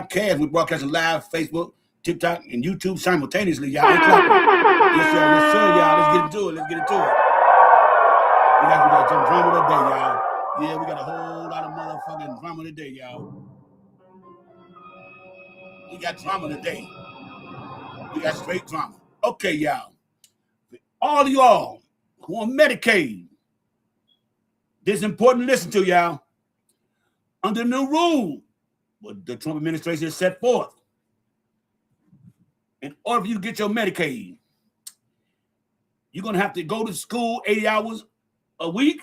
podcast. We're broadcasting live, Facebook, TikTok, and YouTube simultaneously, y'all. Yes, sir, y'all. Let's get into it. We got some drama today, y'all. Yeah, we got a whole lot of motherfucking drama today, y'all. We got drama today. We got straight drama. Okay, y'all. All of y'all who on Medicaid, this is important to listen to, y'all. Under the new rule, what the Trump administration has set forth, in order for you to get your Medicaid, you're going to have to go to school 80 hours a week.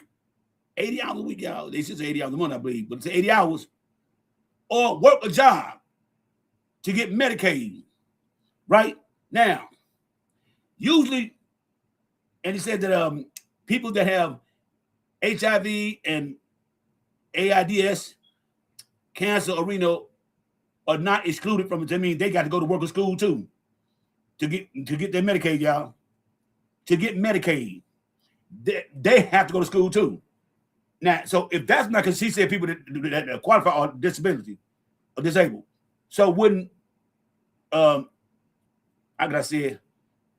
80 hours a week, y'all. They should say 80 hours a month, I believe, but it's 80 hours. Or work a job to get Medicaid. Right? Now, usually, and he said that people that have HIV and AIDS, cancer or renal are not excluded from it. That means they got to go to work or school too to get their Medicaid, y'all. To get Medicaid, they have to go to school too. Now, so if that's not, because she said people that qualify are disability or disabled, so wouldn't how could I say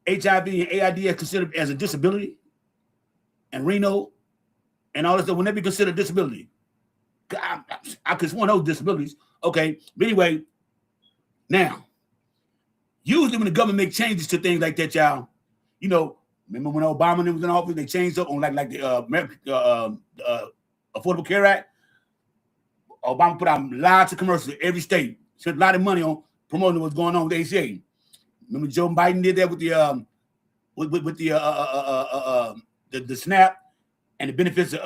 HIV and AIDS considered as a disability, and renal and all that stuff, wouldn't that be considered disability? I could one of those disabilities. Okay, but anyway, now, usually when the government make changes to things like that, y'all, you know, remember when Obama was in office, they changed up on like the Affordable Care Act. Obama put out lots of commercials in every state, spent a lot of money on promoting what's going on with ACA. Remember Joe Biden did that with the SNAP and the benefits to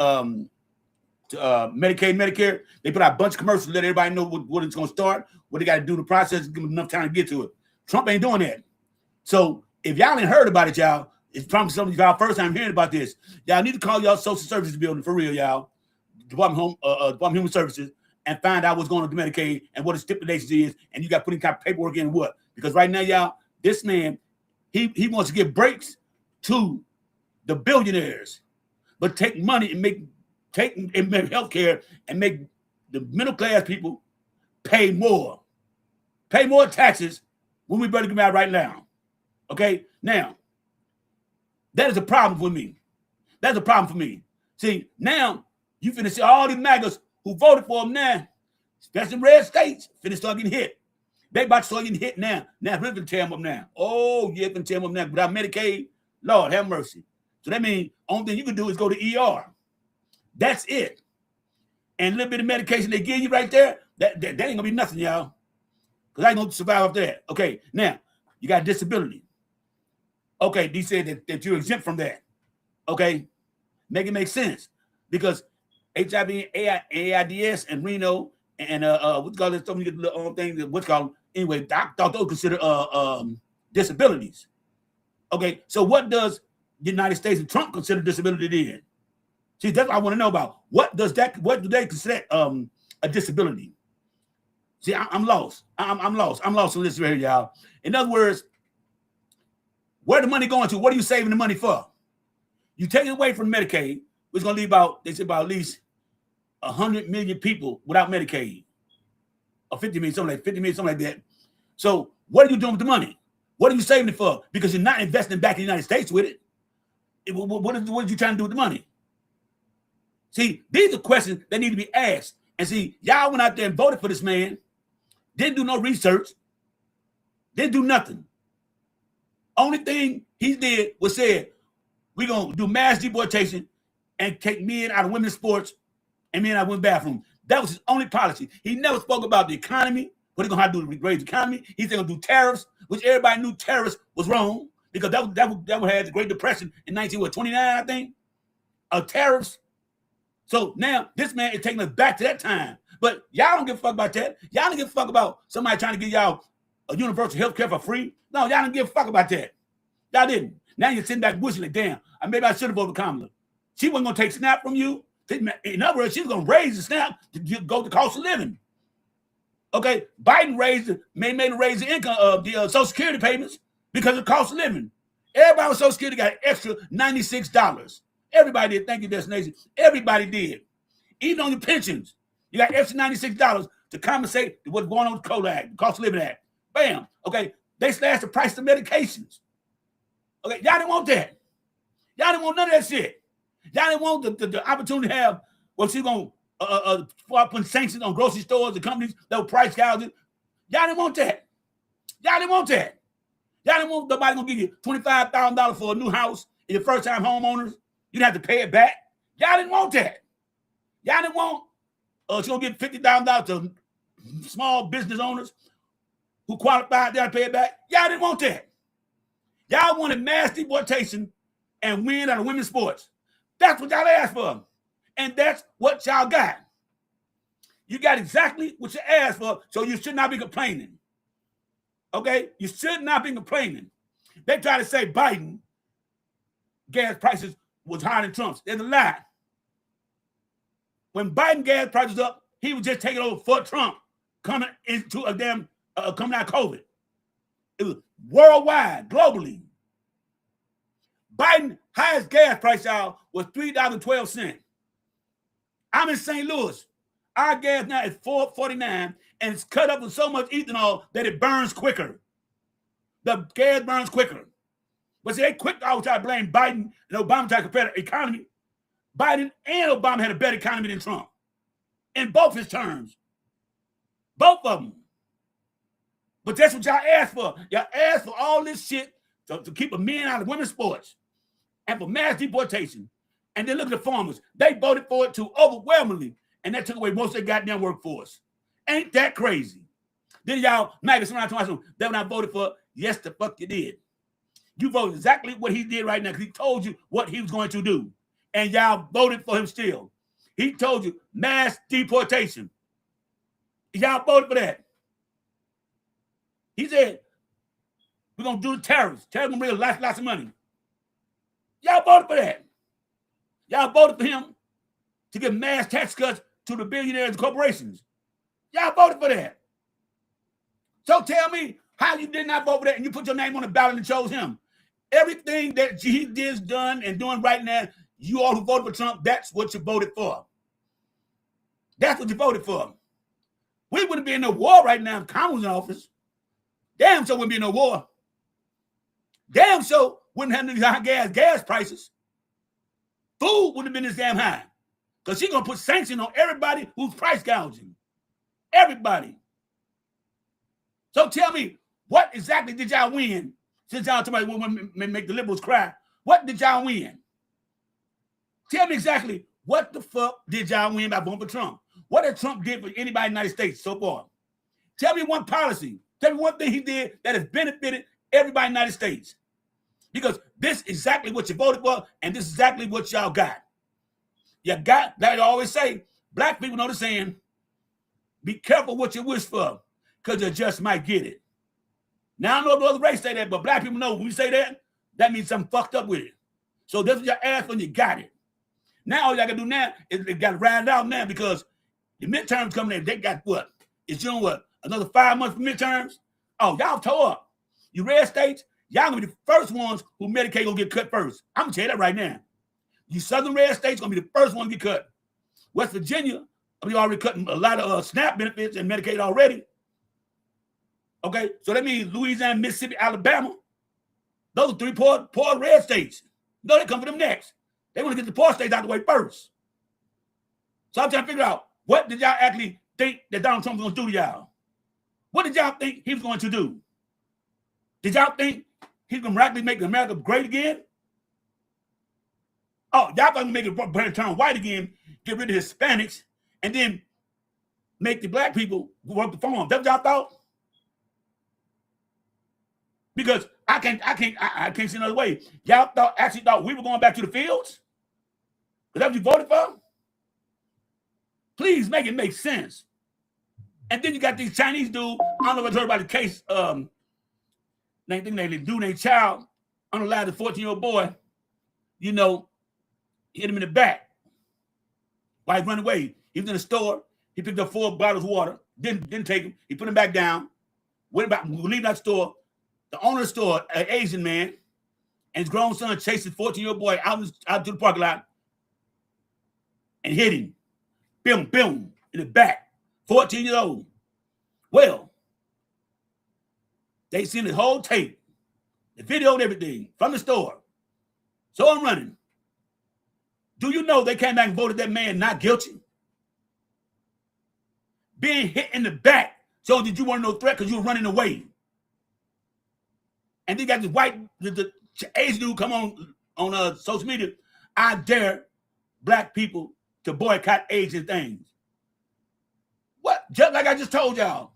Medicaid, Medicare. They put out a bunch of commercials to let everybody know what it's going to start, what they got to do in the process, give them enough time to get to it. Trump ain't doing that. So if y'all ain't heard about it, y'all, it's probably some of y'all first time hearing about this. Y'all need to call y'all social services building for real, y'all. Department of Human Services, and find out what's going on with Medicaid and what the stipulations is, and you got to put in kind of paperwork in what. Because right now, y'all, this man, he wants to give breaks to the billionaires, but take money and make healthcare and make the middle class people pay more taxes when we better come out right now. Okay, now that is a problem for me. That's a problem for me. See, now you finna see all these MAGAs who voted for him now, especially in red states, finna start getting hit. They about to start getting hit now. Now it's really finna tear them up now. Oh, yeah, finna tear them up now. Without Medicaid, Lord have mercy. So that means only thing you can do is go to ER. That's it. And a little bit of medication they give you right there, that ain't gonna be nothing, y'all. Because I ain't gonna survive off that. Okay, now you got disability. Okay, they said that you're exempt from that. Okay, make it make sense. Because HIV, AIDS, and renal, and what's called this? Some little things. What's called anyway? I thought those considered disabilities. Okay, so what does the United States and Trump consider disability then? See, that's what I want to know about. What do they consider a disability? See, I'm lost. I'm lost on this right here, y'all. In other words, where the money going to? What are you saving the money for? You take it away from Medicaid, which is going to leave they say about at least 100 million people without Medicaid. Or 50 million, something like that. So what are you doing with the money? What are you saving it for? Because you're not investing back in the United States with it. What are you trying to do with the money? See, these are questions that need to be asked. And see, y'all went out there and voted for this man, didn't do no research, didn't do nothing. Only thing he did was said, we're going to do mass deportation and take men out of women's sports and men out of women's bathrooms. That was his only policy. He never spoke about the economy, what he's going to have to do to raise the economy. He's going to do tariffs, which everybody knew tariffs was wrong because that would have the Great Depression in 1929, I think, of tariffs. So now this man is taking us back to that time. But y'all don't give a fuck about that. Y'all don't give a fuck about somebody trying to give y'all a universal health care for free. No, y'all don't give a fuck about that. Y'all didn't. Now you're sitting back wishing like, damn, maybe I should have voted for Kamala. She wasn't going to take SNAP from you. In other words, she was going to raise the SNAP to go to cost of living. Okay, Biden made him raise the income of the Social Security payments because of cost of living. Everybody with Social Security got an extra $96. Everybody did. Thank you, Destination. Everybody did. Even on your pensions, you got extra $96 to compensate what's going on with the COLA Act, the Cost of Living Act. Bam. Okay. They slashed the price of medications. Okay. Y'all didn't want that. Y'all didn't want none of that shit. Y'all didn't want the opportunity to have, well, she's going to put sanctions on grocery stores and companies that were price gouging. Y'all didn't want that. Y'all didn't want that. Y'all didn't want nobody going to give you $25,000 for a new house and your first-time homeowners. You didn't have to pay it back. Y'all didn't want that. Y'all didn't want she's going to give $50,000 to small business owners who qualified, they had to pay it back. Y'all didn't want that. Y'all wanted mass deportation and win out of women's sports. That's what y'all asked for. And that's what y'all got. You got exactly what you asked for, so you should not be complaining. Okay? You should not be complaining. They try to say Biden gas prices was higher than Trump's. There's a lie. When Biden gas prices up, he was just taking over for Trump coming into a damn coming out of COVID. It was worldwide, globally. Biden highest gas price y'all was $3.12. I'm in St. Louis. Our gas now is $4.49, and it's cut up with so much ethanol that it burns quicker. The gas burns quicker. But see, they quick to always try to blame Biden and Obama to compare the economy. Biden and Obama had a better economy than Trump in both his terms. Both of them. But that's what y'all asked for. Y'all asked for all this shit to keep a men out of women's sports and for mass deportation. And then look at the farmers. They voted for it too overwhelmingly, and that took away most of their goddamn workforce. Ain't that crazy? Then y'all, maggots around that when I voted for, yes, the fuck you did. You voted exactly what he did right now because he told you what he was going to do. And y'all voted for him still. He told you mass deportation. Y'all voted for that. He said, we're going to do the tariffs. Tariffs going to bring lots of money. Y'all voted for that. Y'all voted for him to give mass tax cuts to the billionaires and corporations. Y'all voted for that. So tell me how you did not vote for that and you put your name on the ballot and chose him. Everything that he did done and doing right now, you all who voted for Trump, that's what you voted for. That's what you voted for. We wouldn't be in no war right now if Congress was in office. Damn sure wouldn't be in no war. Damn sure wouldn't have these high gas prices. Food wouldn't have been this damn high. Because she's going to put sanctions on everybody who's price gouging. Everybody. So tell me, what exactly did y'all win? Since y'all talking about want to make the liberals cry, what did y'all win? Tell me exactly what the fuck did y'all win by voting for Trump? What did Trump did for anybody in the United States so far? Tell me one policy. Tell me one thing he did that has benefited everybody in the United States. Because this is exactly what you voted for, and this is exactly what y'all got. You got, like I always say, black people know the saying, be careful what you wish for, because you just might get it. Now, I know the other race say that, but black people know when we say that, that means something fucked up with it. So that's what you asked for, and you got it. Now, all y'all got to do now is they got to ride it out now because the midterms coming in. They got what? It's June what? Another 5 months for midterms? Oh, y'all tore up. You red states, y'all going to be the first ones who Medicaid going to get cut first. I'm going to tell you that right now. You southern red states going to be the first one to get cut. West Virginia, we already cutting a lot of SNAP benefits and Medicaid already. Okay, so that means Louisiana, Mississippi, Alabama. Those are three poor red states. You know they come for them next. They want to get the poor states out of the way first. So I'm trying to figure out, what did y'all actually think that Donald Trump was going to do to y'all? What did y'all think he was going to do? Did y'all think he's going to miraculously make America great again? Oh, y'all going to make it turn white again, get rid of Hispanics, and then make the black people work the farm. That's what y'all thought? Because I can't see another way. Y'all actually thought we were going back to the fields? Is that what you voted for? Please make it make sense. And then you got these Chinese dudes. I don't know if I heard about the case. They think they do their child, unallowed, a 14-year-old boy, you know, hit him in the back while he run away. He was in the store. He picked up 4 bottles of water. Didn't take them. He put him back down. Went back, leave that store. The owner of the store, an Asian man, and his grown son chased his 14-year-old boy out to the parking lot and hit him. Boom, boom, in the back. 14 years old. Well, they seen the whole tape, the video and everything from the store. So I'm running. Do you know they came back and voted that man not guilty? Being hit in the back. So did you want no threat because you were running away? And they got this white, the Asian dude come on social media. I dare black people to boycott Asian things. What? Just like I just told y'all.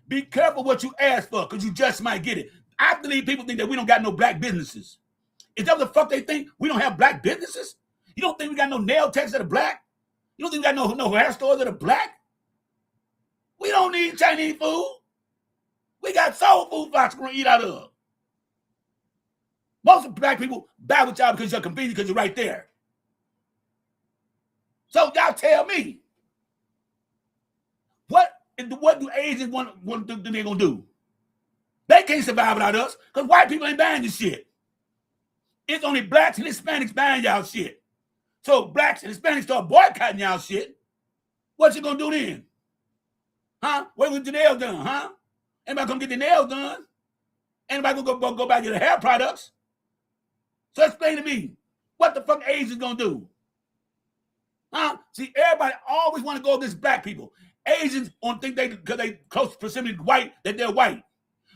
Be careful what you ask for because you just might get it. I believe people think that we don't got no black businesses. Is that what the fuck they think? We don't have black businesses? You don't think we got no nail techs that are black? You don't think we got no hair stores that are black? We don't need Chinese food. We got soul food folks we're going to eat out of. Most of the black people buy with y'all because you're convenient because you're right there. So y'all tell me, what do Asians want they going to do? They can't survive without us because white people ain't buying this shit. It's only blacks and Hispanics buying y'all shit. So blacks and Hispanics start boycotting y'all shit. What you going to do then? Huh? Where was the nails done, huh? Anybody gonna get the nails done? Anybody gonna go back to the hair products? So explain to me, what the fuck Asians gonna do? Huh? See, everybody always want to go against black people. Asians don't think because they close proximity to white, that they're white.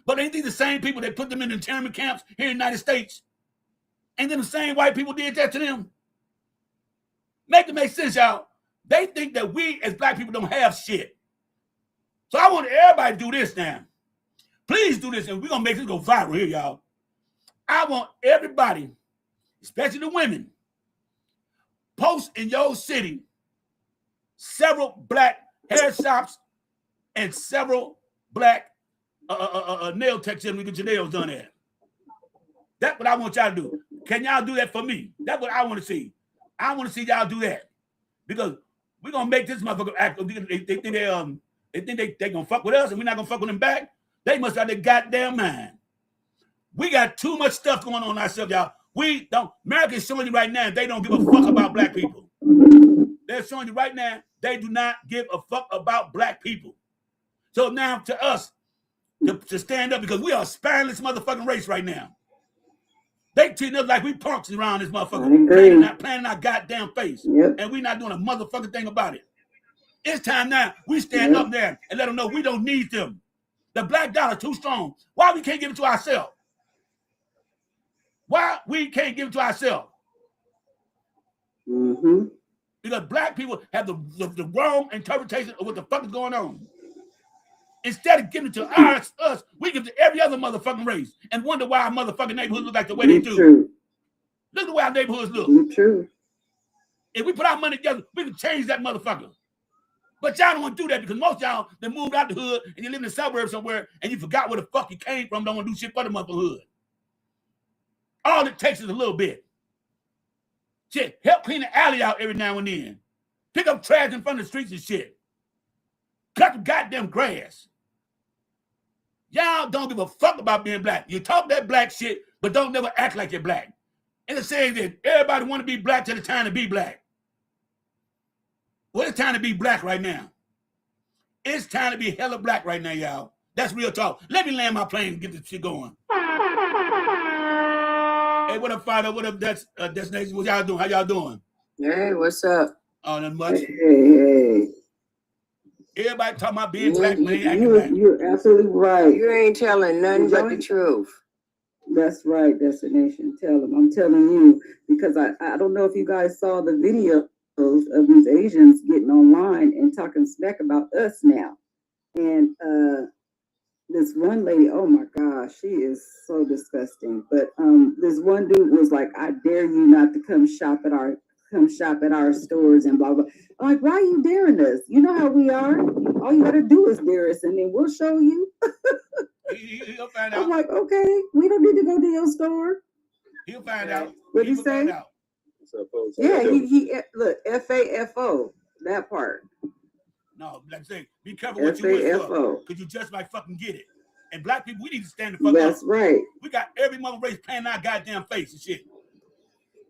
But ain't these the same people that put them in internment camps here in the United States? Ain't them the same white people did that to them? Make it make sense, y'all. They think that we as black people don't have shit. So I want everybody to do this now. Please do this, and we're going to make this go viral here, y'all. I want everybody, especially the women, post in your city several black hair shops and several black nail techs we get your nails done at. That's what I want y'all to do. Can y'all do that for me? That's what I want to see. I want to see y'all do that. Because we're going to make this motherfucker act. They think they gonna fuck with us and we're not gonna fuck with them back. They must have their goddamn mind. We got too much stuff going on ourselves, y'all. We don't. America is showing you right now they don't give a fuck about black people. They're showing you right now they do not give a fuck about black people. So now to us to stand up because we are a spineless motherfucking race right now. They treating us like we punks around this motherfucker, planning our goddamn face, and we not doing a motherfucking thing about it. It's time now we stand up there and let them know we don't need them. The black dollar too strong. Why we can't give it to ourselves? Why we can't give it to ourselves? Mm-hmm. Because black people have the wrong interpretation of what the fuck is going on. Instead of giving it to us, we give it to every other motherfucking race and wonder why our motherfucking neighborhoods look like the way they do. True. Look at the way our neighborhoods look. True. If we put our money together, we can change that motherfucker. But y'all don't want to do that because most y'all they moved out the hood and you live in the suburbs somewhere and you forgot where the fuck you came from. Don't want to do shit for the motherfucking hood. All it takes is a little bit. Shit, help clean the alley out every now and then. Pick up trash in front of the streets and shit. Cut the goddamn grass. Y'all don't give a fuck about being black. You talk that black shit, but don't never act like you're black. And it says that everybody want to be black till the time to be black. Well, it's time to be black right now. It's time to be hella black right now, y'all. That's real talk. Let me land my plane and get this shit going. Hey, what up, Father? What up, Destination? What y'all doing? How y'all doing? Hey, what's up? Oh, nothing much. Hey. Everybody talking about being black, man. You're absolutely right. You ain't telling nothing but the truth. That's right, Destination. Tell them. I'm telling you because I don't know if you guys saw the video of these Asians getting online and talking smack about us now. And this one lady, oh my gosh, she is so disgusting. But this one dude was like, I dare you not to come shop at our stores and blah blah. I'm like, why are you daring us? You know how we are. All you gotta do is dare us and then we'll show you. He'll find out. I'm like, okay, we don't need to go to your store. He'll find out. What did he say? Yeah, he look, FAFO, that part. No, like I say, be careful what you wish for, because you just might fucking get it. And black people, we need to stand the fuck up. That's right. We got every mother race playing our goddamn face and shit.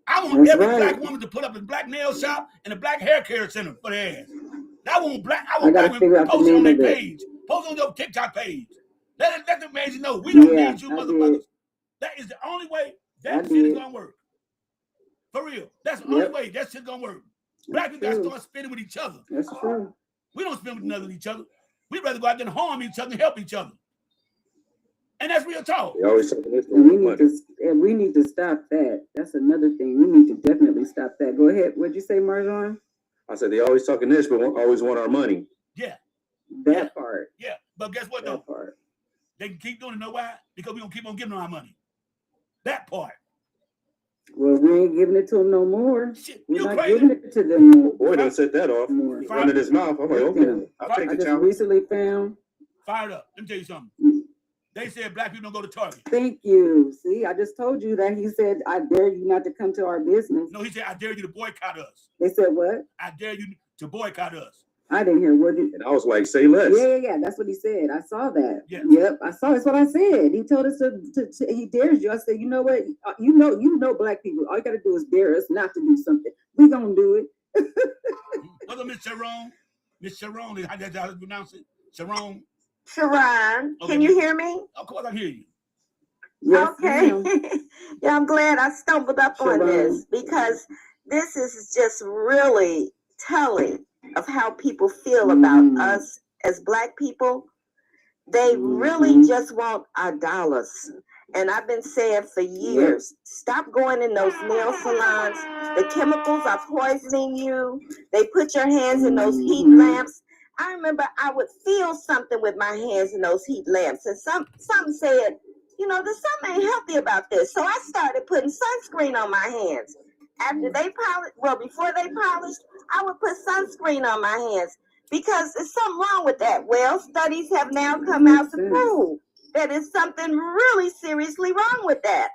I want every black woman to put up a black nail shop and a black hair care center for their ass. I want black gotta figure women out the post it on name their of it. page. Post on your TikTok page. Let the man know we don't Yeah, need you, I motherfuckers. did. That is the only way I that shit is did. gonna work. For real. That's the only way that shit's gonna work. Black people gotta true. start spending with each other. That's true. We don't spend with each other. We'd rather go out there and harm each other and help each other. And that's real talk. They always talking this And we need to stop that. That's another thing. We need to definitely stop that. Go ahead. What'd you say, Marjon? I said they always talking this, but always want our money. Yeah. That part. Yeah. But guess what, That though? part. They can keep doing it. Know why? Because we're going to keep on giving them our money. That part. Well, we ain't giving it to them no more. Shit, We're you not crazy. giving it to them no Boy, done set that off. more. Running his mouth. I'm like, okay, I'll take I the just challenge. recently found. Fired up. Let me tell you something. They said black people don't go to Target. Thank you. See, I just told you that. He said, I dare you not to come to our business. No, he said, I dare you to boycott us. They said what? I dare you to boycott us. I didn't hear what. And I was like, say less. Yeah. That's what he said. I saw that. Yeah. Yep, I saw. That's what I said. He told us to he dares you. I said, you know what? You know, black people. All you got to do is dare us not to do something. We gonna do it. What's up, Miss Sharon? Miss Sharon, how did you pronounce it? Sharon. Sharon, Okay. can you hear me? Of course, I hear you. Yes, Okay. ma'am. Yeah, I'm glad I stumbled up on Sharon. this because this is just really telling of how people feel about us as black people. They really just want our dollars. And I've been saying for years, stop going in those nail salons. The chemicals are poisoning you. They put your hands in those heat lamps. I remember I would feel something with my hands in those heat lamps. And some said, you know, there's something ain't healthy about this. So I started putting sunscreen on my hands. After they polished, well, before they polished, I would put sunscreen on my hands because there's something wrong with that. Well, studies have now come out to prove that there's something really seriously wrong with that.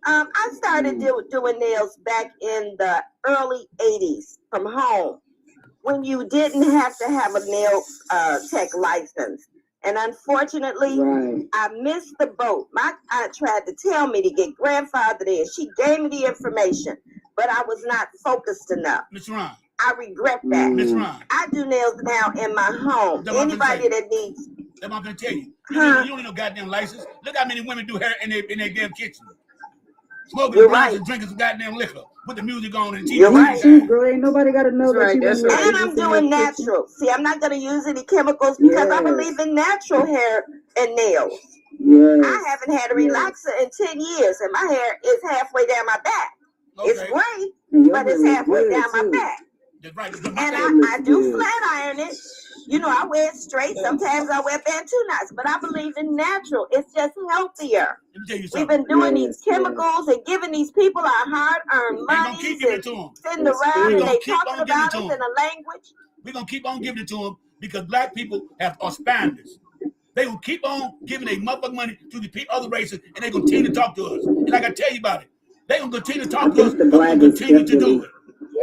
I started doing nails back in the early 80s from home when you didn't have to have a nail tech license. And unfortunately, I missed the boat. My aunt tried to tell me to get grandfathered in. She gave me the information, but I was not focused enough. Miss Ron. I regret that. Miss Ron. I do nails now in my home. Anybody that needs. That's what I'm going to tell you. You don't need no goddamn license. Look how many women do hair in their damn kitchen. Smoking blunts and drinking some goddamn liquor with the music on and TV. You're right. Girl, ain't nobody got to know that you And I'm doing natural. See, I'm not going to use any chemicals because I believe in natural hair and nails. I haven't had a relaxer in 10 years and my hair is halfway down my back. Okay. It's great, but it's halfway down my back. Right. And I do flat iron it. You know, I wear it straight. Sometimes I wear bantu knots, but I believe in natural. It's just healthier. We've been doing these chemicals and giving these people our hard-earned money and sitting around and they talking about us in a language. We're going to keep on giving it to them because black people are spineless. They will keep on giving their motherfucking money to the other races and they're going to continue to talk to us. And like I tell you about it, they're going to continue to talk to us, but we're going to continue to do it.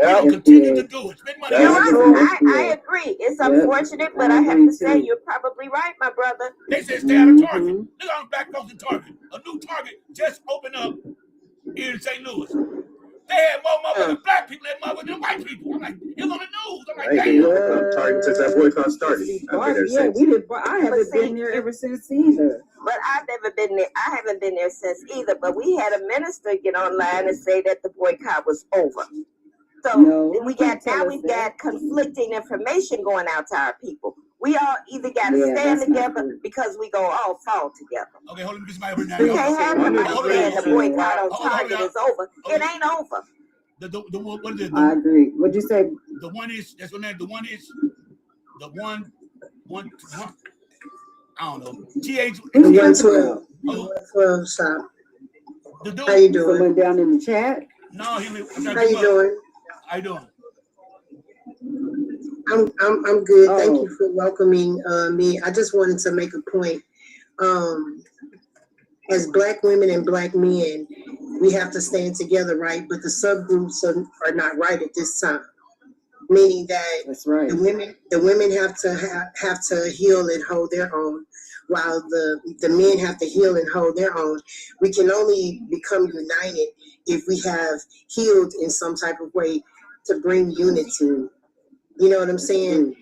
We're going to continue to do it. Spend money. I agree. It's unfortunate, but I have to say you're probably right, my brother. They said stay out of Target. Look at all the black folks in Target. A new Target just opened up here in St. Louis. They had more motherfucking black people than white people. I'm like, it's on the news. I'm like, damn. Target since that boycott started. I haven't been there ever since either. But I've never been there. I haven't been there since either. But we had a minister get online and say that the boycott was over. So we've got conflicting information going out to our people. We all either got to stand together because we gonna all fall together. Okay, hold on. This might over now. We can't have somebody saying the boycott on Target is over. It ain't over. What is it? I agree. What'd you say? The one is, that's what that. The one is, the one. I don't know. GH. The 112. 112 stop. How you doing? Someone down in the chat? No, how you doing? How you doing? I'm good. Thank you for welcoming me. I just wanted to make a point. As black women and black men, we have to stand together, right? But the subgroups are not right at this time. Meaning that the women have to heal and hold their own, while the men have to heal and hold their own. We can only become united if we have healed in some type of way to bring unity. You know what I'm saying?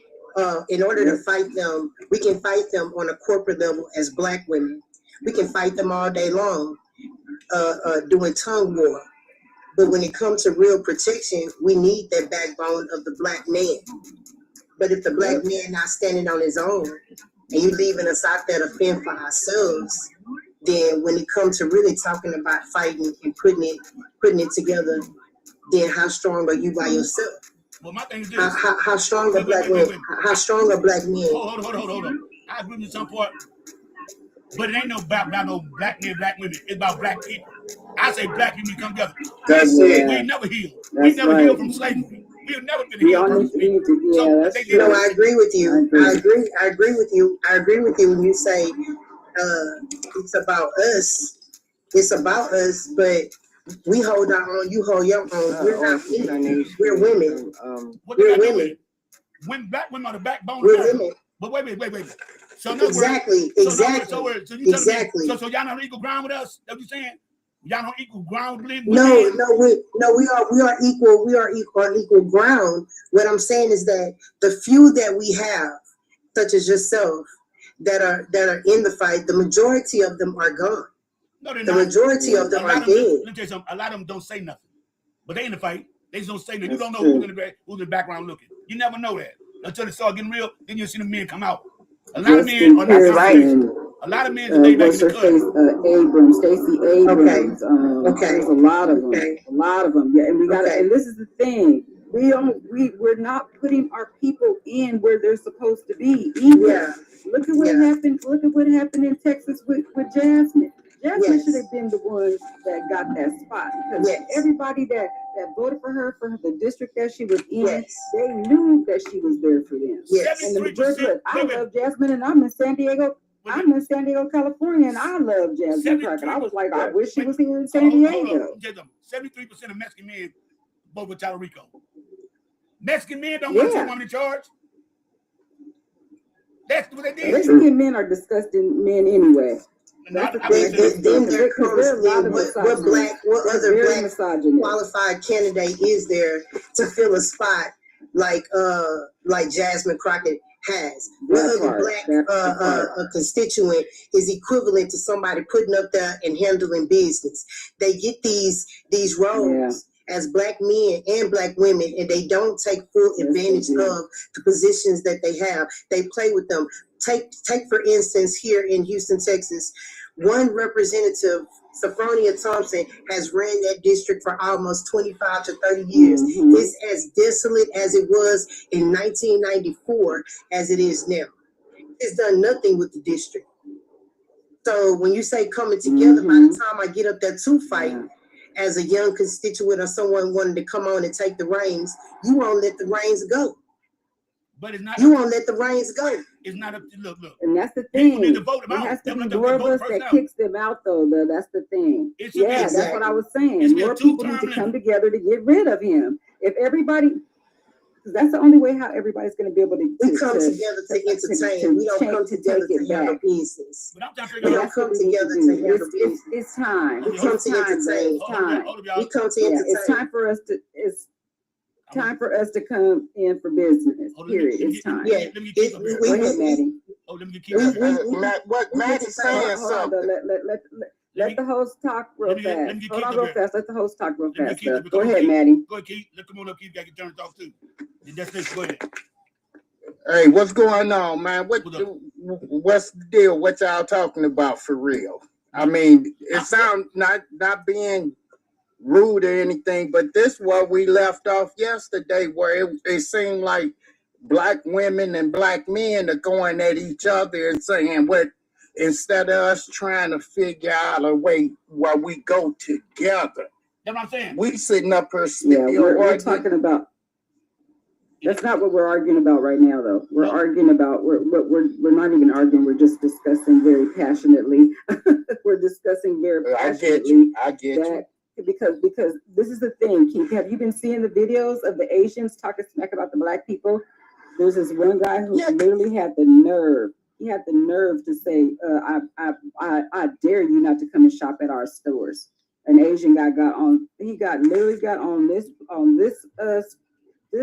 in order to fight them, we can fight them on a corporate level as Black women. We can fight them all day long, doing tongue war. But when it comes to real protection, we need that backbone of the Black man. But if the Black man not standing on his own, and you leaving us out there to fend for ourselves, then when it comes to really talking about fighting and putting it together, then how strong are you by yourself? Well, my thing is this. How strong are Black men? How strong are Black men? Hold on. I agree with some part, but it ain't no about no Black men, Black women. It's about Black people. I say Black people come together. That's it. We never healed. That's We never right. healed from slavery. We've never been healed from slavery. That's true. No, I agree with you. I agree with you. I agree with you when you say it's about us. It's about us, but we hold our own. You hold your own. We're not men. We're women. We're women. When Black women are the backbone. We're women. But wait. So Exactly. So y'all not on equal ground with us? That what you saying? Y'all on equal ground with No, we are equal. We are on equal ground. What I'm saying is that the few that we have, such as yourself, that are in the fight, the majority of them are gone. No, they're the not. majority of them are dead. Let me tell you something. A lot of them don't say nothing, but they in the fight. They just don't say nothing. You don't know who's in the background looking. You never know that until it start getting real. Then you'll see the men come out. A lot of men are not right. A lot of men today back in the cut. Stacey Abrams. Okay. There's a lot of them. Okay. A lot of them. Yeah, and we got. And this is the thing. We're not putting our people in where they're supposed to be. Either. Yeah. Look at what happened. Look at what happened in Texas with Jasmine. Jasmine should have been the one that got that spot because everybody that voted for her for the district that she was in, they knew that she was there for them. Yes. And the majority, I love Jasmine, and I'm in San Diego. I'm in San Diego, California, and I love Jasmine Crockett. I was like, I wish she was here in San Diego. 73% of Mexican men vote with Tallarico. Mexican men don't want some woman in charge. That's what they did. Mexican men are disgusting men anyway. Then there comes what other black qualified candidate is there to fill a spot like Jasmine Crockett has? What other black constituent is equivalent to somebody putting up there and handling business? They get these roles as black men and black women, and they don't take full advantage of the positions that they have. They play with them. Take for instance, here in Houston, Texas, one representative, Sophronia Thompson, has ran that district for almost 25 to 30 years. It's as desolate as it was in 1994 as it is now. It's done nothing with the district. So when you say coming together, by the time I get up there to fight, as a young constituent or someone wanting to come on and take the reins, you won't let the reins go. But it's not. You won't let the reins go. It's not up to look. And that's the thing. People need to vote them out. It has to be more of us that kicks them out, though. That's the thing. That's what I was saying. More people need to come together to get rid of him. If everybody, because that's the only way how everybody's going to be able to. We come together to entertain. We don't come together to handle business. We don't come together to handle business. It's time. We come to entertain. It's time. We come to entertain. It's time for us to. It's time for us to come in for business. Period. It's time. Yeah. Go ahead, Maddie. What Maddie's saying something. Let the host talk real fast. Hold on real fast. Let the host talk real fast. Go ahead, Maddie. Go ahead, Keith. Come on up, Keith. Got to turn it off too. Go ahead. Hey, what's going on, man? What's the deal? What y'all talking about for real? I mean, it sounds not being rude or anything, but this what we left off yesterday, where it seemed like black women and black men are going at each other and saying instead of us trying to figure out a way where we go together. That's what I'm saying. We sitting up here we're talking about. That's not what we're arguing about right now, though. We're arguing about we're not even arguing. We're just discussing very passionately. We're discussing very passionately. I get you. Because this is the thing, Keith. Have you been seeing the videos of the Asians talking smack about the black people? There's this one guy who literally had the nerve. He had the nerve to say, "I dare you not to come and shop at our stores." An Asian guy literally got on this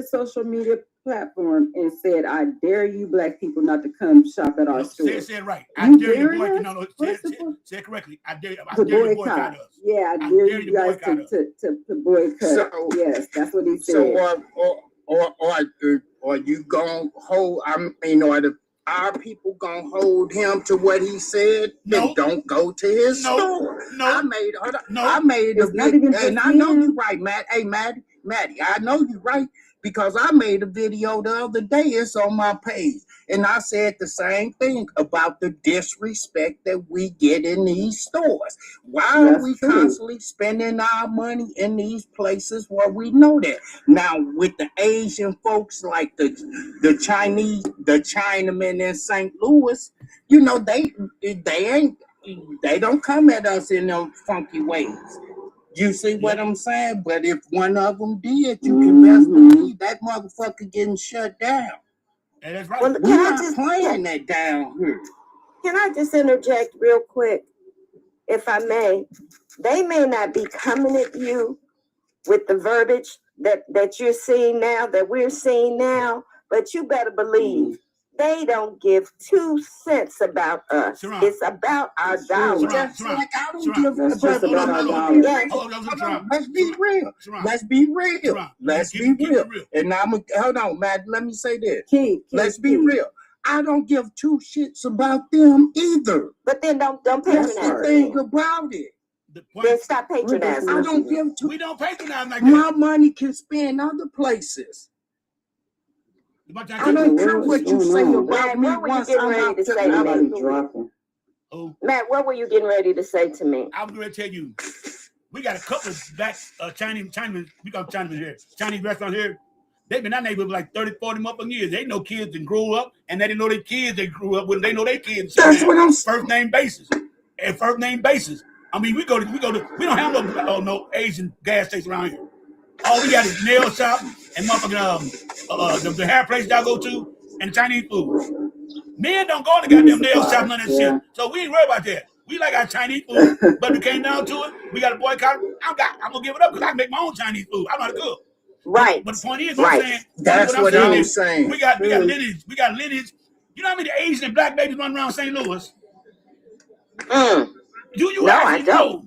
social media platform and said, "I dare you, black people, not to come shop at our store." Say it right. I dare you to boycott. No, say it correctly. I dare you to boycott us. Yeah, I dare you guys to boycott. So, yes, that's what he said. So, or you gonna hold? I mean, our people gonna hold him to what he said? No. Then don't go to his store. No, I made a video, and I know you're right, Matt. Hey, Maddie, I know you're right because I made a video the other day. It's on my page, and I said the same thing about the disrespect that we get in these stores. Why are we constantly spending our money in these places where we know that? Now, with the Asian folks like the Chinese, the Chinamen in St. Louis, you know, they don't come at us in them funky ways. You see what I'm saying? But if one of them did, you can best believe that motherfucker getting shut down. And that's right. Well, We're not playing that down here. Can I just interject real quick, if I may? They may not be coming at you with the verbiage that you're seeing now, that we're seeing now, but you better believe they don't give 2 cents about us. It's about our dollars. Just like I don't give a fuck about our dollars. Let's be real. Let's be real. Let's be real. And I'm hold on, Matt. Let me say this. Let's be real. I don't give 2 shits about them either. But then don't patronize. That's the thing about it. Then stop patronizing. I don't give 2. We don't patronize like that. My money can spend other places. I don't care what you say about me once I'm out to Matt, what were you getting ready to say to me? I was going to tell you, we got a couple of black Chinese, we got Chinese here, Chinese restaurants here. They've been in that neighborhood for like 30, 40 motherfucking years. They know kids that grew up, and they didn't know their kids that grew up with. They know their kids. That's what I'm saying. First name basis. And first name basis. I mean, we don't have no Asian gas station around here. All we got is nail shop and motherfucking the hair place y'all go to and Chinese food. Men don't go to the goddamn nail shop none of that shit. So we ain't worried about that. We like our Chinese food, but it came down to it. We got to boycott. I'm gonna give it up because I can make my own Chinese food. I know how to cook. Right. But the point is, what I'm saying, that's what I'm saying. We got lineage. We got lineage. You know how many Asian and black babies run around St. Louis? Do you actually know?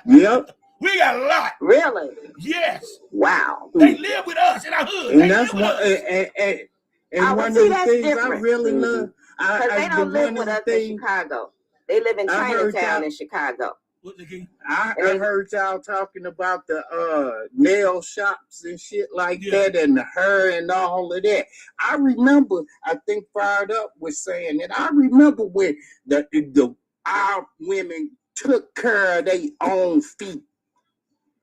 Yep. We got a lot. Really? Yes. Wow. They live with us in our hood. And that's one. And one of the things I really love. Because they don't live with us in Chicago. They live in Chinatown in Chicago. I heard y'all talking about the nail shops and shit like that, and the hair and all of that. I remember, I think Fired Up was saying that. I remember when our women took care of their own feet.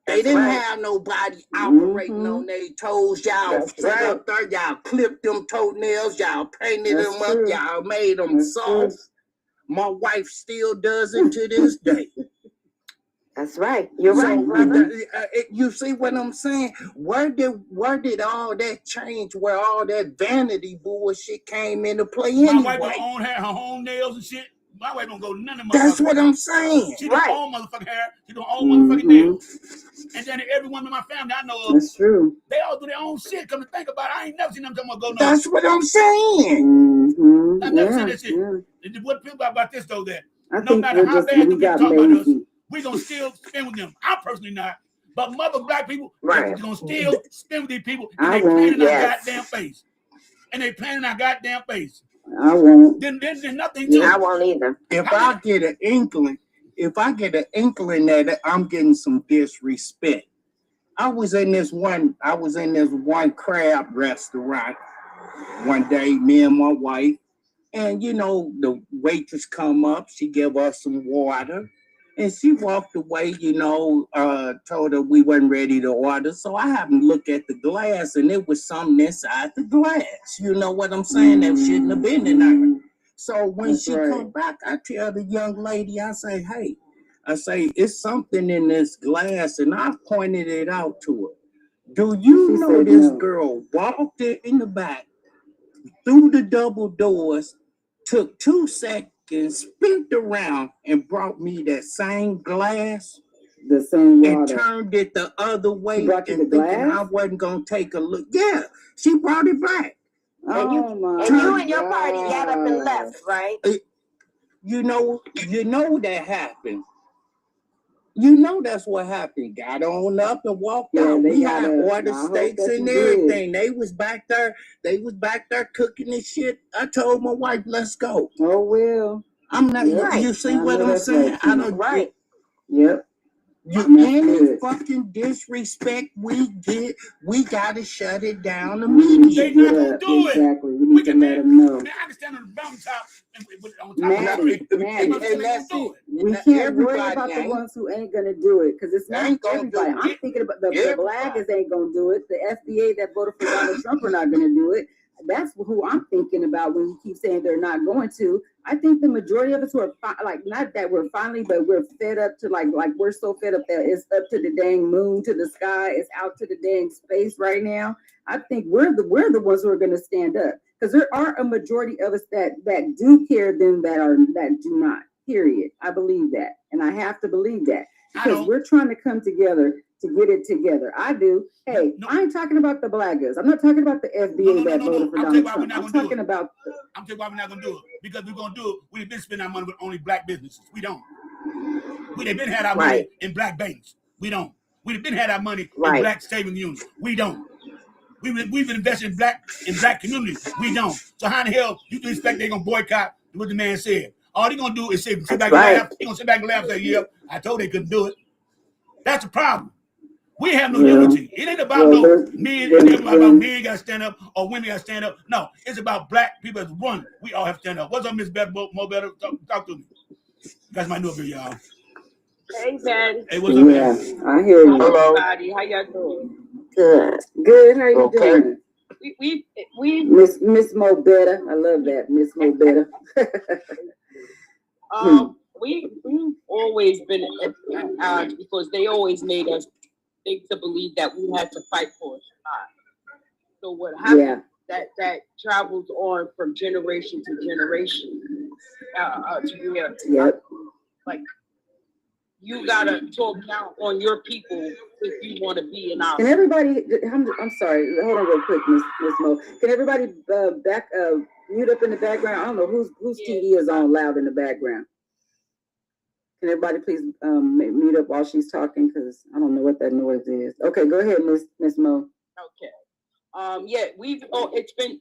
They didn't have nobody operating on their toes. Y'all sat up there, y'all clipped them toenails, y'all painted them up, y'all made them soft. My wife still does it to this day. That's right. You're right, brother. You see what I'm saying? Where did all that change? Where all that vanity bullshit came into play anyway? My wife don't own her own nails and shit. My wife don't go none of my. That's what I'm saying. She don't own motherfucking hair. She don't own motherfucking nails. And then everyone in my family I know of, that's true. They all do their own shit. Come to think about it, I ain't never seen them talking about go no. That's what I'm saying. I've never seen that shit. What people about this though? That no matter how bad we talk about us, we gonna still spend with them. I'm personally not, but mother black people, right, gonna still spend with these people, and they planning our goddamn face, and they planning our goddamn face. I won't. Then nothing to it. I wonone either. If I get an inkling that I'm getting some disrespect, I was in this one crab restaurant one day, me and my wife, and you know the waitress come up, she give us some water. And she walked away, told her we wasn't ready to order. So I happened to look at the glass, and there was something inside the glass. You know what I'm saying? That shouldn't have been in there. So when she come back, I tell the young lady, I say, hey, it's something in this glass, and I pointed it out to her. Do you know this girl walked in the back, through the double doors, took 2 seconds, spent around and brought me that same glass The same and water. turned it the other way She brought you and the thinking glass? I wasn't gonna take a look. Yeah, she brought it back. And you my and your party got up and left, right? You know that happened. You know that's what happened. Got on up and walked out. We had ordered steaks and everything. They was back there. They was back there cooking this shit. I told my wife, "Let's go." Oh well. I'm not. Right. You see what I'm saying? Right. I don't. Right. Yep. Any fucking disrespect we get, we gotta shut it down immediately. They not gonna do it. Exactly. We need to let them know. Man, I can stand on the mountaintop and on top of the tree. And that's it. We can't worry about the ones who ain't gonna do it because it's not everybody. I'm thinking about the Blaggers ain't gonna do it. The FBA that voted for Donald Trump are not gonna do it. That's who I'm thinking about when you keep saying they're not going to. I think the majority of us who are like, not that we're finally, but we're fed up to like we're so fed up that it's up to the dang moon, to the sky, it's out to the dang space right now. I think we're the ones who are going to stand up because there are a majority of us that do care than that do not. Period. I believe that, and I have to believe that because we're trying to come together to get it together. I do. Hey, I ain't talking about the Blaggers. I'm not talking about the FBA that voted for Donald Trump. I'm talking about. I'm telling you why we're not gonna do it because we're gonna do it. We've been spending our money with only black businesses. We don't. They've been had our money in black banks. We don't. We've been had our money in black saving unions. We don't. We've been investing in black communities. We don't. So how in the hell you expect they're gonna boycott what the man said? All they're gonna do is sit back and laugh. They're gonna sit back and laugh and say, "Yeah, I told they couldn't do it." That's the problem. We have no unity. It ain't about no men. It ain't about men got to stand up or women got to stand up. No, it's about black people as one. We all have to stand up. What's up, Miss Better? Mo Better? Talk to me. That's my new up here, y'all. Hey, man. Hey, what's up, man? I hear you. Hello, everybody. How y'all doing? Good. How you doing? We Miss Mo Better. I love that, Miss Mo Better. we've always been because they always made us think to believe that we had to fight for a spot. So what happened that travels on from generation to generation. Like you gotta talk down on your people if you want to be in our. Can everybody? I'm sorry. Hold on, real quick, Miss Mo. Can everybody mute up in the background? I don't know whose TV is on loud in the background. Can everybody please mute up while she's talking? Because I don't know what that noise is. Okay, go ahead, Miss Mo. Okay.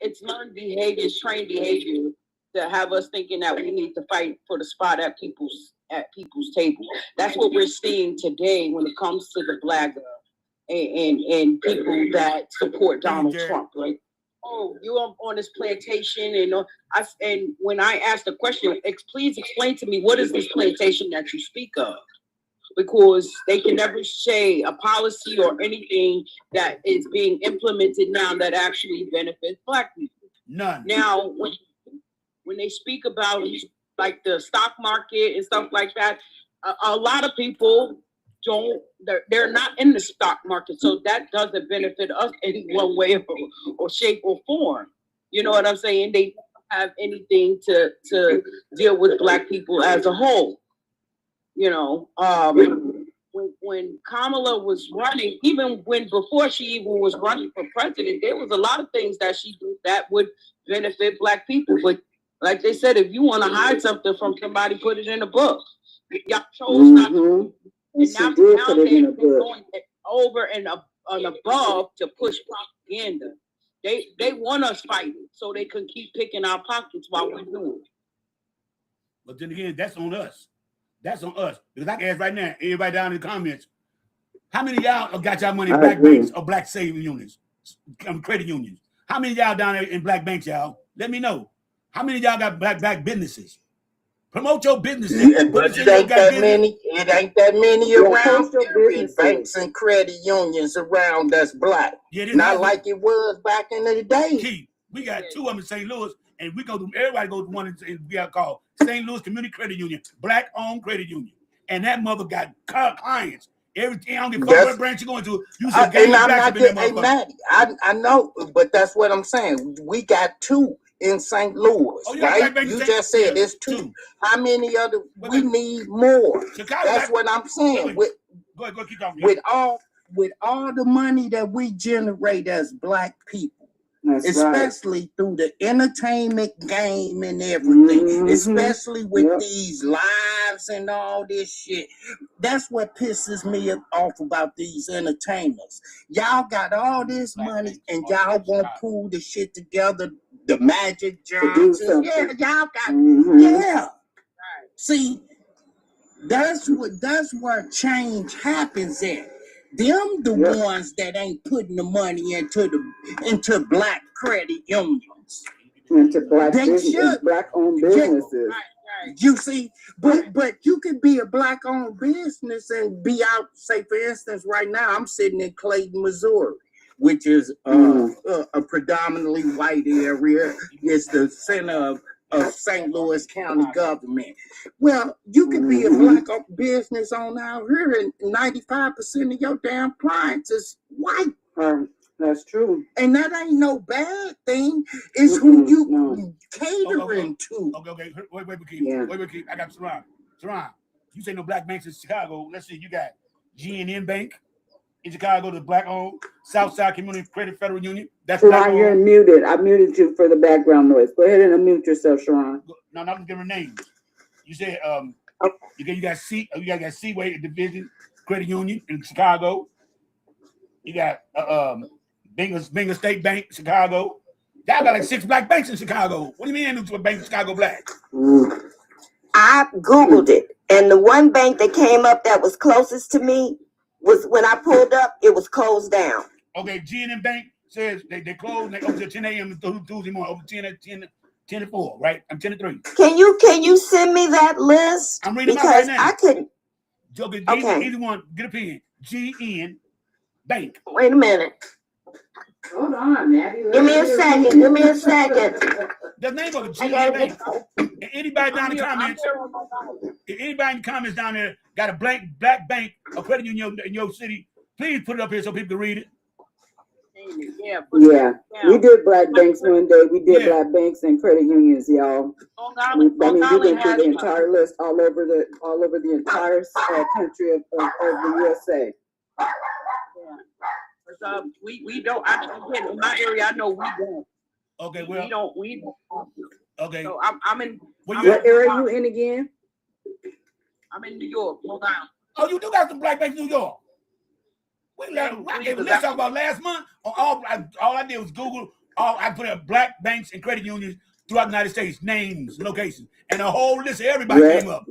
It's learned behavior, it's trained behavior to have us thinking that we need to fight for the spot at people's table. That's what we're seeing today when it comes to the Blagger and people that support Donald Trump, right? Oh, you're on this plantation, and when I asked the question, please explain to me what is this plantation that you speak of? Because they can never say a policy or anything that is being implemented now that actually benefits Black people. None. Now, when they speak about like the stock market and stuff like that, a lot of people they're not in the stock market, so that doesn't benefit us in one way or shape or form. You know what I'm saying? They don't have anything to deal with Black people as a whole. You know, when Kamala was running, even before she even was running for president, there was a lot of things that she did that would benefit Black people. But like they said, if you want to hide something from somebody, put it in a book. Y'all chose not to. And now they're going over and above to push propaganda. They want us fighting so they can keep picking our pockets while we're doing it. But then again, that's on us. That's on us. Because I can ask right now, everybody down in the comments, how many of y'all got y'all money in black banks or black saving unions, credit unions? How many of y'all down there in black banks, y'all? Let me know. How many of y'all got black businesses? Promote your businesses. Yeah, but it ain't that many. It ain't that many around. Banks and credit unions around that's Black. Yeah, not like it was back in the day. Keith, we got two of them in St. Louis, and we go to everybody goes to one we got called St. Louis Community Credit Union, Black-owned credit union, and that mother got clients. Everything, I don't give a fuck what branch you're going to. You said, and I'm not getting, hey, Maddie, I know, but that's what I'm saying. We got two in St. Louis, right? You just said it's two. How many other? We need more. That's what I'm saying. Go ahead, keep talking. With all the money that we generate as Black people, That's especially right. through the entertainment game and everything, Mhm. especially with Yep. these lives and all this shit. That's what pisses me off about these entertainers. Y'all got all this money and y'all won't pull the shit together. The Magic Johnsons, yeah, y'all got, yeah. See, that's where change happens at. Them the ones that ain't putting the money into Black credit unions. Into Black They business, should. Black-owned businesses. You see, but you can be a Black-owned business and be out. Say, for instance, right now I'm sitting in Clayton, Missouri, which is a predominantly white area. It's the center of St. Louis County government. Well, you could be a Black business owner out here, and 95% of your damn clients is white. That's true. And that ain't no bad thing. It's who you catering to. Okay. Wait, keep. I got Saran. You say no Black banks in Chicago. Let's see. You got G&N Bank in Chicago, the Black-owned Southside Community Credit Federal Union. That's Sharon, you're muted. I muted you for the background noise. Go ahead and unmute yourself, Sharon. No, not giving names. You said you got Seaway Division Credit Union in Chicago. You got Bingham State Bank, Chicago. Y'all got like 6 Black banks in Chicago. What do you mean a bank in Chicago Black? I Googled it, and the one bank that came up that was closest to me was when I pulled up, it was closed down. Okay, G&M Bank says they closed. They open till 10 a.m. Tuesday morning, over 10 to 4, right? I'm 10 to 3. Can you send me that list? I'm reading them out right now. I couldn't. Okay. Either one, get a pen. GN Bank. Wait a minute. Hold on, Maddie. Give me a second. The name of the GN Bank. And anybody down in the comments, if anybody in the comments down there got a Black bank or credit union in your city, please put it up here so people can read it. Yeah, we did Black banks one day. We did Black banks and credit unions, y'all. We went through the entire list all over the entire country of the USA. We don't. Again, in my area, I know we don't. Okay, well, we don't. Okay. So I'm in. What area are you in again? I'm in New York. Hold on. Oh, you do got some Black banks in New York. Let's talk about last month. All I did was Google. I put up Black banks and credit unions throughout the United States, names, locations, and a whole list of everybody came up.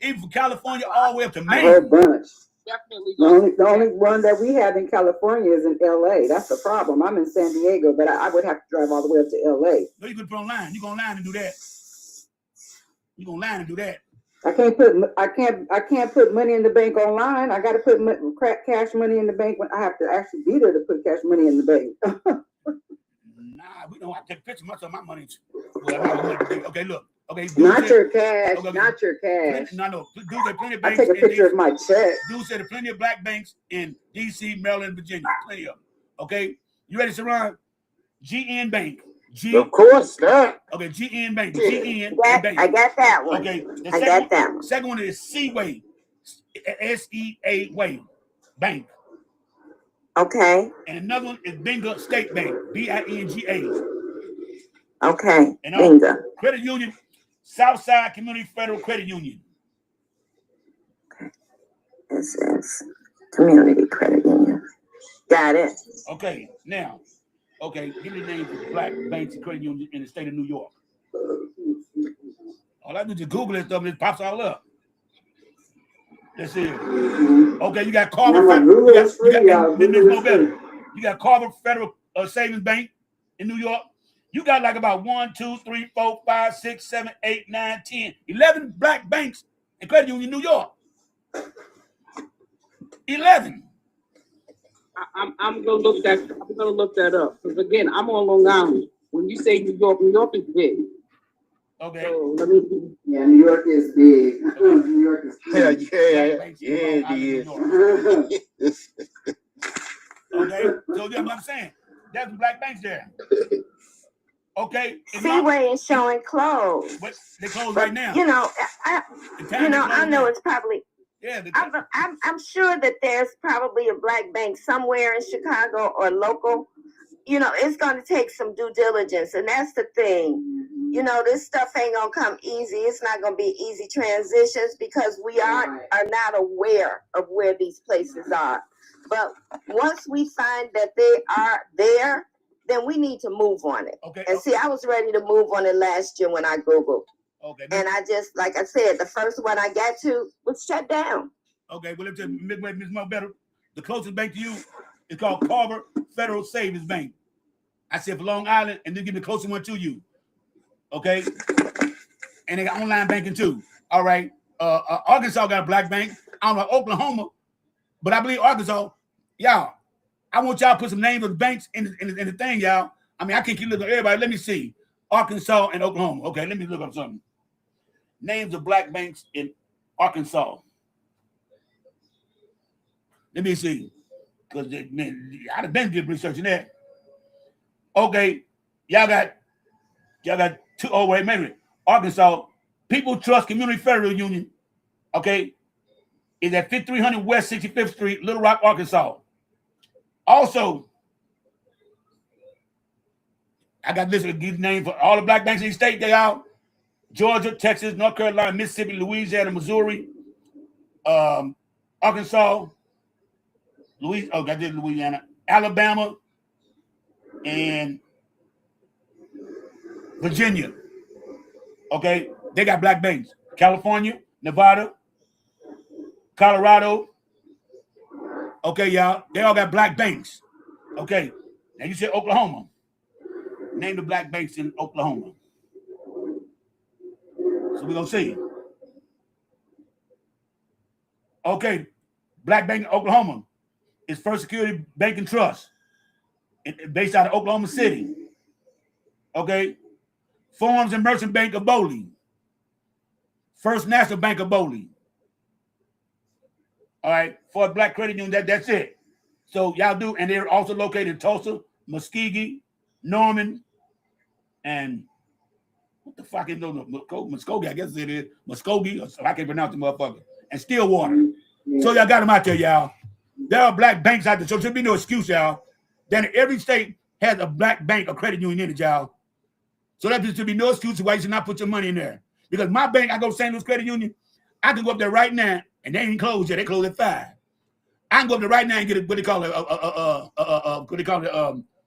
Even from California all the way up to Maine. A whole bunch. Definitely. The only one that we have in California is in LA. That's the problem. I'm in San Diego, but I would have to drive all the way up to LA. No, you could put online. You go online and do that. I can't put money in the bank online. I got to put cash money in the bank when I have to actually be there to put cash money in the bank. Nah, we don't have to take a picture much of my money. Okay, look. Okay, not your cash. Not your cash. No. Dude said plenty of banks. I take a picture of my check. Dude said plenty of Black banks in DC, Maryland, Virginia. Plenty of them. Okay, you ready, Saran? GN Bank. Of course, that. Okay, GN Bank. GN Bank. I got that one. Okay, that one. Second one is Seaway. SEA Way Bank. Okay. And another one is Bingham State Bank. BINGA. Okay. And Bingham Credit Union, Southside Community Federal Credit Union. This is Community Credit Union. Got it. Okay, now. Okay, give me the name of Black banks and credit unions in the state of New York. All I do is just Google this stuff and it pops all up. Let's see. Okay, you got Carver Federal. You got Carver Federal Savings Bank in New York. You got like about 1, 2, 3, 4, 5, 6, 7, 8, 9, 10, 11 Black banks and credit unions in New York. 11. I'm gonna look that up because again, I'm on Long Island. When you say New York is big. Okay. So let me see. Yeah, New York is big. New York is big. Yeah, it is. Okay, so that's what I'm saying. That's Black banks there. Okay. Seaway is showing closed. But they closed right now. I know it's probably Yeah, I'm sure that there's probably a black bank somewhere in Chicago or local. You know, it's going to take some due diligence, and that's the thing. You know, this stuff ain't gonna come easy. It's not gonna be easy transitions because we are not aware of where these places are. But once we find that they are there, then we need to move on it. Okay. And see, I was ready to move on it last year when I Googled. Okay. And I just, like I said, the first one I got to was shut down. Okay, well, let me make this more better. The closest bank to you is called Carver Federal Savings Bank. I said for Long Island, and then give me the closest one to you. Okay? And they got online banking too. All right. Arkansas got a black bank. I don't know Oklahoma, but I believe Arkansas. Y'all, I want y'all to put some names of the banks in the thing, y'all. I mean, I can't keep looking at everybody. Let me see. Arkansas and Oklahoma. Okay, let me look up something. Names of black banks in Arkansas. Let me see. Because I'd have been researching that. Okay, y'all got two. Oh, wait a minute. Arkansas, People Trust Community Federal Union, okay, is at 5300 West 65th Street, Little Rock, Arkansas. Also, I got this name for all the black banks in the state. They are Georgia, Texas, North Carolina, Mississippi, Louisiana, Missouri, Arkansas, Louisiana, Alabama, and Virginia. Okay, they got black banks. California, Nevada, Colorado. Okay, y'all, they all got black banks. Okay, now you said Oklahoma. Name the black banks in Oklahoma. So we're gonna see. Okay, black bank in Oklahoma is First Security Bank and Trust, based out of Oklahoma City. Okay, Farms and Merchant Bank of Bowling, First National Bank of Bowling. All right, for a black credit union, that's it. So y'all do, and they're also located in Tulsa, Muskogee, Norman, and what the fuck is Muskogee? I guess it is Muskogee. Or I can't pronounce the motherfucker. And Stillwater. Yeah. So y'all got them out there, y'all. There are black banks out there, so there should be no excuse, y'all. Then every state has a black bank or credit union in it, y'all. So there should be no excuse why you should not put your money in there. Because my bank, I go to St. Louis Credit Union, I can go up there right now, and they ain't closed yet. They close at 5. I can go up there right now and get what they call it,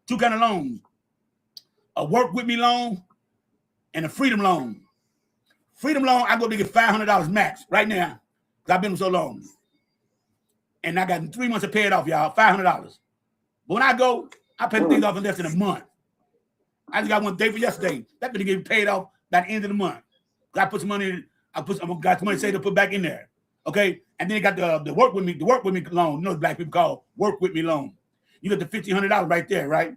two kind of loans: a work with me loan and a freedom loan. Freedom loan, I go to get $500 max right now because I've been so long, and I got 3 months to pay it off, y'all. $500. But when I go, I pay the things off in less than a month. I just got one day for yesterday. That gonna get paid off by the end of the month. I put some money in. I got some money saved to put back in there. Okay, and then you got the work with me loan. You know what black people call work with me loan. You got the $1,500 right there, right?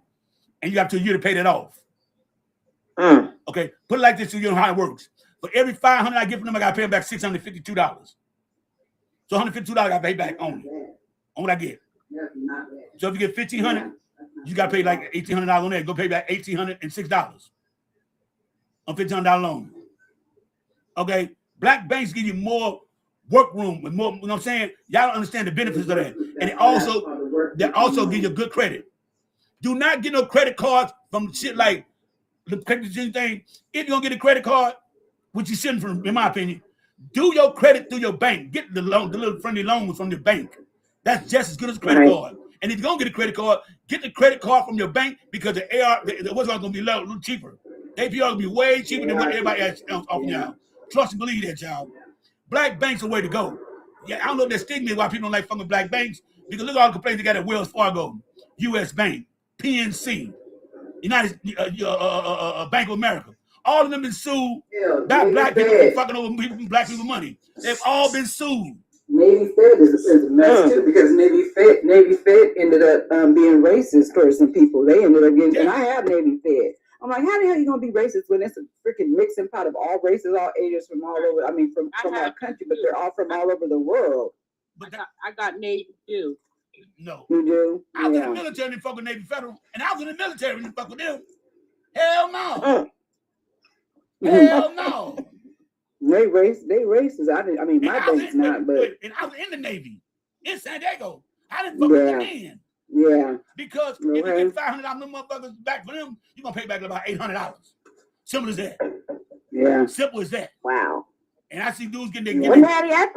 And you got 2 years to pay that off. Okay, put it like this so you know how it works. For every $500 I get from them, I got to pay them back $652. So $152 I got to pay back only on what I get. So if you get $1,500, you got to pay like $1,800 on there. Go pay back $1,806 on $1,500 loan. Okay, black banks give you more work room with more. You know what I'm saying? Y'all don't understand the benefits of that, and they also give you good credit. Do not get no credit cards from shit like the credit thing. If you're gonna get a credit card, which you shouldn't, in my opinion, do your credit through your bank. Get the loan, the little friendly loans from your bank. That's just as good as a credit card. And if you're gonna get a credit card, get the credit card from your bank because the AR, what's gonna be a little cheaper. The APR will be way cheaper than what everybody else offering y'all. Trust and believe that, y'all. Black banks are the way to go. Yeah, I don't know if there's stigma why people don't like fucking black banks, because look at all the complaints they got at Wells Fargo, U.S. Bank, PNC, United Bank of America. All of them been sued by black people for fucking over black people money. They've all been sued. Navy Fed is a mess too, because Navy Fed ended up being racist for some people. They ended up getting, and I have Navy Fed. I'm like, how the hell are you gonna be racist when it's a freaking mixing pot of all races, all ages from all over? I mean, from our country, but they're all from all over the world. But I got Navy too. No, you do. I was in the military and fuck with Navy Federal, and I was in the military and fuck with them. Hell no. Hell no. They racist. I mean, my bank's not, but and I was in the Navy in San Diego. I didn't fuck with the men. Yeah. Because if you get $500 motherfuckers back for them, you're gonna pay back about $800. Simple as that. Yeah. Simple as that. Wow. And I see dudes getting their Well, Maddie, I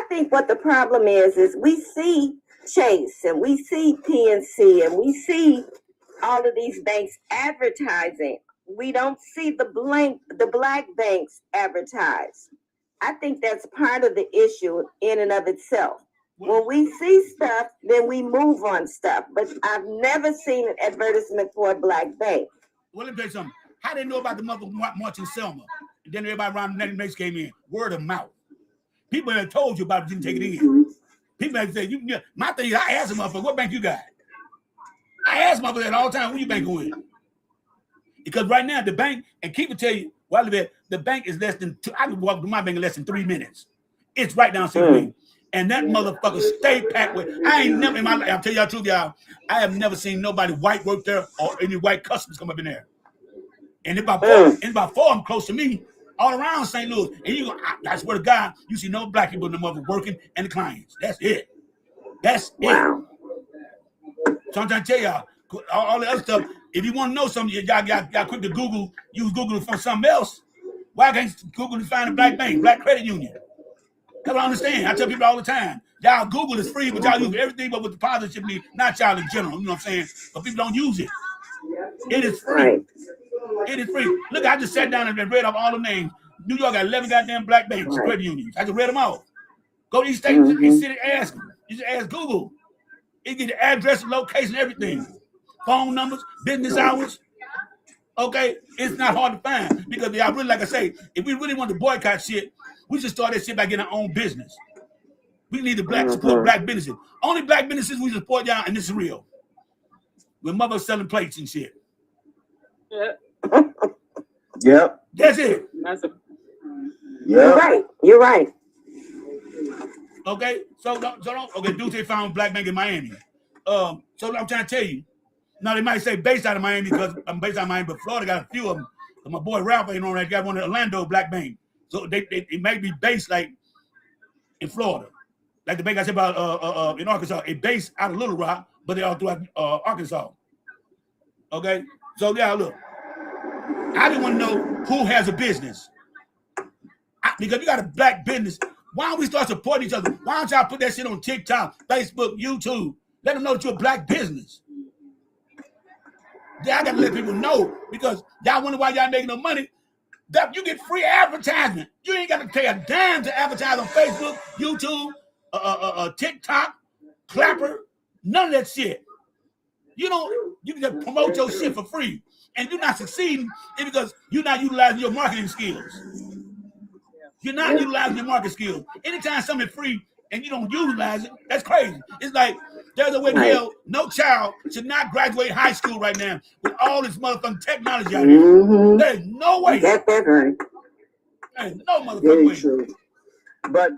think what the problem is we see Chase and we see PNC and we see all of these banks advertising. We don't see the black banks advertise. I think that's part of the issue in and of itself. When we see stuff, then we move on stuff. But I've never seen an advertisement for a black bank. Well, let me tell you something. How they know about the motherfucker marching Selma? And then everybody around the next came in. Word of mouth. People have told you about it, didn't take it in. People have said, my thing is, I ask a motherfucker, what bank you got? I ask motherfucker that all the time, who you bank with? Because right now, the bank, and keep it tell you, while the bank is less than, I can walk to my bank in less than 3 minutes. It's right down the and that motherfucker stay packed with. I ain't never in my life. I'll tell y'all the truth, y'all. I have never seen nobody white work there or any white customers come up in there. And about four of them close to me, all around St. Louis. And I swear to God, you see no black people in the mother working and the clients. That's it. That's it. So I'm trying to tell y'all, all the other stuff. If you want to know something, y'all quick to Google. Use Google for something else. Why can't you Google to find a black bank, black credit union? Because I understand. I tell people all the time, y'all Google is free, but y'all use everything but with the positive need, not y'all in general. You know what I'm saying? But people don't use it. It is free. It is free. Look, I just sat down and read off all the names. New York got 11 goddamn black banks, credit unions. I just read them all. Go to these states and sit and ask them. You just ask Google. It get the address, location, everything. Phone numbers, business hours. Okay? It's not hard to find. Because y'all really, like I say, if we really want to boycott shit, we should start that shit by getting our own business. We need to support black businesses. Only black businesses we support, y'all, and this is real. With mothers selling plates and shit. Yeah. Yep. That's it. You're right. Okay, so don't. Okay, Duce found black bank in Miami. So I'm trying to tell you. Now they might say based out of Miami because I'm based out of Miami, but Florida got a few of them. My boy Ralph ain't on that. Got one in Orlando black bank. So it may be based like in Florida, like the bank I said about in Arkansas. It based out of Little Rock, but they all throughout Arkansas. Okay, so yeah, look. I just want to know who has a business. Because you got a black business. Why don't we start supporting each other? Why don't y'all put that shit on TikTok, Facebook, YouTube? Let them know that you're a black business. Yeah, I got to let people know because y'all wonder why y'all making no money. That you get free advertisement. You ain't got to pay a dime to advertise on Facebook, YouTube, TikTok, Clapper, none of that shit. You can just promote your shit for free. And you're not succeeding because you're not utilizing your marketing skills. You're not utilizing your market skills. Anytime something is free and you don't utilize it, that's crazy. It's like there's a way to hell no child should not graduate high school right now with all this motherfucking technology out here. There's no way. That's right. There's no motherfucking way. True. But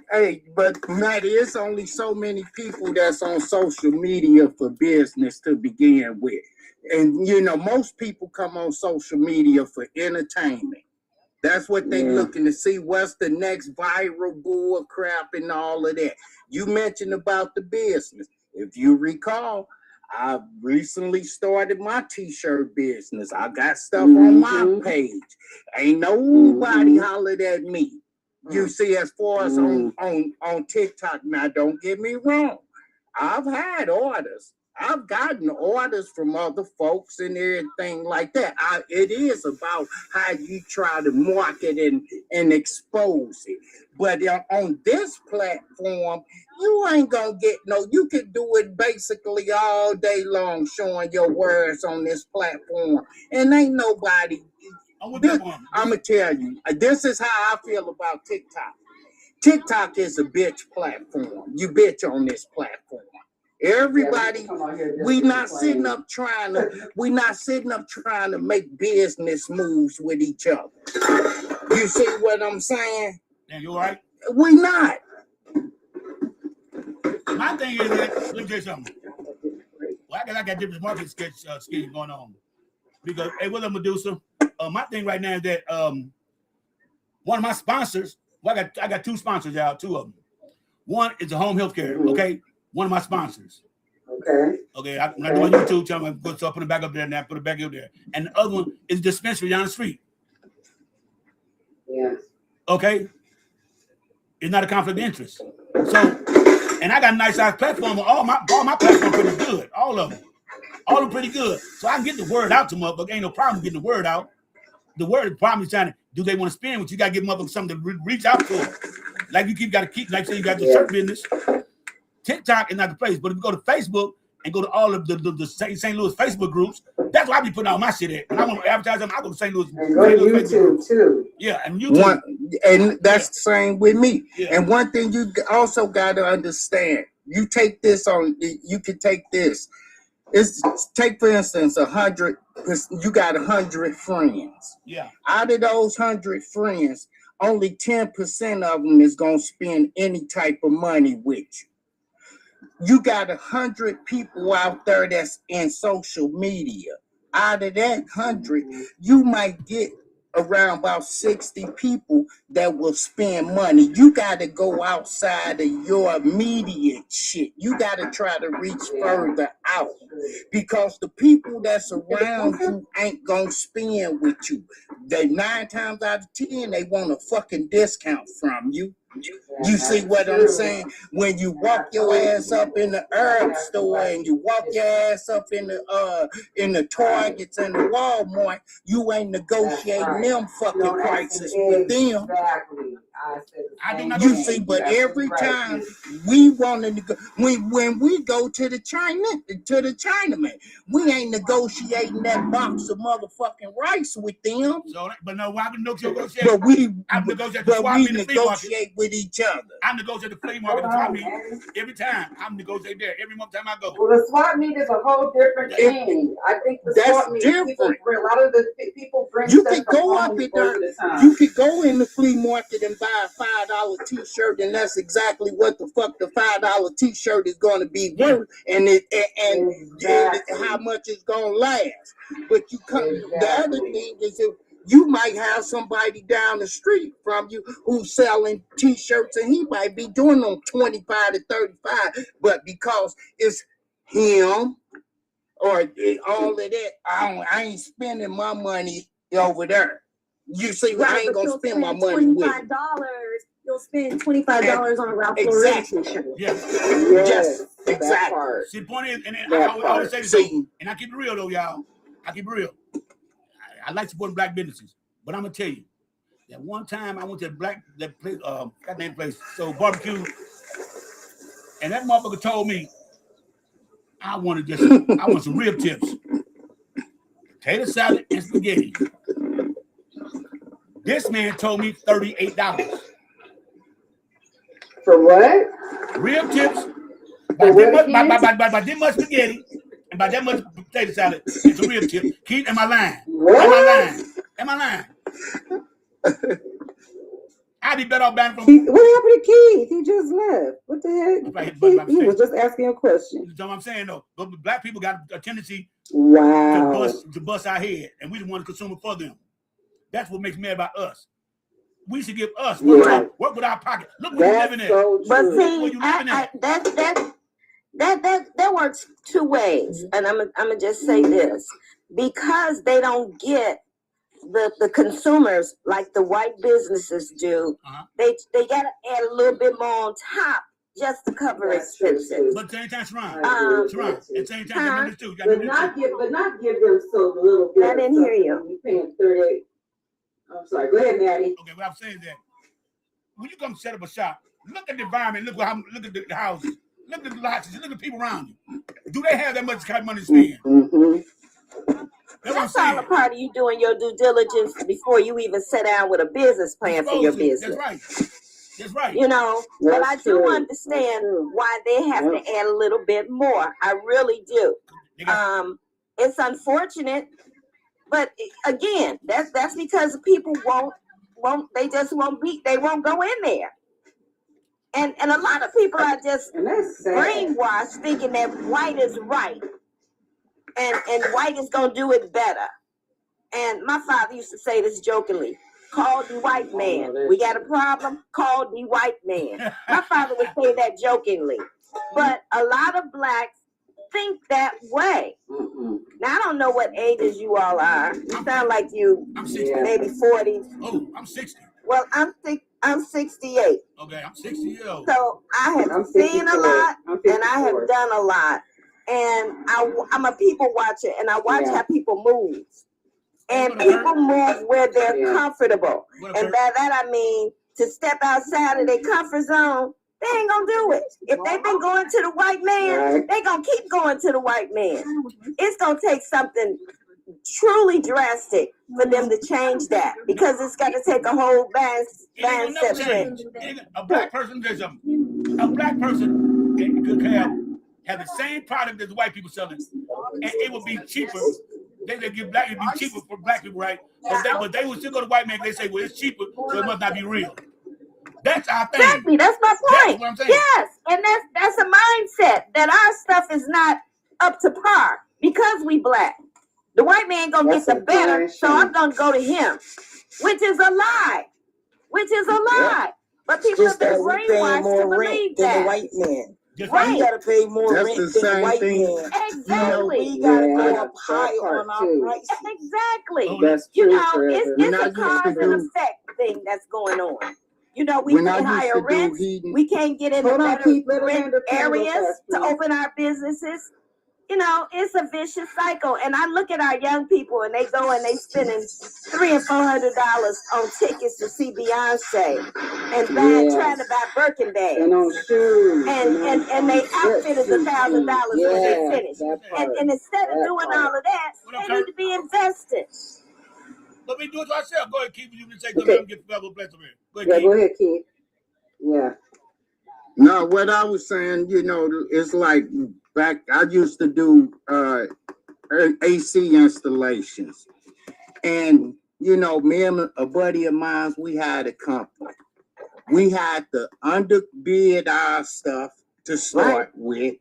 Maddie, it's only so many people that's on social media for business to begin with. And most people come on social media for entertainment. That's what they looking to see. What's the next viral bull crap and all of that. You mentioned about the business. If you recall, I recently started my t-shirt business. I got stuff on my page. Ain't nobody hollered at me. You see, as far as on TikTok, now don't get me wrong. I've had orders. I've gotten orders from other folks and everything like that. It is about how you try to market and expose it. But on this platform, you ain't gonna get you can do it basically all day long showing your words on this platform. And ain't nobody, I'm gonna tell you, this is how I feel about TikTok. TikTok is a bitch platform. You bitch on this platform. Everybody, we not sitting up trying to make business moves with each other. You see what I'm saying? Yeah, you all right? We not. My thing is that, let me tell you something. Well, I got different market schemes going on. Because, hey, what's up, Medusa? My thing right now is that One of my sponsors, well, I got two sponsors out, two of them. One is a home health care, okay? One of my sponsors. Okay, when I do on YouTube, tell me go so I put it back up there now, put it back up there. And the other one is a dispensary down the street. Yeah. Okay? It's not a conflict of interest. So, and I got a nice size platform. All my platforms pretty good. All of them. All of them pretty good. So I can get the word out to motherfuckers. Ain't no problem getting the word out. The problem is trying to, do they want to spend with you? You got to give motherfuckers something to reach out to them. Like you got to keep, like say you got the shirt business. TikTok is not the place. But if you go to Facebook and go to all of the St. Louis Facebook groups, that's where I be putting all my shit at. When I want to advertise them, I go to St. Louis. And go to YouTube too. Yeah, and YouTube. And that's the same with me. Yeah. And one thing you also got to understand, you take this on, you can take this. Take for instance 100. You got 100 friends. Yeah. Out of those 100 friends, only 10% of them is gonna spend any type of money with you. You got 100 people out there that's in social media. Out of that 100, you might get around about 60 people that will spend money. You got to go outside of your immediate shit. You got to try to reach further out because the people that's around you ain't gonna spend with you. They 9 times out of 10, they want a fucking discount from you. You see what I'm saying? When you walk your ass up in the herb store and you walk your ass up in the Targets and the Walmart, you ain't negotiating them fucking prices with them. You see, but every time we want to when we go to the Chinaman, we ain't negotiating that box of motherfucking rice with them. So, but no, I negotiate. But we negotiate with each other. I negotiate the flea market, the swap meet every time. I'm negotiating there every month time I go. Well, the swap meet is a whole different thing. I think the swap meet, a lot of the people bring you stuff could go up in there. You could go in the flea market and buy a $5 t-shirt, and that's exactly what the fuck the $5 t-shirt is going to be worth, and how much it's going to last. But you come. The other thing is if you might have somebody down the street from you who's selling t-shirts, and he might be doing them 25 to 35, but because it's him or all of that, I ain't spending my money over there. You see, I ain't gonna spend my money with $25. You'll spend $25 on a Ralph Lauren t-shirt. Yes, exactly. See, the point is, and I always say this, though, and I keep it real though, y'all. I keep it real. I like supporting black businesses, but I'm gonna tell you that one time I went to that place, goddamn place, so barbecue, and that motherfucker told me I want some rib tips, potato salad, and spaghetti. This man told me $38. For what? Rib tips, by that much spaghetti, and by that much potato salad, and some rib tips. Keith, am I lying? What? Am I lying? I'd be better off buying from. What happened to Keith? He just left. What the heck? He was just asking a question. You know what I'm saying, though? But black people got a tendency to bust our head, and we don't want to consume it for them. That's what makes me mad about us. We should give us work with our pocket. Look what you're living in. But see, that works two ways, and I'm gonna just say this: because they don't get the consumers like the white businesses do, they gotta add a little bit more on top just to cover expenses. But at the same time, Sharon, at the same time, remember too. But not give them so little bit. I didn't hear you. You paying 38. I'm sorry. Go ahead, Maddie. Okay, what I'm saying is that when you come set up a shop, look at the environment. Look at the houses. Look at the lots. Look at the people around you. Do they have that much kind of money to spend? Mm-hmm. That's all a part of you doing your due diligence before you even sit down with a business plan for your business. That's right. You know, but I do understand why they have to add a little bit more. I really do. It's unfortunate, but again, that's because people won't go in there. And a lot of people are just brainwashed thinking that white is right. And white is gonna do it better. And my father used to say this jokingly: call the white man. We got a problem, call the white man. My father would say that jokingly. But a lot of blacks think that way. Now, I don't know what ages you all are. You sound like you maybe 40. Oh, I'm 60. Well, I'm 68. Okay, I'm 60 years old. So I have seen a lot and I have done a lot. And I'm a people watcher and I watch how people move. And people move where they're comfortable. And by that I mean to step outside of their comfort zone, they ain't gonna do it. If they've been going to the white man, they gonna keep going to the white man. It's gonna take something truly drastic for them to change that, because it's got to take a whole mindset change. A black person could have the same product that the white people selling, and it would be cheaper. They give black, it'd be cheaper for black people, right? But they would still go to white man. They say, well, it's cheaper, so it must not be real. That's our thing. Exactly. That's my point. That's what I'm saying. Yes, and that's a mindset that our stuff is not up to par because we black. The white man gonna get the better, so I'm gonna go to him, which is a lie. But people have been brainwashed to believe that. The white man. Right. We gotta pay more That's rent the than the same white thing. man. Exactly. We gotta go up high on our prices. Exactly. That's You true, know, Trevor. it's a cause and effect thing that's going on. You know, we pay higher rent. We can't get in the better rent areas to open our businesses. You know, it's a vicious cycle. And I look at our young people and they go and they spending $300 and $400 on tickets to see Beyonce and trying to buy Birkin bags. And on shoes. And they outfit is $1,000 when they finish. And instead of doing all of that, they need to be invested. But we do it to ourselves. Go ahead, Keith. You can say, okay. Get the bless them in. Go ahead, Keith. Yeah. No, what I was saying, it's like back, I used to do AC installations. And, me and a buddy of mine, we had a company. We had to underbid our stuff to start with.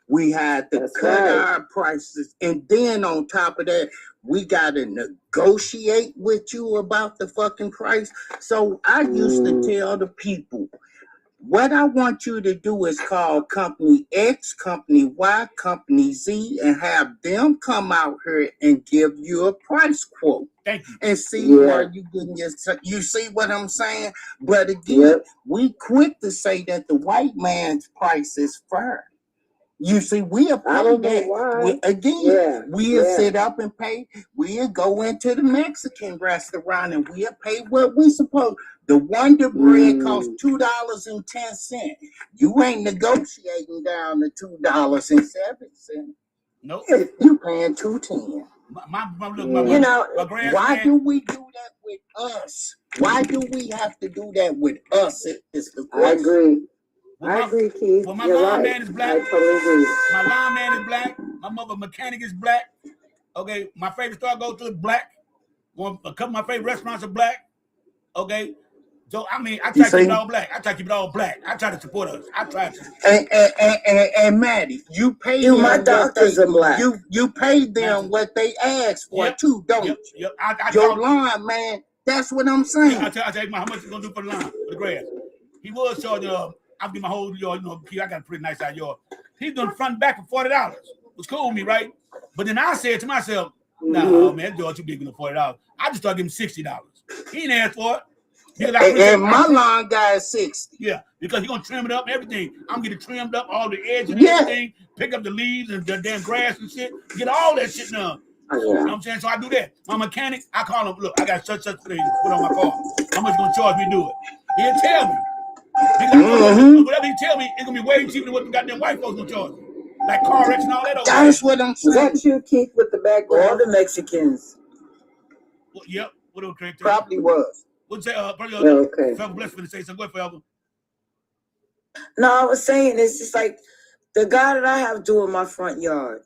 We had to cut our prices. And then on top of that, we got to negotiate with you about the fucking price. So I used to tell the people, what I want you to do is call company X, company Y, company Z, and have them come out here and give you a price quote. Thank you. And see where you getting you see what I'm saying? But again, we quick to say that the white man's price is fair. You see, we'll pay that. We'll sit up and pay. We'll go into the Mexican restaurant and we'll pay what we supposed. The Wonder Bread costs $2.10. You ain't negotiating down to $2.07. Nope. You paying $2.10. Why do we do that with us? Why do we have to do that with us? Is the question. I agree. I agree, Keith. Well, my You're lineman is black. I totally agree. My lineman is black. My mother mechanic is black. Okay, my favorite store I go to is black. A couple of my favorite restaurants are black. Okay, so I mean, I try to keep it all black. I try to keep it all black. I try to support us. I try to. And Maddie, you pay them. My doctors are black. You pay them what they ask for too, don't you? Yep. Your line, man. That's what I'm saying. I tell you, how much you gonna do for the line, for the grass? He was charging. I'll give my whole yard, I got a pretty nice out yard. He's doing front and back for $40. It was cool with me, right? But then I said to myself, no, man, that yard too big for $40. I just started giving $60. He didn't ask for it. And my line guy is 60. Yeah, because he's gonna trim it up, everything. I'm getting trimmed up, all the edges and everything, pick up the leaves and the damn grass and shit, get all that shit done. You know what I'm saying? So I do that. My mechanic, I call him, look, I got such thing to put on my car. How much you gonna charge me to do it? He'll tell me. Whatever he tell me, it's gonna be way cheaper than what the goddamn white folks gonna charge me. Like car wrecks and all that. That's what I'm saying. Is that you, Keith, with the background? All the Mexicans. Well, yep. What else, Craig? Probably was. What'd you say? Okay. Forever blessed for to say something. Go ahead, Forever. No, I was saying it's just like the guy that I have doing my front yard.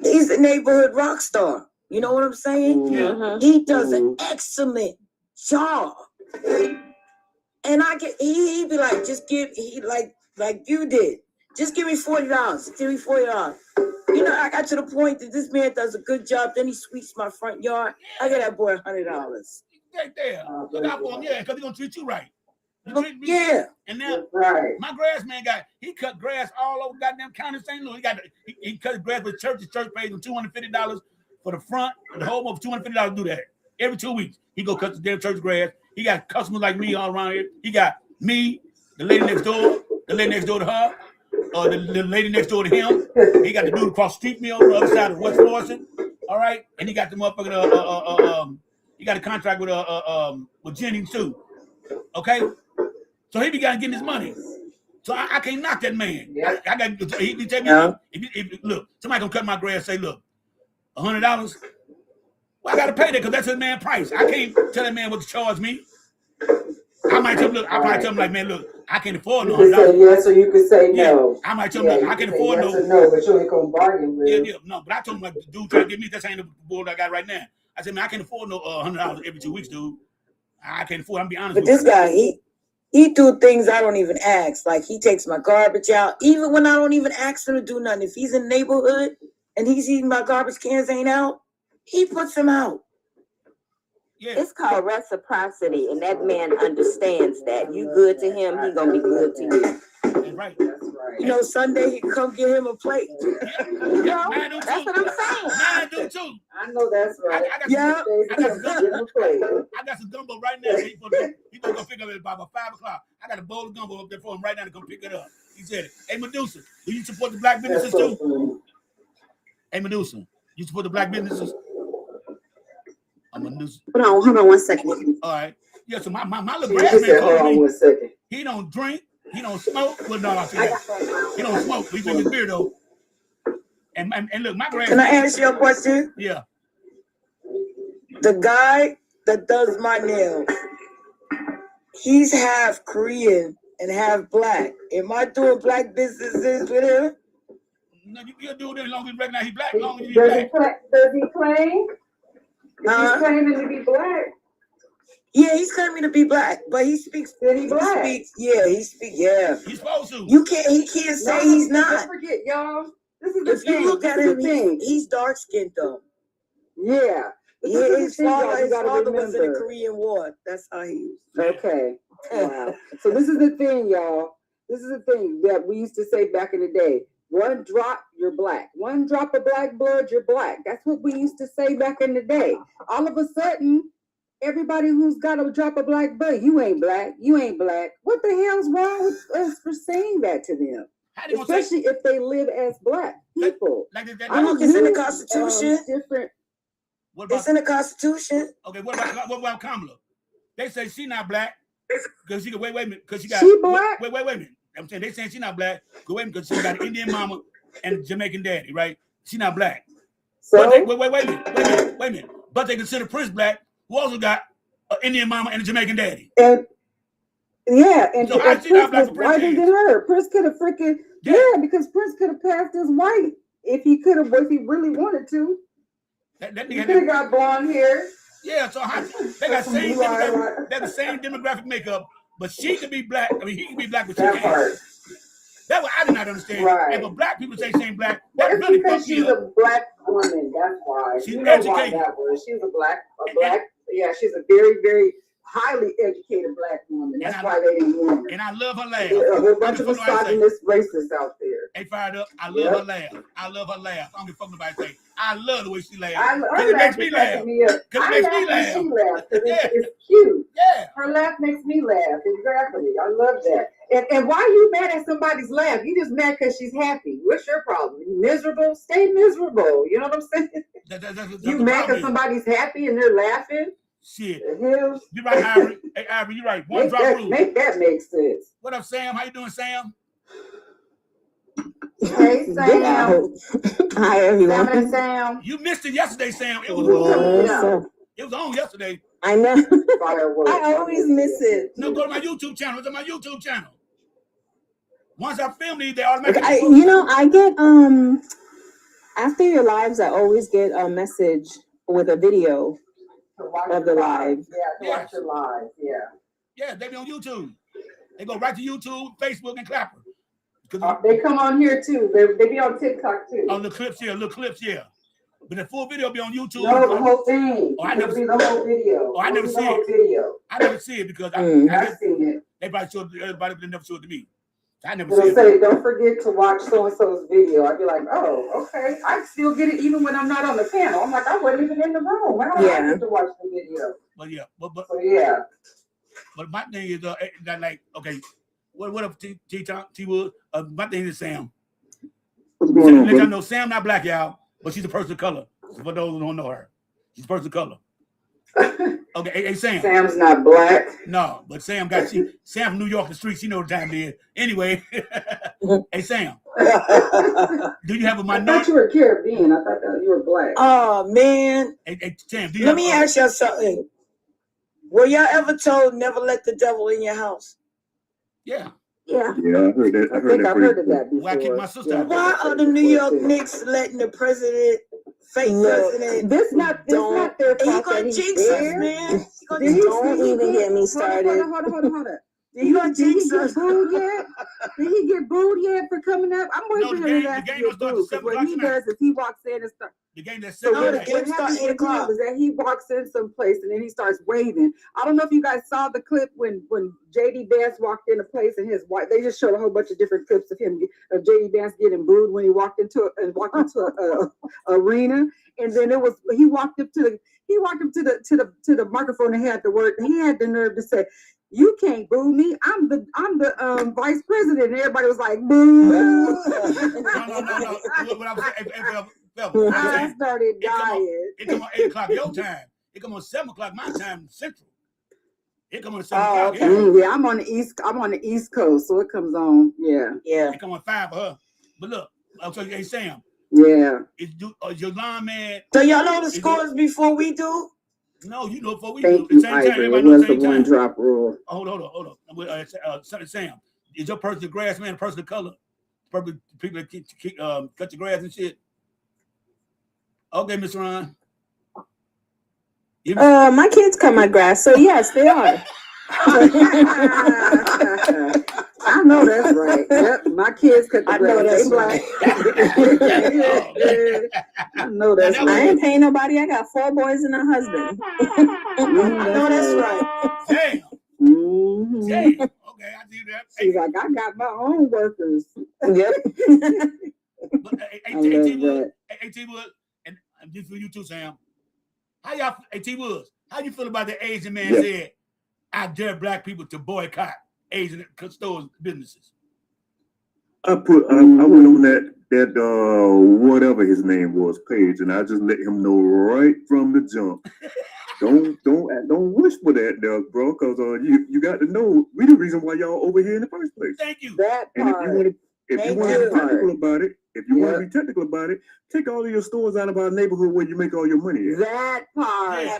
He's a neighborhood rock star. You know what I'm saying? Yeah. He does an excellent job. And he'd be like, like you did. Just give me $40. Give me $40. I got to the point that this man does a good job. Then he sweeps my front yard. I get that boy $100. right there. Look out for him, yeah, because he's gonna treat you right. You treat me, Yeah. and now my grass man he cut grass all over goddamn county St. Louis. He cut grass with church. The church pays him $250 for the front and the whole of $250 to do that. Every 2 weeks, he go cut the damn church grass. He got customers like me all around here. He got me, the lady next door to her, or the lady next door to him. He got the dude across the street me on the other side of West Florissant. All right, and he got the motherfucking he got a contract with Jennings too. Okay, so he began getting his money. So I can't knock that man. Yeah. I got he tell me if look, somebody gonna cut my grass. Say look, $100. Well, I gotta pay that because that's his man price. I can't tell that man what to charge me. I might tell him, look, I probably tell him like, man, look, I can't afford no $100. You can say yes or you can say no. I might tell him, look, I can't afford yes no, but you ain't gonna bargain with. Yeah, no, but I told him like, dude, trying to get me. This ain't the board I got right now. I said, man, I can't afford no $100 every 2 weeks, dude. I can't afford. I'm be honest. But this guy, he do things I don't even ask. Like he takes my garbage out, even when I don't even ask him to do nothing. If he's in the neighborhood and he's eating my garbage cans ain't out, he puts them out. Yeah. It's called reciprocity, and that man understands that. You good to him, he gonna be good to you. That's right. You know, Sunday he come give him a plate. Yeah. That's what I'm saying. I do too. I know that's right. I got some gumbo right now. He's gonna go pick up at about 5 o'clock. I got a bowl of gumbo up there for him right now to come pick it up. He said, "Hey Medusa, do you support the black businesses too?" Hey Medusa, you support the black businesses? Hold on 1 second. All right. Yeah, so my little grass man told me 1 second. He don't drink, he don't smoke. Well, no, he don't smoke. He drink his beer though. And look, my grass. Can I ask you a question? Yeah. The guy that does my nails, he's half Korean and half black. Am I doing black businesses with him? No, you can do it as long as you recognize he's black. As long as he's black. Does he claim? He's claiming to be black. Yeah, he's claiming to be black, but he speaks. He black. He speaks. Yeah, he's supposed to. You can't. He can't say he's not. Don't forget, y'all. This is the if you look at him, he's dark skinned though. Yeah. His father was in the Korean War. That's how he was. Okay. Wow. So this is the thing, y'all. This is the thing that we used to say back in the day. One drop, you're black. One drop of black blood, you're black. That's what we used to say back in the day. All of a sudden, everybody who's got a drop of black blood, you ain't black. You ain't black. What the hell's wrong with us for saying that to them? Especially if they live as black people. It's in the Constitution. Different. It's in the Constitution. Okay, what about Kamala? They say she not black because she wait a minute because she got black. Wait a minute. I'm saying they saying she not black. Go wait because she got an Indian mama and a Jamaican daddy, right? She not black. So wait a minute. But they consider Prince black, who also got an Indian mama and a Jamaican daddy. And so Prince was whiter than her. Prince could have freaking because Prince could have passed as white if he could have, if he really wanted to. He could have got blonde hair. Yeah, so they got the same demographic makeup, but she could be black. I mean, he can be black, but she can't. That's what I did not understand. Right. And but black people say she ain't black, that really because she's a black woman. That's why. She's educated. She's a black. Yeah, she's a very, very highly educated black woman. That's why they didn't want her. And I love her laugh. There are a whole bunch of misogynist racists out there. Hey, fired up. I love her laugh. I love her laugh. I don't give a fuck nobody say. I love the way she laughs. It makes me laugh. Because it makes me laugh. It's cute. Yeah. Her laugh makes me laugh. Exactly. I love that. And why are you mad at somebody's laugh? You just mad because she's happy. What's your problem? You miserable? Stay miserable. You know what I'm saying? That's you mad because somebody's happy and they're laughing? Shit. You're right, Ivory. Hey, Ivory, you're right. One drop rule. Make that make sense. What up, Sam? How you doing, Sam? Hey, Sam. Hi, everyone. Sam. You missed it yesterday, Sam. It was on yesterday. I know. I always miss it. No, go to my YouTube channel. It's on my YouTube channel. Once I film these, they automatically. I get after your lives, I always get a message with a video of the live. Yeah, to watch your live. Yeah. Yeah, they be on YouTube. They go right to YouTube, Facebook, and Clapper. They come on here too. They be on TikTok too. On the clips here, little clips here. But the full video be on YouTube. No, the whole thing. Oh, I never see the whole video. Oh, I never see it. Video. I never see it because I I've seen it. They probably showed everybody, but they never showed it to me. So I never It'll see say, it. don't forget to watch so-and-so's video. I'd be like, oh, okay. I still get it even when I'm not on the panel. I'm like, I wasn't even in the room. How do I get to watch the video? But yeah, so yeah. But my thing is that like, okay, what if T Wood? My thing is Sam. Let y'all know Sam not black, y'all, but she's a person of color. For those who don't know her, she's a person of color. Okay, hey Sam. Sam's not black. No, but Sam Sam from New York, the streets. She know what time it is. Anyway, hey Sam, do you have a minority? I thought you were Caribbean. I thought that you were black. Oh man. Hey Sam, let me ask y'all something. Were y'all ever told never let the devil in your house? Yeah. Yeah. Yeah, I heard that. I think I've heard of that before. Why kick my sister out? Why are the New York Knicks letting the president, fake president? This not their fault. You gonna jinx us, man? Don't even get me started. Hold on. Did he get booed yet? Did he get booed yet for coming up? I'm waiting for him to get booed. What he does is he walks in and starts. The game that's So what happens with him is that he walks in someplace and then he starts waving. I don't know if you guys saw the clip when JD Vance walked into place and his wife. They just showed a whole bunch of different clips of him of JD Vance getting booed when he walked into a arena, and then he walked up to the microphone and had the word. He had the nerve to say, "You can't boo me. I'm the vice president." And everybody was like, "Boo!" No. I started dying. It come on 8 o'clock your time. It come on 7 o'clock my time central. It come on 7 o'clock. Okay. Yeah, I'm on the East Coast, so it comes on. Yeah. It come on 5 for her. But look, I'll tell you, hey Sam. Yeah. Is your lineman? So y'all know the scores before we do? No, you know before we Thank do. you, Same time, Ivory. everybody It knows was the the same one time. drop rule. Hold on. Sam, is your person a grass man, a person of color? People that cut the grass and shit. Okay, Miss Ron. My kids cut my grass, so yes, they are. I know that's right. Yep, my kids cut the grass. They black. I know that's right. I ain't paying nobody. I got 4 boys and a husband. I know that's right. Damn. Mm-hmm. Damn. Okay, I do that. She's like, I got my own workers. Yep. But, hey, T Wood, and this for you too, Sam. T Woods, how you feel about the Asian man said, "I dare black people to boycott Asian stores and businesses"? I went on that whatever his name was page, and I just let him know right from the jump. Don't wish for that, bro, because you got to know we the reason why y'all over here in the first place. Thank you. That and part. if you want to be technical about it, take all of your stores out of our neighborhood where you make all your money at. That part.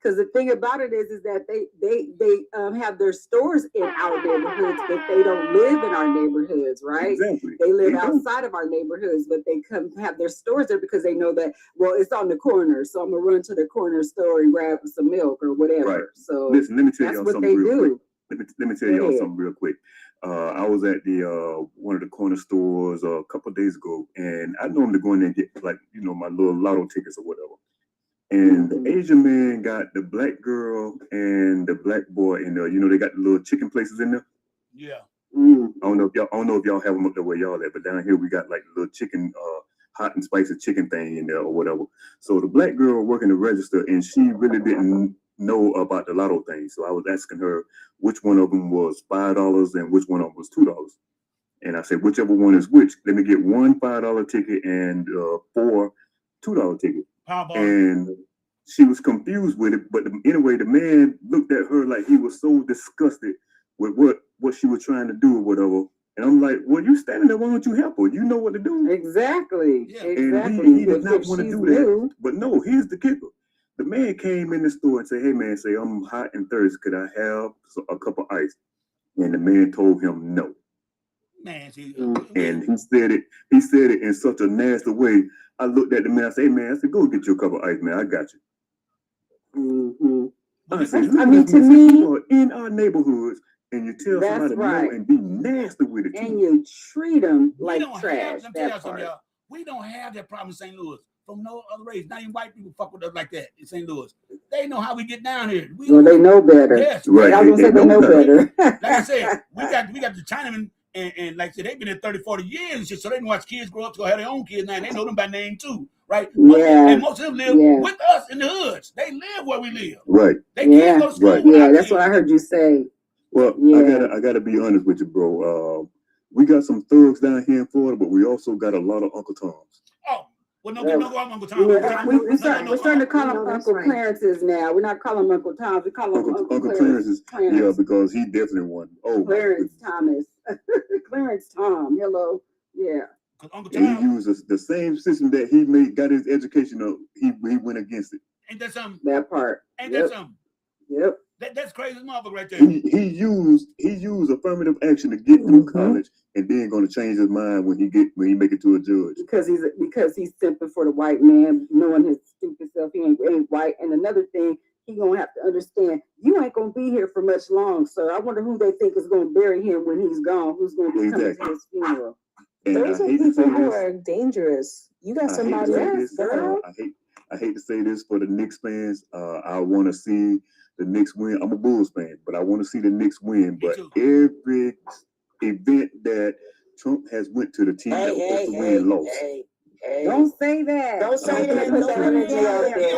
Because the thing about it is that they have their stores in our neighborhoods, but they don't live in our neighborhoods, right? Exactly. They live outside of our neighborhoods, but they come have their stores there because they know that, well, it's on the corner, so I'm gonna run to the corner store and grab some milk or whatever. Right. So listen, let me tell that's y'all what something they real do. quick. Let me tell y'all something real quick. I was at the one of the corner stores a couple of days ago, and I normally go in there and get my little lotto tickets or whatever. And the Asian man got the black girl and the black boy in there. They got the little chicken places in there. Yeah. I don't know if y'all have them up there where y'all at, but down here we got like the little chicken, hot and spicy chicken thing in there or whatever. So the black girl working the register, and she really didn't know about the lotto thing. So I was asking her which one of them was $5 and which one of them was $2. And I said, whichever one is which, let me get one $5 ticket and 4 $2 tickets. And she was confused with it, but anyway, the man looked at her like he was so disgusted with what she was trying to do or whatever. And I'm like, well, you standing there, why don't you help her? You know what to do. Exactly. Yeah. Exactly. And he did not want to do that. But no, here's the kicker. The man came in the store and said, hey man, I'm hot and thirsty. Could I have a cup of ice? And the man told him no. Man, and he said it in such a nasty way. I looked at the man, I said, hey man, go get you a cup of ice, man. I got you. Mm-hmm. I said, to me, you are in our neighborhoods and you tell somebody no and be nasty with it. And you treat them like we don't trash. Have, y'all, we don't have that problem in St. Louis. from no other race. Not even white people fuck with us like that in St. Louis. They know how we get down here. Well, they know better. Yes, Right. I was gonna say they know better. Like I said, we got the Chinamen, and like I said, they've been here 30, 40 years and shit, so they can watch kids grow up to have their own kids now, and they know them by name too, right? Yeah. And most of them live with us in the hoods. They live where we live. Right. They can't go to school. Right. Yeah, that's what I heard you say. Well, I gotta be honest with you, bro. We got some thugs down here in Florida, but we also got a lot of Uncle Toms. Oh, well, no, Uncle Tom. We're starting to call him Uncle Clarence's now. We're not calling him Uncle Tom. We call him Uncle Clarence's. Yeah, because he definitely won. Oh, Clarence Thomas. Clarence Tom. Hello. Yeah. Uncle Tom. And he used the same system that he got his education of. He went against it. Ain't that something? That part. Ain't that something? Yep. That's crazy motherfucker right there. He used affirmative action to get through college, and then going to change his mind when he make it to a judge. Because he's simping for the white man, knowing his stupid self. He ain't white. And another thing, he gonna have to understand you ain't gonna be here for much long. So I wonder who they think is gonna bury him when he's gone. Who's gonna be coming to his funeral? And those are people who are dangerous. You got somebody else, girl. I hate to say this for the Knicks fans. I want to see the Knicks win. I'm a Bulls fan, but I want to see the Knicks win. But every event that Trump has went to, the team that was supposed to win lost. Don't say that. Don't say that.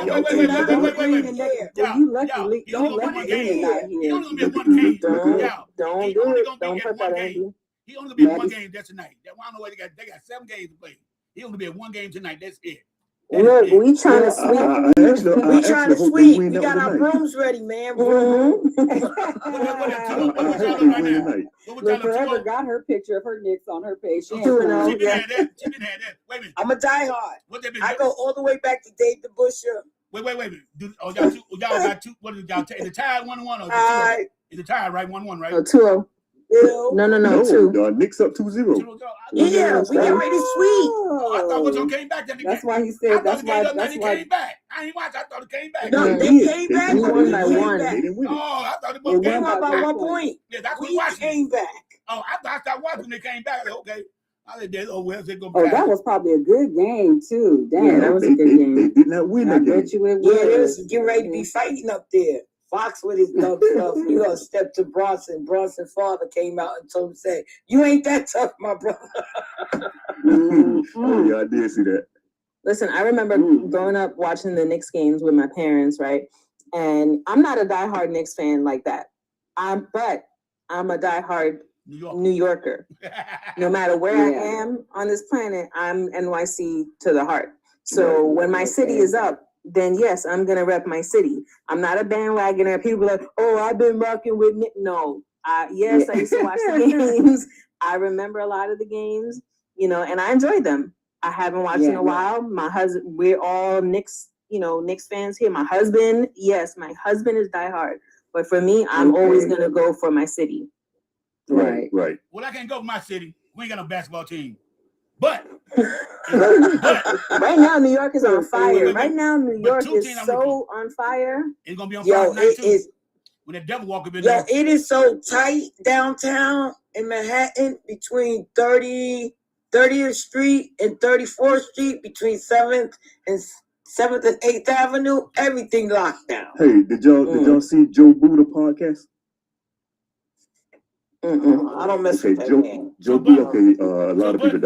Don't do it. Don't put that energy. He only be at one game. That's tonight. I don't know where they got 7 games to play. He only be at one game tonight. That's it. Look, we trying to sweep. We trying to sweep. We got our brooms ready, man. Forever got her picture of her Knicks on her page. She been had that. Wait a minute. I'm a diehard. I go all the way back to Dave the Busher. Wait a minute. Y'all got two. What did y'all take? Is it tied 1-1 or is it tied right 1-1 right? 2-0. No, 2. Knicks up 2-0. Yeah, we get ready to sweep. I thought Woodrow came back. That's why he said. That's why he came back. I ain't watch. I thought it came back. No, they came back. We won by 1. Oh, I thought it came out by 1 point. Yeah, that's what we came back. Oh, I thought I started watching. They came back. Okay. I said, that was probably a good game too. Damn, that was a good game. They did not win that game. I bet you it was. Yeah, they was getting ready to be fighting up there. Fox with his dumb stuff. You gonna step to Bronson. Bronson's father came out and told him, "Say, you ain't that tough, my brother." Oh yeah, I did see that. Listen, I remember growing up watching the Knicks games with my parents, right? And I'm not a diehard Knicks fan like that. But I'm a diehard New Yorker. No matter where I am on this planet, I'm NYC to the heart. So when my city is up, then yes, I'm gonna rep my city. I'm not a bandwagoner. People are like, oh, I've been rocking with Nick. No, yes, I used to watch the games. I remember a lot of the games, and I enjoyed them. I haven't watched in a while. My husband, we're all Knicks, Knicks fans here. My husband is diehard. But for me, I'm always gonna go for my city. Right. Well, I can't go for my city. We ain't got no basketball team. But right now, New York is on fire. Right now, New York is so on fire. It's gonna be on fire tonight too. When the devil walk up in there. It is so tight downtown in Manhattan between 30th Street and 34th Street, between 7th and 8th Avenue. Everything locked down. Hey, did y'all see Joe Buddha podcast? I don't mess with that man. Joe Buddha. Okay, a lot of people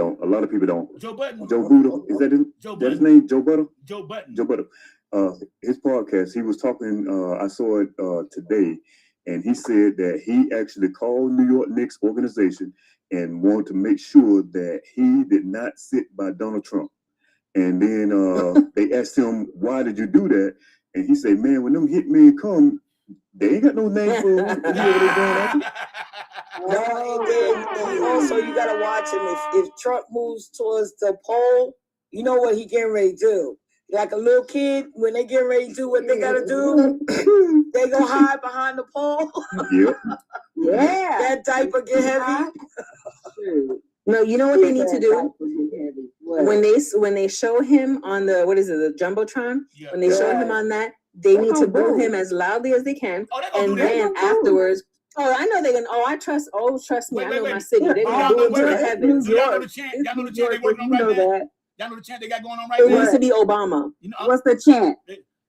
don't. Joe Button. Joe Buddha. Is that his? His name? Joe Buddha. Joe Button. Joe Buddha. His podcast. He was talking. I saw it today, and he said that he actually called New York Knicks organization and wanted to make sure that he did not sit by Donald Trump. And then they asked him, "Why did you do that?" And he said, "Man, when them hitmen come, they ain't got no name for what they going after." No, and also you gotta watch him. If Trump moves towards the pole, you know what he getting ready to do. Like a little kid, when they get ready to do what they gotta do, they go hide behind the pole. Yep. Yeah. That diaper get heavy. No, you know what they need to do? When they show him on the Jumbotron, when they show him on that, they need to boo him as loudly as they can. And then afterwards, I know they're gonna. Trust me. I know my city. They're gonna do it to the heavens. Y'all know the chant they working on right now. Y'all know the chant they got going on right It now? used to be Obama. You know, What's the chant?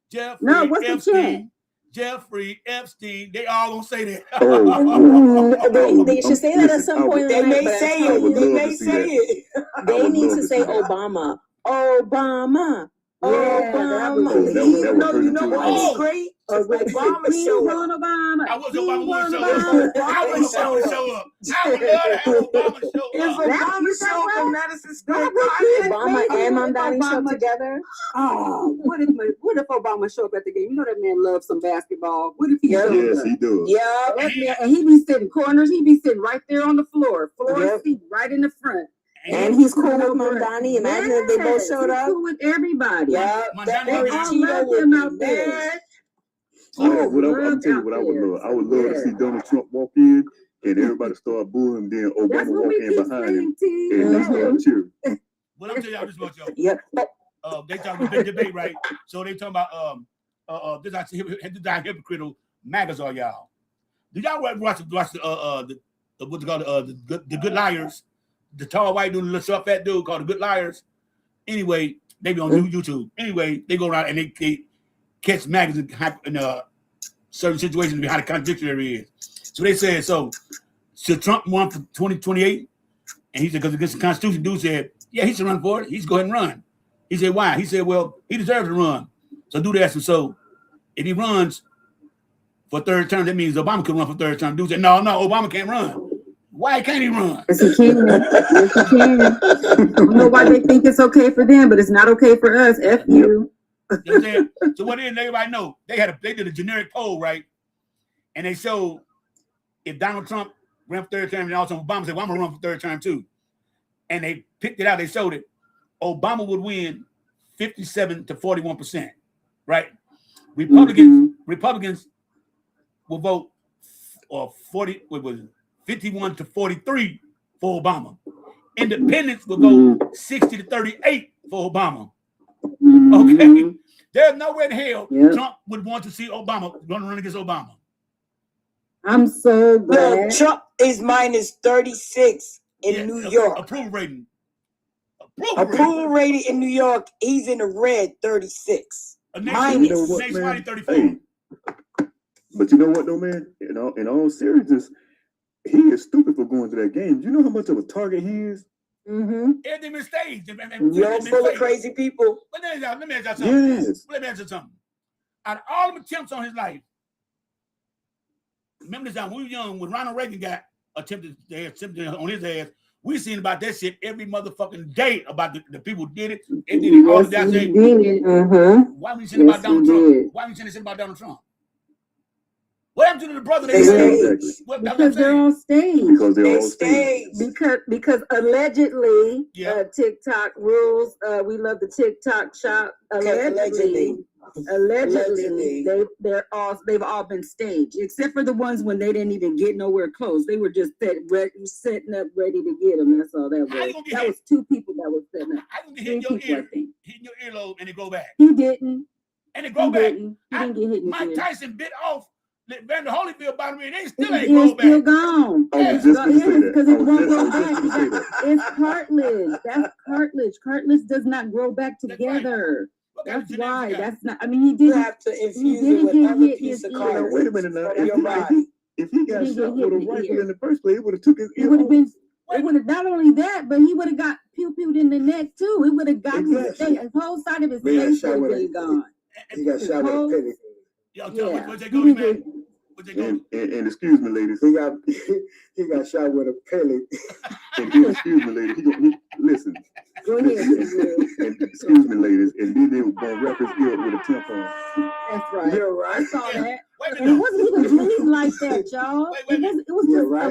Jeffrey No, what's the Epstein. chant? Jeffrey Epstein. They all gonna say that. They should say that at some point. They may say it. They may say it. They need to say Obama. Obama. Obama. You know what's great? Obama show up. Obama. I was Obama would show up. I was Obama show up. I would love to have Obama show up. If Obama show up in Madison Square Obama and Mamdani show together. Oh, what if Obama show up at the game? You know that man loves some basketball. What if he shows up? Yes, he does. Yeah, and he be sitting corners. He be sitting right there on the floor seat, right in the front. And he's cool with Mamdani. Imagine if they both showed up. Cool with everybody. Yeah, Mamdani they all love him out there. I'm telling you what I would love. I would love to see Donald Trump walk in and everybody start booing, then Obama walk in behind him and they start cheering. Well, I'm telling y'all this much, y'all. Yep. They talking about big debate, right? So they talking about this is hypocritical MAGAs are y'all. Did y'all watch the what's it called the Good Liars? The tall white dude, the little short fat dude called the Good Liars. Anyway, they be on YouTube. Anyway, they go around and they catch MAGAs in certain situations behind the contradiction there is. So they said, so should Trump run for 2028? And he said, because against the Constitution, dude said, yeah, he should run for it. He should go ahead and run. He said, why? He said, well, he deserves to run. So dude asked him, so if he runs for third term, that means Obama can run for third term. Dude said, no, Obama can't run. Why can't he run? Yes, he can. Yes, he can. I don't know why they think it's okay for them, but it's not okay for us. F you. You know what I'm saying? So what did everybody know? They did a generic poll, right? And they showed if Donald Trump ran for third term and also Obama said, well, I'm gonna run for third term too. And they picked it out, they showed it. Obama would win 57 to 41%, right? Republicans will vote 51 to 43 for Obama. Independents will vote 60 to 38 for Obama. Okay. There's nowhere in hell Trump would want to see Obama run against Obama. I'm so glad. Trump is minus 36 in New York. Approval rating. Approval rating in New York, he's in the red 36. Nationwide 34. Hey, but you know what though, man? In all seriousness, he is stupid for going to that game. You know how much of a target he is? Everything been staged. You're full of crazy people. But let me ask y'all something. Yes. Let me ask you something. Out of all the attempts on his life, remember this time when we were young, when Ronald Reagan got attempted on his ass, we seen about that shit every motherfucking day about the people who did it. And did it all the time. Why we seen about Donald Trump? Why we seen this about Donald Trump? What happened to the brother? Because they're on stage. Because they're on stage. Because allegedly, TikTok rules. We love the TikTok shop. Allegedly, they've all been staged, except for the ones when they didn't even get nowhere close. They were just setting up, ready to get them. That's all that was. That was two people that was setting up. I can hit your ear, hitting your earlobe, and it go back. He didn't. And it go back. He didn't get hit in Mike ear. Tyson bit off Vander Holyfield bottom ear. They still ain't It's go back. still gone. Because it won't grow back. It's cartilage. That's cartilage. Cartilage does not grow back together. That's why. That's not. I mean, he didn't have to infuse it with other piece of cartilage. Wait a minute now. If he got shot with a rifle in the first place, it would have took his ear. It would have been. It would have not only that, but he would have got pew-pewed in the neck too. It would have got his face, the whole side of his face would have been gone. He got shot with a penny. And excuse me, ladies. He got shot with a penny. And excuse me, ladies. Listen. Go ahead. And excuse me, ladies. And then they were going to wrap his ear up with a tampon. That's right. You're right. I saw that. And it wasn't even bleeding like that, y'all. It was just a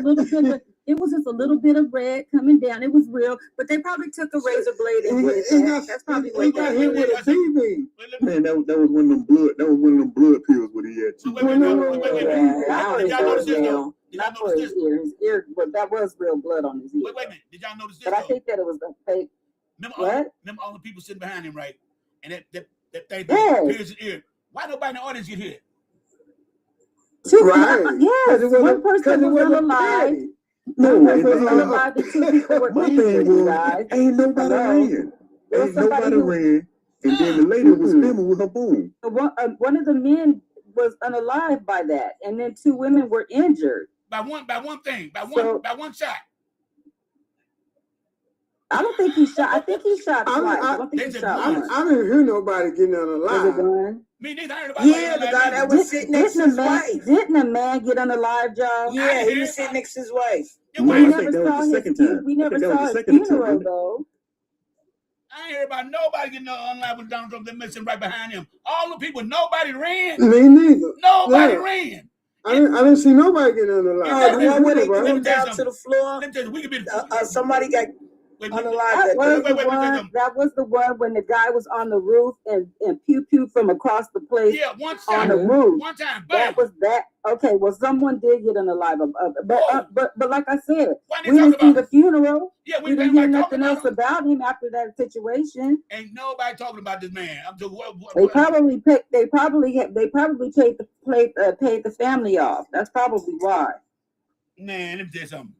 little bit of. It was just a little bit of red coming down. It was real, but they probably took a razor blade and put it back. That's probably what got hit with a TV. Man, that was one of them blood. That was one of them blood pills what he had. Not for his ear. His ear, but that was real blood on his ear. Wait a minute. Did y'all notice this? But I think that it was a fake. Remember all the people sitting behind him, right? And that thing pierced his ear. Why nobody in the audience get hit? Right. Yes. One person was alive. No, my thing was, ain't nobody laying. Ain't nobody ran. And then the lady was filming with her boom. One of the men was unalive by that, and then 2 women were injured. By one shot. I don't think he shot. I think he shot twice. I don't think he shot once. I didn't hear nobody getting unalive. Me neither. I heard about Yeah, the guy that was sitting next to his wife. Didn't a man get unalive, Joe? Yeah, he was sitting next to his wife. We never saw his funeral, though. I ain't heard about nobody getting unalive with Donald Trump. They're missing right behind him. All the people, nobody ran. Me neither. Nobody ran. I didn't see nobody getting unalive. The one where they threw him down to the floor. We could be somebody got unalive. That was the one when the guy was on the roof and pew pew from across the place. Yeah, one on the roof. One time, that was that. Okay, well, someone did get unalive, but like I said, we didn't see the funeral. Yeah, we didn't hear nothing else about him after that situation. Ain't nobody talking about this man. I'm just, They probably paid the family off. That's probably why. Man, let me tell you something.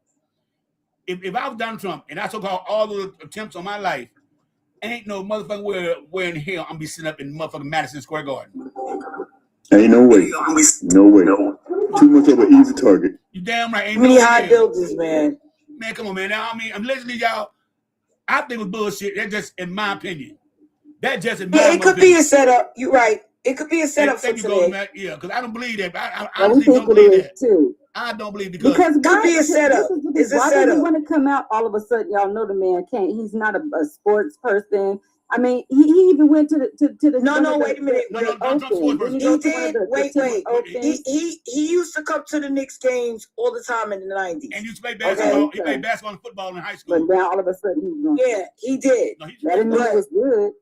If I was Donald Trump and I took out all the attempts on my life, ain't no motherfucking where in hell I'm be sitting up in motherfucking Madison Square Garden. Ain't no way. No way. Too much of an easy target. You damn right. Ain't many no high buildings, man. Man, come on, man. Now, I mean, allegedly, y'all, I think it was bullshit. That's just in my opinion. That just in my opinion. It could be a setup. You're right. It could be a setup for today. Yeah, because I don't believe that. I honestly don't believe that. Too. I don't believe because it could be a setup. It's a why setup. Why did he want to come out all of a sudden? Y'all know the man can't. He's not a sports person. I mean, he even went to the No, wait a minute. No, he did. Wait. He used to come to the Knicks games all the time in the 90s. And used to play basketball. Okay. He played basketball and football in high school. But now all of a sudden he's going. Yeah, he did. No, that didn't mean it was good.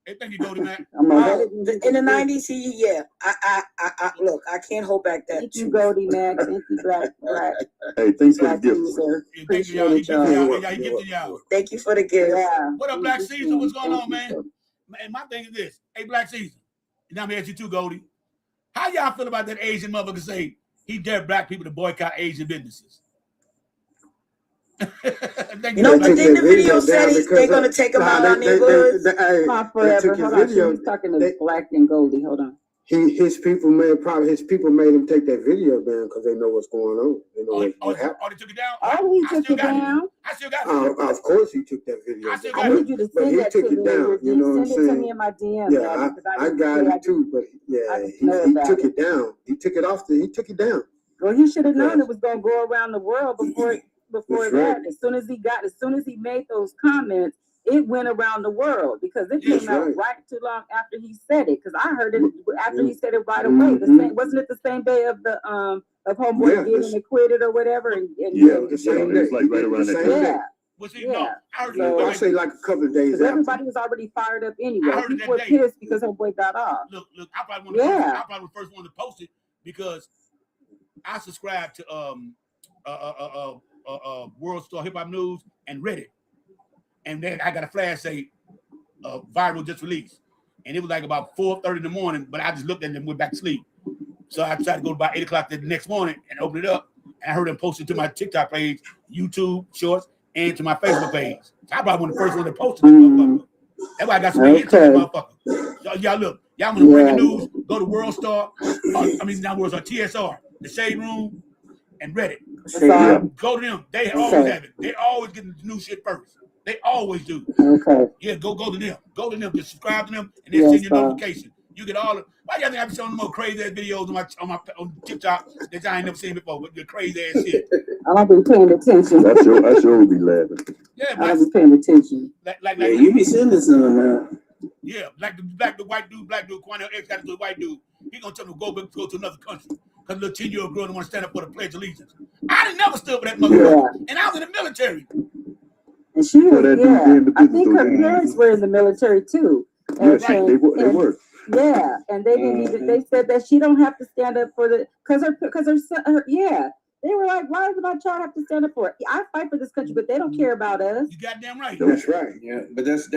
I think you go to that. In the 90s, I look, I can't hold back that. Thank you, Goldie Mac. Thank you, Black. Hey, thanks for the gift. Appreciate y'all. Thank you for the gift. Yeah. What up, Black Caesar? What's going on, man? And my thing is this. Hey, Black Caesar. Now I'm going to ask you too, Goldie. How y'all feel about that Asian motherfucker say he dare black people to boycott Asian businesses? No, but then the video said they're going to take them out of our neighborhoods. Not forever. Hold on, she was talking to Black and Goldie. Hold on. His people made him take that video down because they know what's going on. They know what happened. Oh, they took it down? Oh, he took it down? I still got it. Of course he took that video down. I need you to send that to me. You know what I'm saying? Send it to me in my DM. Yeah, I got it too, but yeah, he took it down. He took it off. He took it down. Well, he should have known it was going to go around the world before that. Right. As soon as he made those comments, it went around the world because it came out right too long after he said it. Because I heard it after he said it right away. Wasn't it the same day of the of homeboy getting acquitted or whatever? It's like right around that time. I say like a couple of days after. Everybody was already fired up anyway. People were pissed because homeboy got off. Look, I probably the first one to post it because I subscribe to World Star Hip Hop News and read it. And then I got a flash say viral just released. And it was like about 4:30 in the morning, but I just looked at it and went back to sleep. So I tried to go to about 8 o'clock the next morning and open it up. And I heard them post it to my TikTok page, YouTube Shorts, and to my Facebook page. So I probably was the first one to post it. That's why I got some hits on this motherfucker. So y'all look, y'all want to break the news, go to World Star, not World Star, TSR, The Shade Room, and Reddit. Go to them. They always have it. They always get the new shit first. They always do. Okay. Yeah, go to them. Go to them. Just subscribe to them, and they'll send you a notification. You get all of. Why y'all think I be showing them more crazy ass videos on TikTok that y'all ain't never seen before with the crazy ass shit? I don't be paying attention. I sure would be laughing. Yeah, I don't be paying attention. Like you be sending some man. Yeah, like the white dude, Quanell X got to the white dude. He gonna tell him to go to another country because the little 10-year-old girl don't want to stand up for the Pledge of Allegiance. I didn't never stood for that motherfucker, and I was in the military. And she was, I think her parents were in the military too. And, they were. Yeah, and they didn't even. They said that she don't have to stand up for because her son. Yeah, they were like, why does my child have to stand up for it? I fight for this country, but they don't care about us. You goddamn right. That's right. Yeah, but that's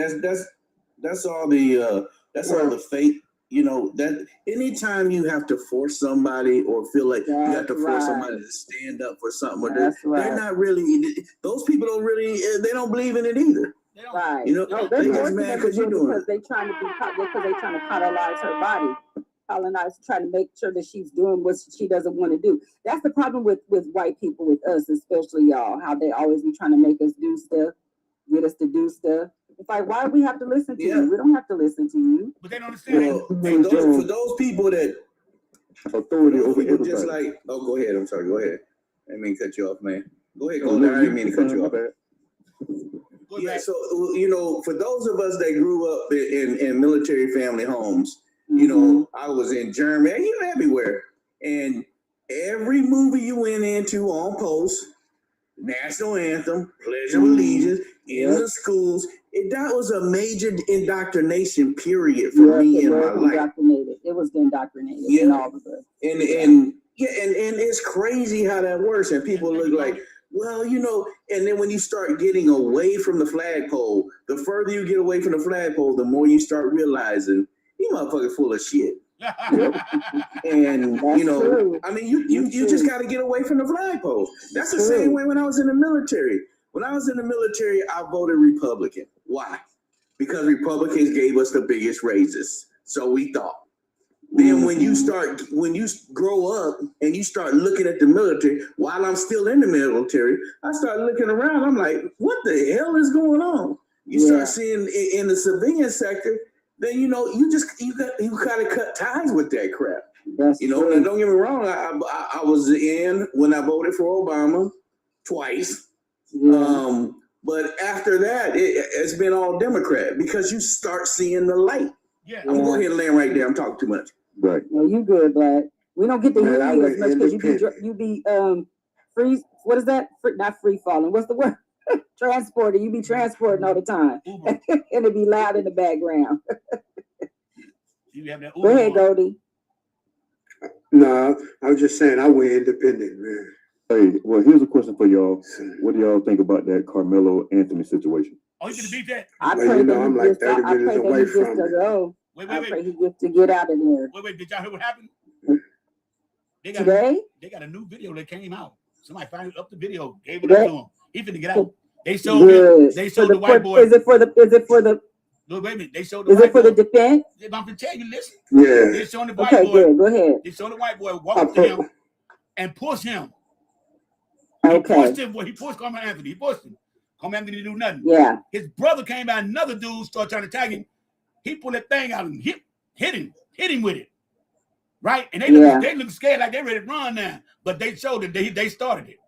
all the all the fake. You know, that anytime you have to force somebody or feel like you have to force somebody to stand up for something, or they're not really, those people don't really, they don't believe in it either. Right. You know, No, they're they just forcing mad them to because do you're it doing because it. they trying to colonize her body. Trying to make sure that she's doing what she doesn't want to do. That's the problem with white people, with us, especially y'all, how they always be trying to make us do stuff, get us to do stuff. It's like, why do we have to listen to you? We don't have to listen to you. But they don't understand. Well, for those people that authority over people just everybody. like, oh, go ahead. I'm sorry. Go ahead. I didn't mean to cut you off, man. Go ahead. Go there. I didn't mean to cut you off. Yeah. So for those of us that grew up in military family homes, I was in Germany, everywhere, and every movie you went into on post, national anthem, Pledge of Allegiance, in the schools, that was a major indoctrination period for me in my life. It was indoctrinated in all of us. And it's crazy how that works. And people look like, well, and then when you start getting away from the flagpole, the further you get away from the flagpole, the more you start realizing you motherfucker full of shit. And true. I mean, you just got to get away from the flagpole. That's the same way when I was in the military. When I was in the military, I voted Republican. Why? Because Republicans gave us the biggest raises. So we thought. Then when you grow up and you start looking at the military, while I'm still in the military, I start looking around. I'm like, what the hell is going on? You start seeing in the civilian sector, then you gotta cut ties with that crap. That's true. And don't get me wrong, I was in when I voted for Obama twice. Yeah. But after that, it's been all Democrat because you start seeing the light. Yeah. I'm going to go ahead and land right there. I'm talking too much. Right. No, you good, Black. We don't get to hear you as much because you be free. What is that? Not free falling. What's the word? Transporting. You be transporting all the time, and it be loud in the background. Go ahead, Goldie. No, I was just saying I went independent, man. Hey, well, here's a question for y'all. What do y'all think about that Carmelo Anthony situation? Oh, you gonna beat that? I pray I'm like 30 minutes away from it. Wait. I pray he gets to get out of there. Wait, did y'all hear what happened? They got a new video that came out. Somebody finally up the video, gave it up to him. He finna get out. They showed him. They showed the white boy. Is it for the? No, wait a minute. They showed the. Is it for the defense? I'm gonna tell you. Listen. Yeah. They showing the white boy. Good. Go ahead. They showed the white boy walk up to him and push him. Okay. He pushed him. He pushed Carmelo Anthony. He pushed him. Carmelo Anthony didn't do nothing. Yeah. His brother came by. Another dude started trying to tag him. He pulled that thing out and hit him with it. Right? And they look scared like they ready to run now. But they showed it. They started it.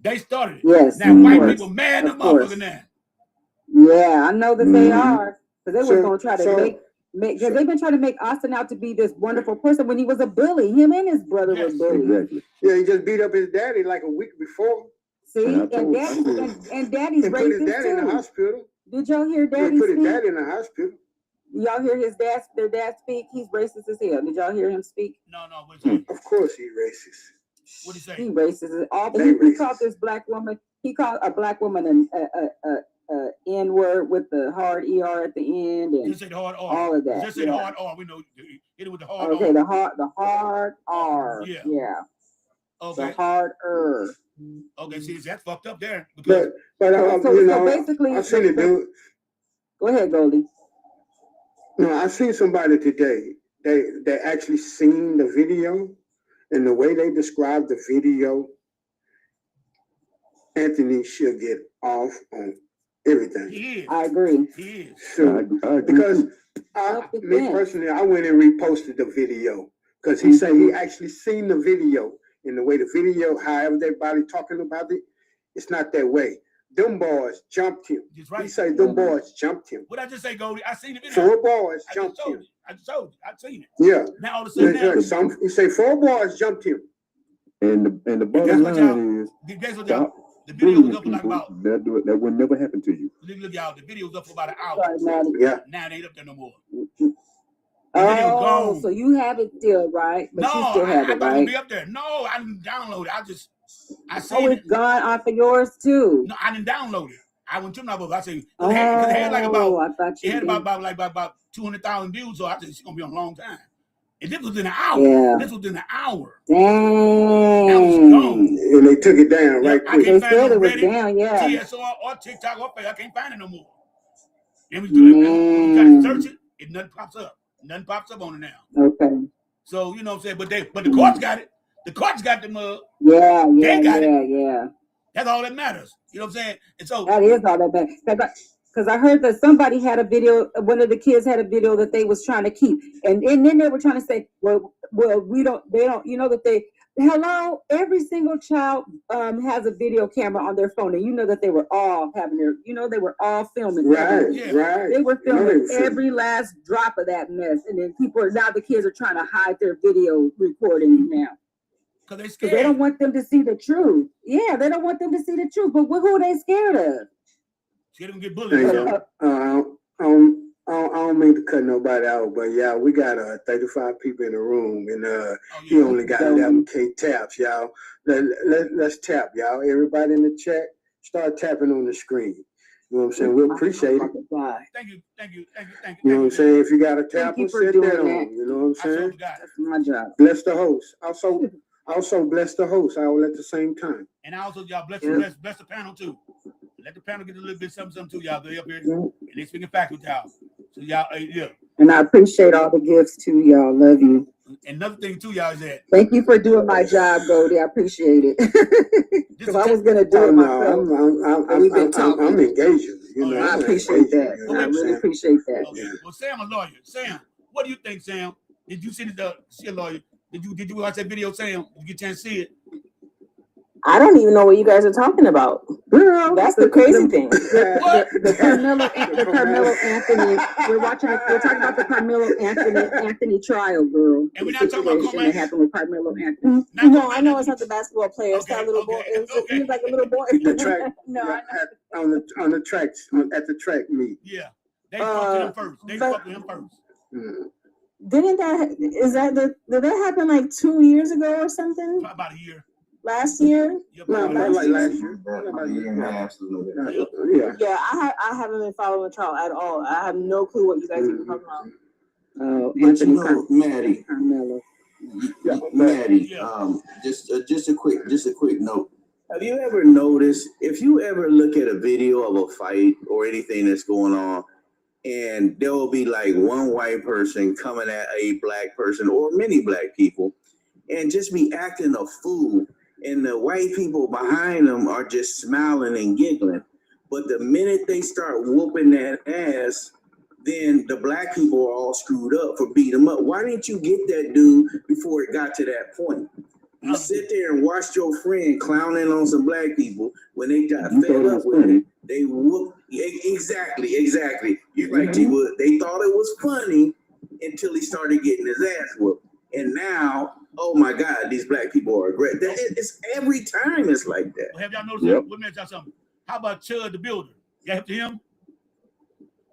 They started it. Yes. Now white people mad at motherfucker now. Yeah, I know that they are. Because they were going to try to make because they've been trying to make Austin out to be this wonderful person when he was a bully. Him and his brother were bullies. Exactly. Yeah, he just beat up his daddy like a week before. See, and daddy's racist put his dad in the hospital. Did y'all hear daddy put speak? his dad in the hospital. Y'all hear their dad speak? He's racist as hell. Did y'all hear him speak? No. Of course he's racist. What did he say? He racist. He called this black woman. He called a black woman an N word with the hard ER at the end, and Just say the hard R. all of that. Just say the hard R. We know hit it with the hard R. Okay, the hard R. Yeah. Okay. The hard R. Okay, see, that's fucked up there. But so basically, I seen it, dude. Go ahead, Goldie. No, I seen somebody today. They actually seen the video, and the way they described the video, Anthony should get off on everything. He is. I agree. He is. So, I agree. because me personally, I went and reposted the video because he said he actually seen the video, and the way the video, however everybody talking about it, it's not that way. Them boys jumped him. Right. He said them boys jumped him. What I just say, Goldie? I seen the video. 4 boys jumped him. I just showed you. I seen it. Yeah. Now all of a sudden, he say 4 boys jumped him. And the bottom line is, the video was up for like about that would never happen to you. Look, y'all. The video was up for about an hour. Yeah. Now they ain't up there no more. Oh, so you have it still, right? But you still have it, right? Be up there. No, I didn't download it. I seen it's gone off of yours too. No, I didn't download it. I went to my book. I said, because it had like about 200,000 views, so I said it's gonna be on a long time. And this was in an hour. Yeah. This was in an hour. Dang. That was gone. And they took it down right quick. They said it was down, yeah. TSR or TikTok or Facebook. I can't find it no more. And we try to search it, nothing pops up. Nothing pops up on it now. Okay. So you know what I'm saying, but the courts got it. The courts got them. Yeah. That's all that matters. You know what I'm saying? And so that is all that matters. Because I heard that somebody had a video. One of the kids had a video that they was trying to keep, and then they were trying to say, well, they don't. You know that they. Hello, every single child has a video camera on their phone, and you know that they were all having they were all filming. Right. They were filming every last drop of that mess, and then the kids are trying to hide their video recordings now. Because they don't want them to see the truth. Yeah, they don't want them to see the truth. But who are they scared of? Scared of them get bullied. I don't mean to cut nobody out, but yeah, we got 35 people in the room, and he only got 11K taps, y'all. Let's tap, y'all. Everybody in the chat, start tapping on the screen. You know what I'm saying? We appreciate it. Thank you. You know what I'm saying? If you got a tap, set that on. You know what I'm saying? That's my job. Bless the host. Also bless the host all at the same time. And also, y'all bless the panel too. Let the panel get a little bit something too, y'all. They up here and they speaking facts with y'all. So y'all, yeah. And I appreciate all the gifts too, y'all. Love you. And another thing too, y'all, is that thank you for doing my job, Goldie. I appreciate it. Because I was gonna do it myself. I'm engaging. You know, I appreciate that. I really appreciate that. Okay. Well, Sam, a lawyer. Sam, what do you think, Sam? Did you see see a lawyer? Did you watch that video, Sam? Did you get a chance to see it? I don't even know what you guys are talking about. Girl, that's the crazy thing. The Carmelo Anthony. We're talking about the Carmelo Anthony trial, girl. And we're not talking about that happened with Carmelo Anthony. No, I know it's not the basketball player. It's that little boy. He was like a little boy. The track, on the tracks at the track meet. Yeah, they fucked him first. They fucked him first. Did that happen like 2 years ago or something? About a year. Last year? Like last year. Yeah, I haven't been following the trial at all. I have no clue what you guys are talking about. Oh, Anthony Maddie. Carmelo. Maddie, just a quick note. Have you ever noticed, if you ever look at a video of a fight or anything that's going on, and there will be like one white person coming at a black person or many black people and just be acting a fool, and the white people behind them are just smiling and giggling. But the minute they start whooping that ass, then the black people are all screwed up for beating them up. Why didn't you get that dude before it got to that point? You sit there and watch your friend clowning on some black people. When they got fed up with it, they whoop. Exactly. You're right, T-Wood. They thought it was funny until he started getting his ass whooped. And now, oh my God, these black people are great. It's every time it's like that. Well, have y'all noticed? Let me tell you something. How about Chud the Builder? You have to him?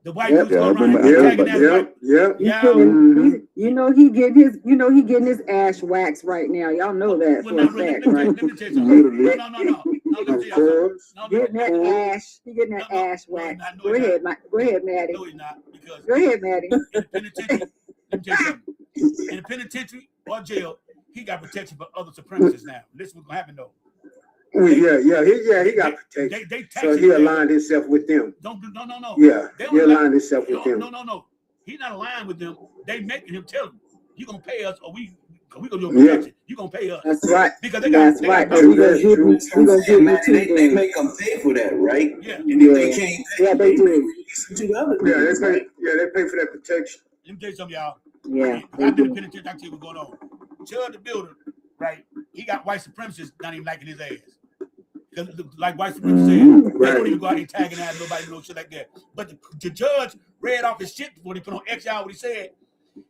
The white dude's going around. You know he getting his ass waxed right now. Y'all know that for a fact, right? Let me tell you something. No. Getting that ash. He getting that ash waxed. Go ahead, Maddie. No, he's not. Because go ahead, Maddie. In the penitentiary, let me tell you something. In the penitentiary or jail, he got protection for other supremacists now. Listen what's gonna happen though. He got protection. So he aligned himself with them. No. Yeah, he aligned himself with them. No. He's not aligned with them. They making him tell them, you gonna pay us or we gonna do a protection. You gonna pay us. That's right. Because they got we gonna give you too. They make them pay for that, right? Yeah. And if they can't pay, they do. To the other they pay for that protection. Let me tell you something, y'all. Yeah. I've been in the penitentiary. I tell you what's going on. Chud the Builder, right? He got white supremacists not even liking his ass. Because like white supremacists said, they don't even go out and tagging ass nobody, no shit like that. But the judge read off his shit before he put on X out what he said.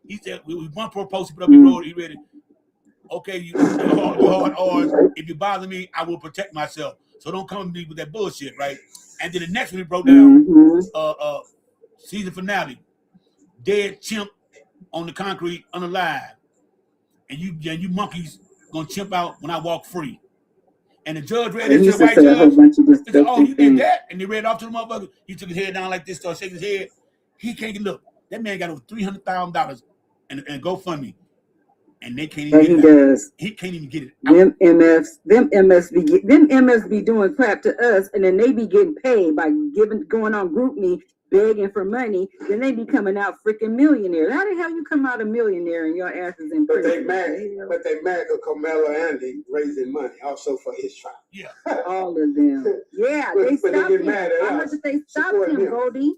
He said, one poor post he put up, he read it. Okay, you hard orders. If you bother me, I will protect myself. So don't come to me with that bullshit, right? And then the next one he broke down, season finale, dead chimp on the concrete, unalive. And you monkeys gonna chimp out when I walk free. And the judge read it to the white judge. He said, oh, you did that? And they read it off to the motherfucker. He took his head down like this, started shaking his head. He can't get, look, that man got over $300,000 and GoFundMe. And they can't even get it. He can't even get it out. Them MFs be doing crap to us, and then they be getting paid by going on GroupMe, begging for money, then they be coming out freaking millionaires. How the hell you come out a millionaire and your ass is in prison? But they mad because Carmelo Andy raising money also for his trial. Yeah. All of them. Yeah, But they they stopped get him. mad at I heard us, that they stopped him, him. Goldie.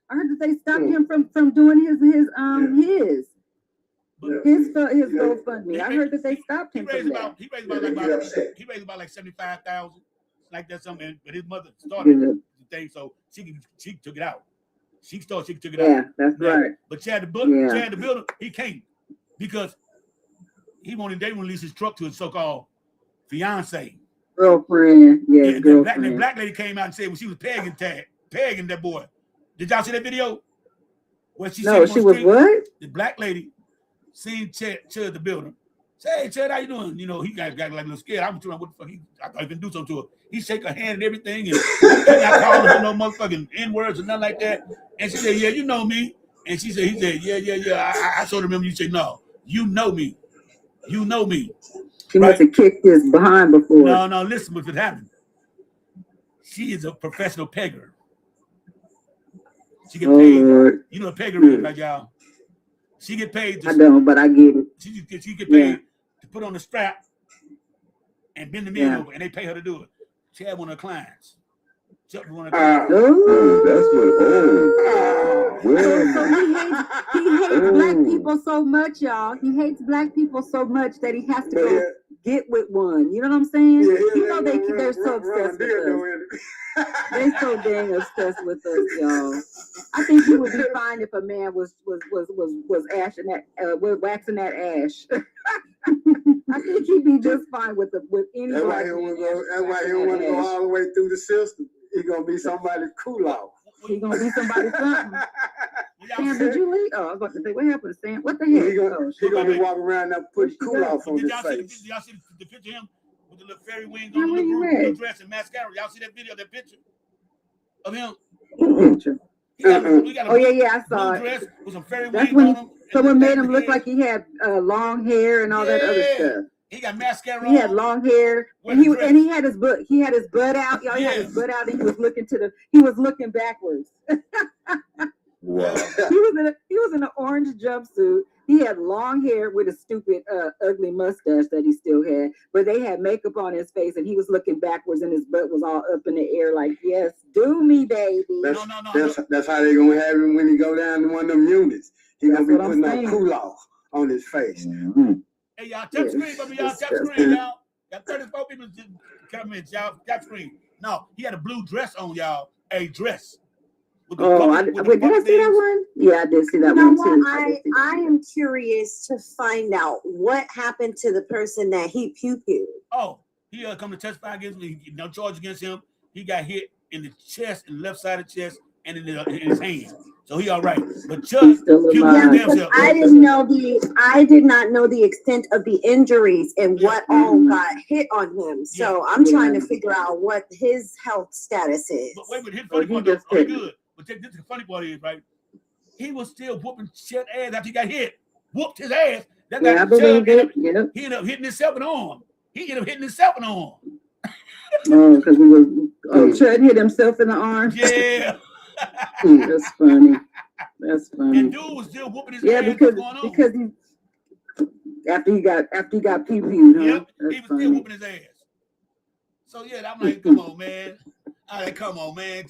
I heard that they stopped him from doing his GoFundMe. I heard that they stopped him from that. He raised about like 75,000, like that something. But his mother started the thing, so she took it out. She took it out. Yeah, that's right. But Chad the Builder, he can't because they want to release his truck to his so-called fiance. Girlfriend, yes, girlfriend. The black lady came out and said when she was pegging that boy. Did y'all see that video? Where she was what? The black lady seen Chad the Builder. Say, hey, Chad, how you doing? You know, he got like a little scared. I'm trying, what the fuck? I thought he could do something to her. He shake her hand and everything, and not calling her no motherfucking N-words or nothing like that. And she said, yeah, you know me. And he said, yeah. I sort of remember you say, no, you know me. You know me. She must have kicked his behind before. No, listen what happened. She is a professional pegger. She get paid. Lord. You know what pegger is, right, y'all? She get paid. I don't, but I get it. She get paid to put on the strap and bend the knee over, and they pay her to do it. She had one of her clients. That's what. So he hates black people so much, y'all. He hates black people so much that he has to go get with one. You know what I'm saying? You know they're so obsessed with us. They're so dang obsessed with us, y'all. I think he would be fine if a man was ashing that waxing that ash. I think he'd be just fine with any. That's why he don't want to go all the way through the system. He's gonna be somebody's cool off. He's gonna be somebody's something. Sam, did you leave? Oh, I was about to say, what happened to Sam? What the heck? He's gonna be walking around now putting cool off on his face. Did y'all see the picture of him with the little fairy wings on, the little dress and mascara? Y'all see that picture of him? He got I saw it. Dress with some fairy That's wings when on him. Someone made him look like he had long hair and all that other stuff. He got mascara. He had long hair, and he had his butt. He had his butt out. Y'all, he had his butt out, and he was looking backwards. Wow. He was in an orange jumpsuit. He had long hair with a stupid, ugly mustache that he still had, but they had makeup on his face, and he was looking backwards, and his butt was all up in the air, like, "Yes, do me, baby." That's how they gonna have him when he go down to one of them units. He gonna be putting that cool off on his face. Mm-hmm. Hey, y'all, tap screen, baby, y'all, tap screen, y'all. Got 34 people comments, y'all, tap screen. No, he had a blue dress on, y'all, a dress. Did I see that one? Yeah, I did see that one too. I am curious to find out what happened to the person that he pew-pewed. Oh, he come to testify against me. No charge against him. He got hit in the chest, in the left side of the chest, and in his hand. So he all right. But Chuck, I did not know the extent of the injuries and what all got hit on him. So I'm trying to figure out what his health status is. But wait, his funny part is good. But this is the funny part is, right? He was still whooping shit ass after he got hit. Whooped his ass. That guy he ended up hitting himself in the arm. Oh, because Chud hit himself in the arm. Yeah. That's funny. And dude was still whooping his ass. Because he after he got pee-peed, huh? Yep, he was still whooping his ass. So yeah, I'm like, come on, man. All right, come on, man.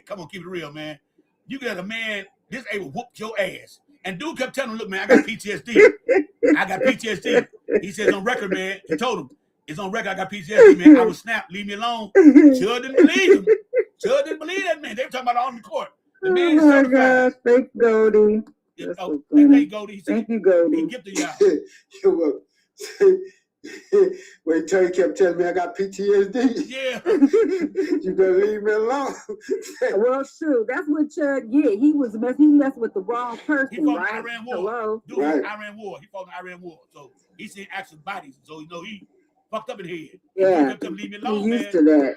Come on, keep it real, man. You got a man this able whoop your ass. And dude kept telling him, look, man, I got PTSD. He says on record, man. He told him, it's on record, I got PTSD, man. I was snapped, leave me alone. Chud didn't believe him. Chud didn't believe that man. They were talking about it on the court. The man is certified. Gosh, thank Goldie. Thank you, Goldie. He gifted y'all. When Terry kept telling me I got PTSD. Yeah. You better leave me alone. Well, shoot, that's what Chud did. He messed with the wrong person. He fought right? the Iran War. Hello? Dude, Iran War. He fought the Iran War. So he seen actual bodies. So he fucked up in the head. Yeah. He kept leave me alone, He's used to that.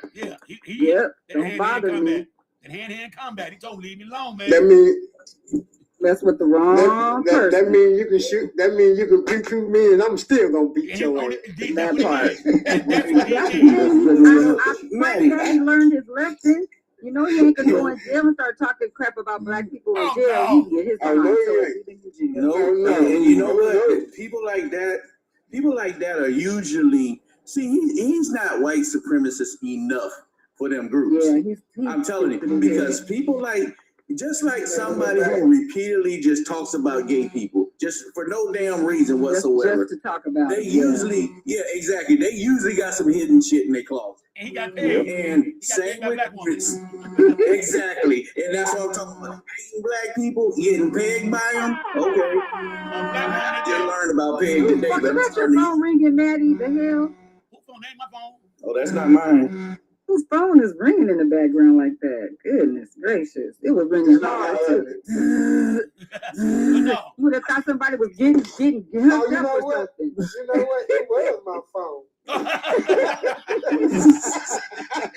Yeah. Don't bother me. And hand-to-hand combat. He told him, leave me alone, man. That means that's what the wrong person. That means you can shoot. That means you can pew-pew me, and I'm still gonna beat your ass. That part. That's he learned his lesson. You know he ain't gonna go in jail and start talking crap about black people in Oh, jail, no. he get his Oh, behind. no, So he it's even in jail. No, and you know what? People like that are usually he's not white supremacist enough for them groups. Yeah, he's I'm telling you, because people just like somebody who repeatedly just talks about gay people, just for no damn reason whatsoever. Just to talk about They it. usually, exactly. They usually got some hidden shit in their closet. And he got paid. And same with black woman. exactly. And that's what I'm talking about. Hating black people, getting pegged by them. Okay. Just learned about peg today. Is that your phone ringing, Maddie? The hell? Who phone ain't my phone? Oh, that's not mine. Whose phone is ringing in the background like that? Goodness gracious. It was ringing hard too. You would have thought somebody was getting hooked up or something. You know what? It was my phone.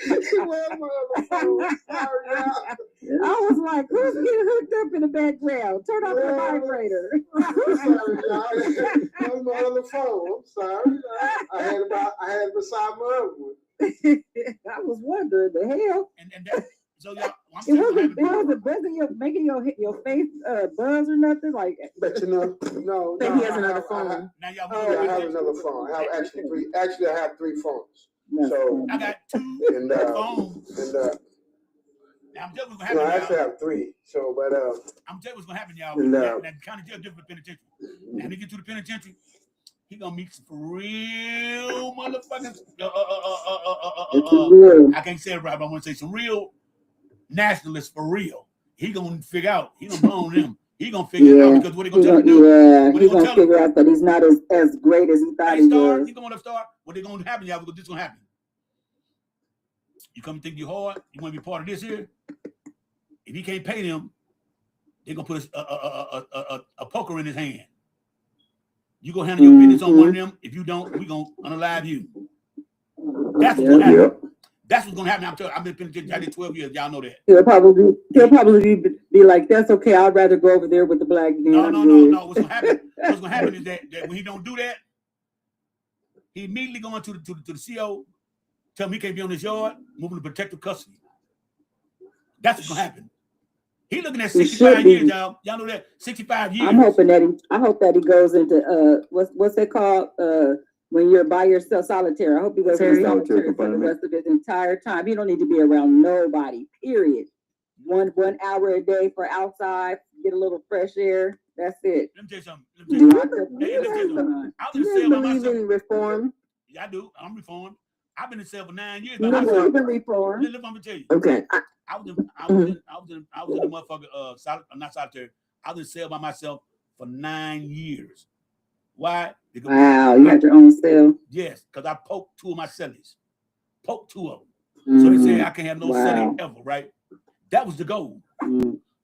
It was my other phone. Sorry, y'all. I was like, who's getting hooked up in the background? Turn off the vibrator. I'm sorry, y'all. That was my other phone. I'm sorry. I had it beside my other one. I was wondering the hell. And that, so y'all, it wasn't buzzing making your face buzz or nothing like. But no. Then he has another phone. Now y'all I have another phone. I have actually three. Actually, I have three phones. So I got two and phones. And now I'm telling you what's gonna no, happen. I actually have three. So, but I'm telling you what's gonna happen, y'all. And, that kind of jail different penitentiary. Now when they get to the penitentiary, he gonna meet some for real motherfuckers. I can't say it right, but I want to say some real nationalists for real. He gonna figure out. He gonna blow on them. He gonna figure it out because what they gonna tell him to do. Yeah, he gonna figure out that he's not as great as he thought he was. He gonna start. What they gonna happen, y'all? This gonna happen. You come and think you hard. You want to be part of this here. If he can't pay them, they're gonna put a poker in his hand. You gonna handle your business on one of them. If you don't, we gonna unalive you. That's what's gonna happen. That's what's gonna happen. I've been penitentiary. I did 12 years. Y'all know that. He'll probably be like, that's okay. I'd rather go over there with the black dude. No. What's gonna happen is that when he don't do that, he immediately going to the CO, tell him he can't be on his yard, moving to protective custody. That's what's gonna happen. He looking at 65 years, y'all. Y'all know that 65 years. I hope that he goes into what's that called? When you're by yourself, solitary. I hope he goes into solitary for the rest of his entire time. He don't need to be around nobody. Period. 1 hour a day for outside, get a little fresh air. That's it. Let me tell you something. Do you believe in reform? Yeah, I do. I'm reformed. I've been in cell for 9 years. You believe in reform? Let me tell you. Okay. I was in the motherfucker not solitary. I was in cell by myself for 9 years. Why? Because you had your own cell. Yes, because I poked 2 of my cellies. Poked 2 of them. So they said I can't have no cellie ever, right? That was the goal.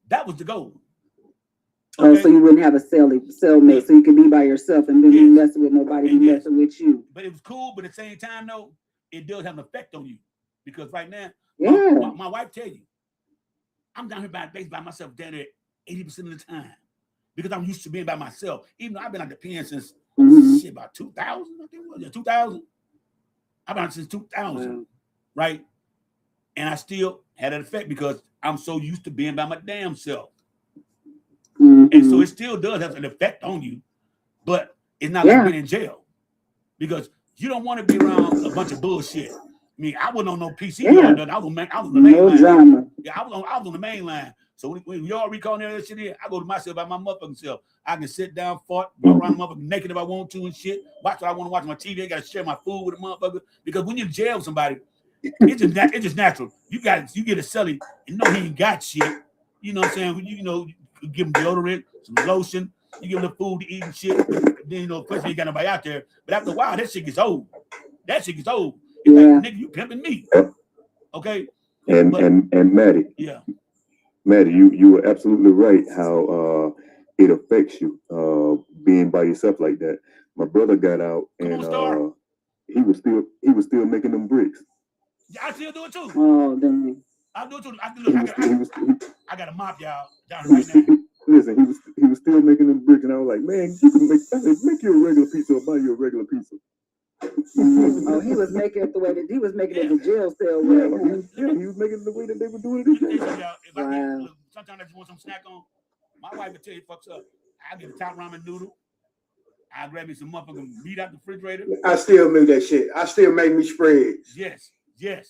That was the goal. Okay? Oh, so you wouldn't have a cellmate, so you could be by yourself and then be messing with nobody, be messing with you. But it was cool, but at the same time, though, it does have an effect on you. Because right now, my wife tell you, I'm down here by myself down there 80% of the time. Because I'm used to being by myself. Even though I've been out the pen since about 2000, I think it was. Yeah, 2000. I've been out since 2000, right? And I still had an effect because I'm so used to being by my damn self. And so it still does have an effect on you, but it's not like being in jail. Because you don't want to be around a bunch of bullshit. I mean, I wasn't on no PC. I was on the main line. Drama. Yeah, I was on the main line. So when y'all recalling that shit here, I go to myself by my motherfucking self. I can sit down, fart, go around the motherfucker naked if I want to and shit. Watch what I want to watch on my TV. I gotta share my food with a motherfucker. Because when you're in jail with somebody, it's just natural. You get a cellie, you know he ain't got shit. You know what I'm saying? You give him deodorant, some lotion, you give him the food to eat and shit. Then of course you ain't got nobody out there. But after a while, that shit gets old. It's like, nigga, you pimping me. Okay? And Maddie. Yeah. Maddie, you were absolutely right how it affects you being by yourself like that. My brother got out and he was still making them bricks. Yeah, I still do it too. Oh, dang. I do it too. I got a mop, y'all, down right now. Listen, he was still making them bricks, and I was like, man, you can make you a regular pizza or buy you a regular pizza. Oh, he was making it the way that he was making it the jail cell way. He was making it the way that they were doing it in jail. If I sometimes I just want some snack on. My wife would tell you, fucks up. I get a top ramen noodle. I grab me some motherfucking meat out the refrigerator. I still make that shit. I still make me spreads. Yes. I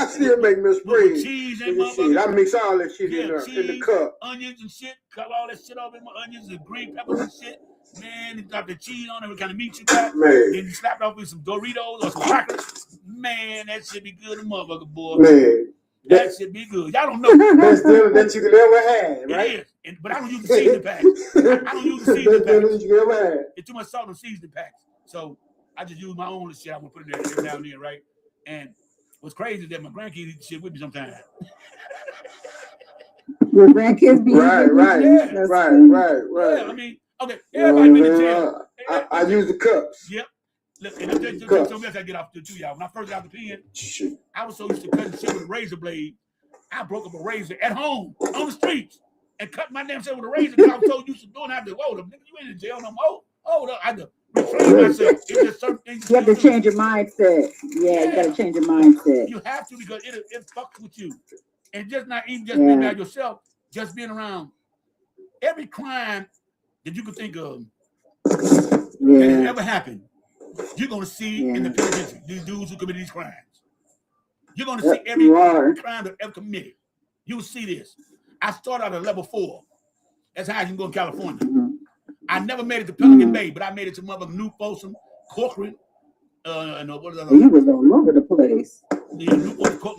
still make me spreads. Cheese and motherfuckers. I mix all that shit in there, cheese, in the cup. Onions and shit. Cut all that shit off in my onions and green peppers and shit. Man, you got the cheese on it. What kind of meat you got? Man. Then you slap it off with some Doritos or some crackers. Man, that shit be good, motherfucker, boy. Man. That should be good. Y'all don't know. Best dinner that you could ever have, right? It is. But I don't use the seasoning packs. I don't use the seasoning packs. That you ever had. It's too much salt in seasoning packs. So I just use my own shit. I'm going to put it there every now and then, right? And what's crazy is that my grandkids eat shit with me sometimes. Your grandkids be right. Yeah, I mean, okay, everybody been to jail. I use the cups. Yep. Look, and there's something else I get off to too, y'all. When I first got out the pen, I was so used to cutting shit with a razor blade. I broke up a razor at home on the streets and cut my damn shit with a razor because I was so used to doing. I had to hold up, nigga. You ain't in jail no more. Hold up, I had to retrain myself. It's just certain things. You have to change your mindset. Yeah, you got to change your mindset. You have to because it fucks with you, and just not even just being by yourself, just being around every crime that you could think of that has ever happened. You're going to see in the penitentiary these dudes who committed these crimes. You're going to see every crime that ever committed. You will see this. I started out at level 4. That's how you can go in California. I never made it to Pelican Bay, but I made it to Mother New Folsom, Corcoran. What is that? You was all over the place.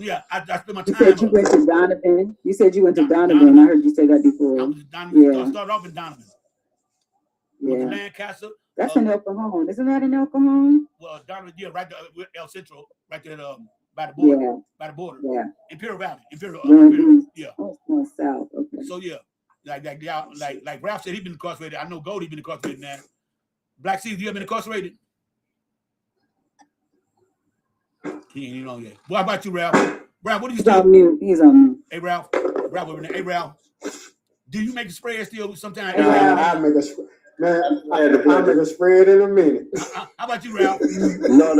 Yeah, I spent my time. You said you went to Donovan. You said you went to Donovan. I heard you say that before. I started off in Donovan. Yeah. Lancaster. That's in El Cajon. Isn't that in El Cajon? Well, Donovan, right there, El Centro, right there by the border. Yeah. By the border. Yeah. Imperial Valley. Imperial. Yeah. Oh, it's going south. Okay. So yeah, like Ralph said, he's been incarcerated. I know Goldie's been incarcerated now. Black Seas, you ever been incarcerated? He ain't even on yet. What about you, Ralph? Ralph, what do you do? He's on mute. Hey, Ralph. Hey, Ralph. Do you make a spread still sometimes? I make a spread. Man, I'll make a spread in a minute. How about you, Ralph? No.